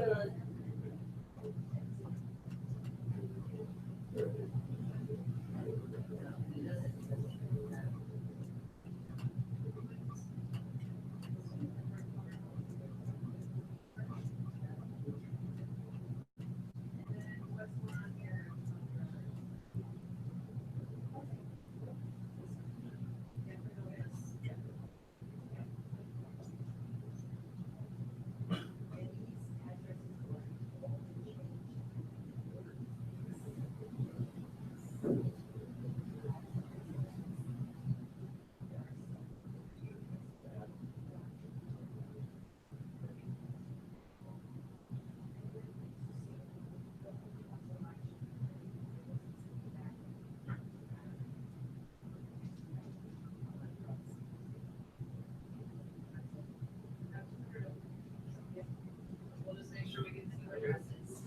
We'll just make sure we get the new addresses.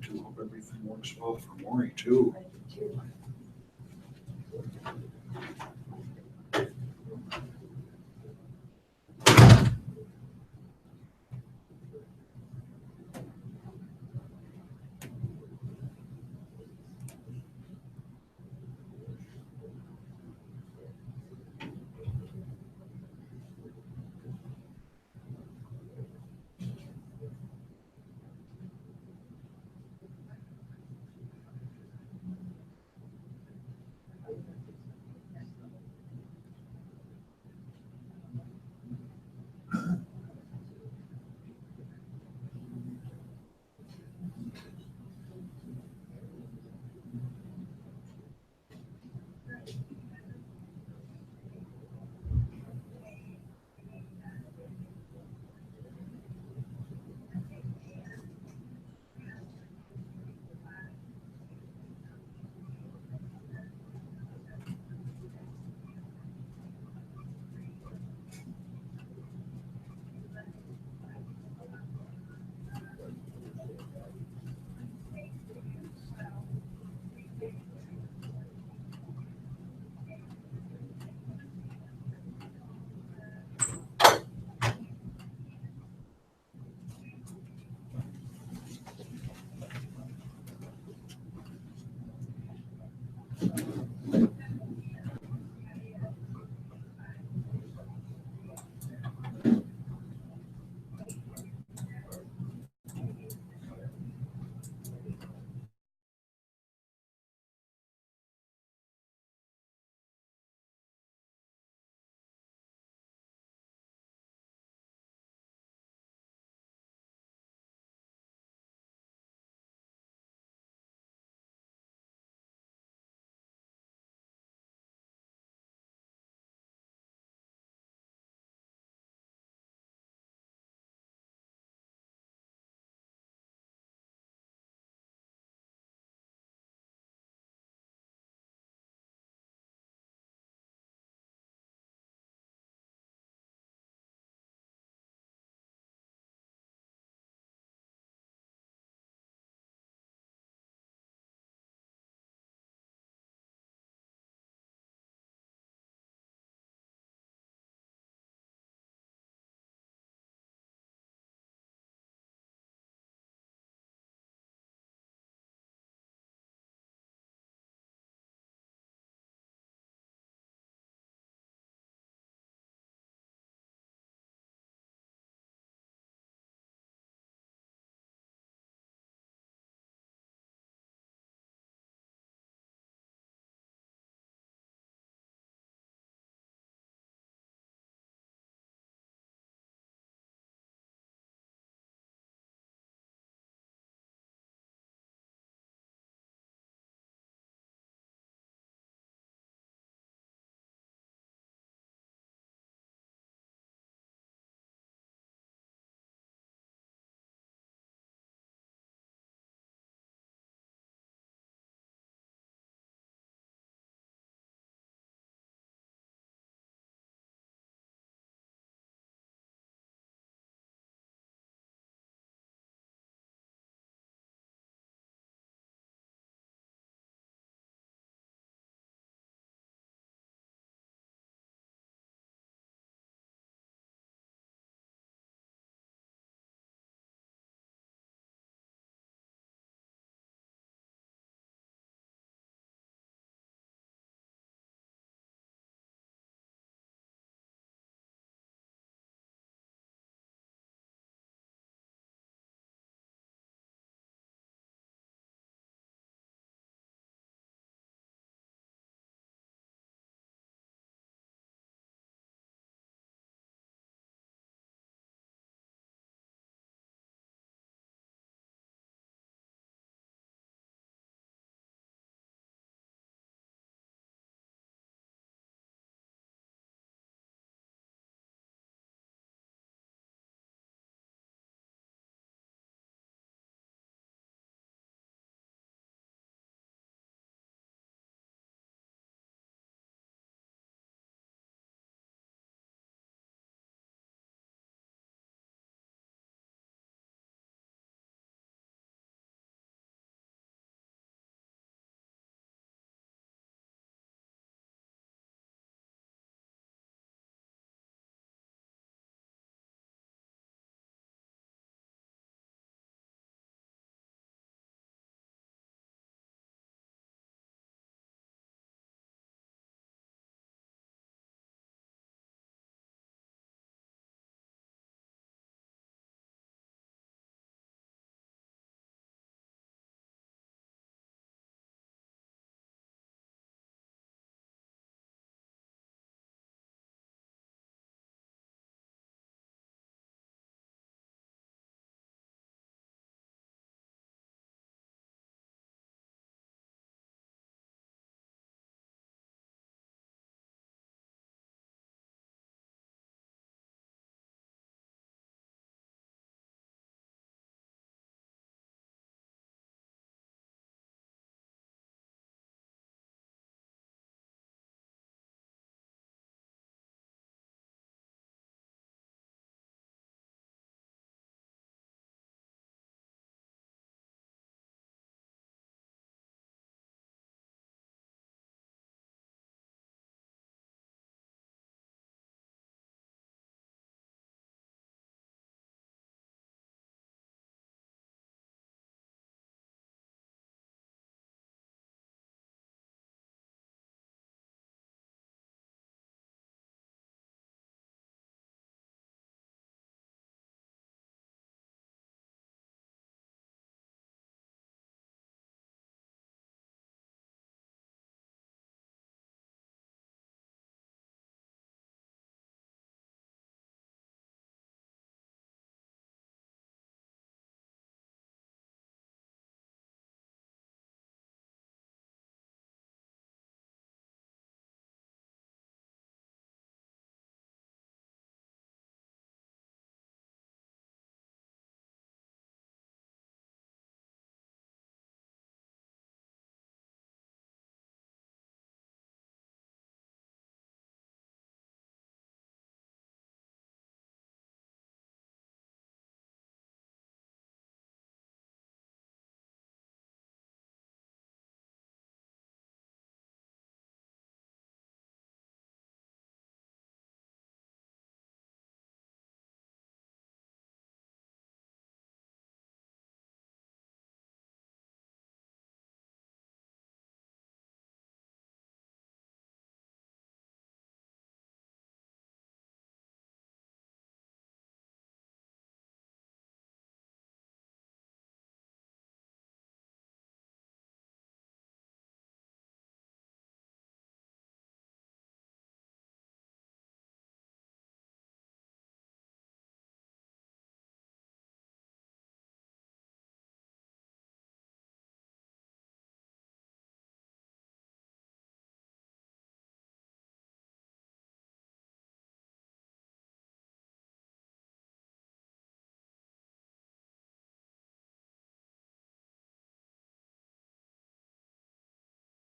To hope everything works well for Maury too.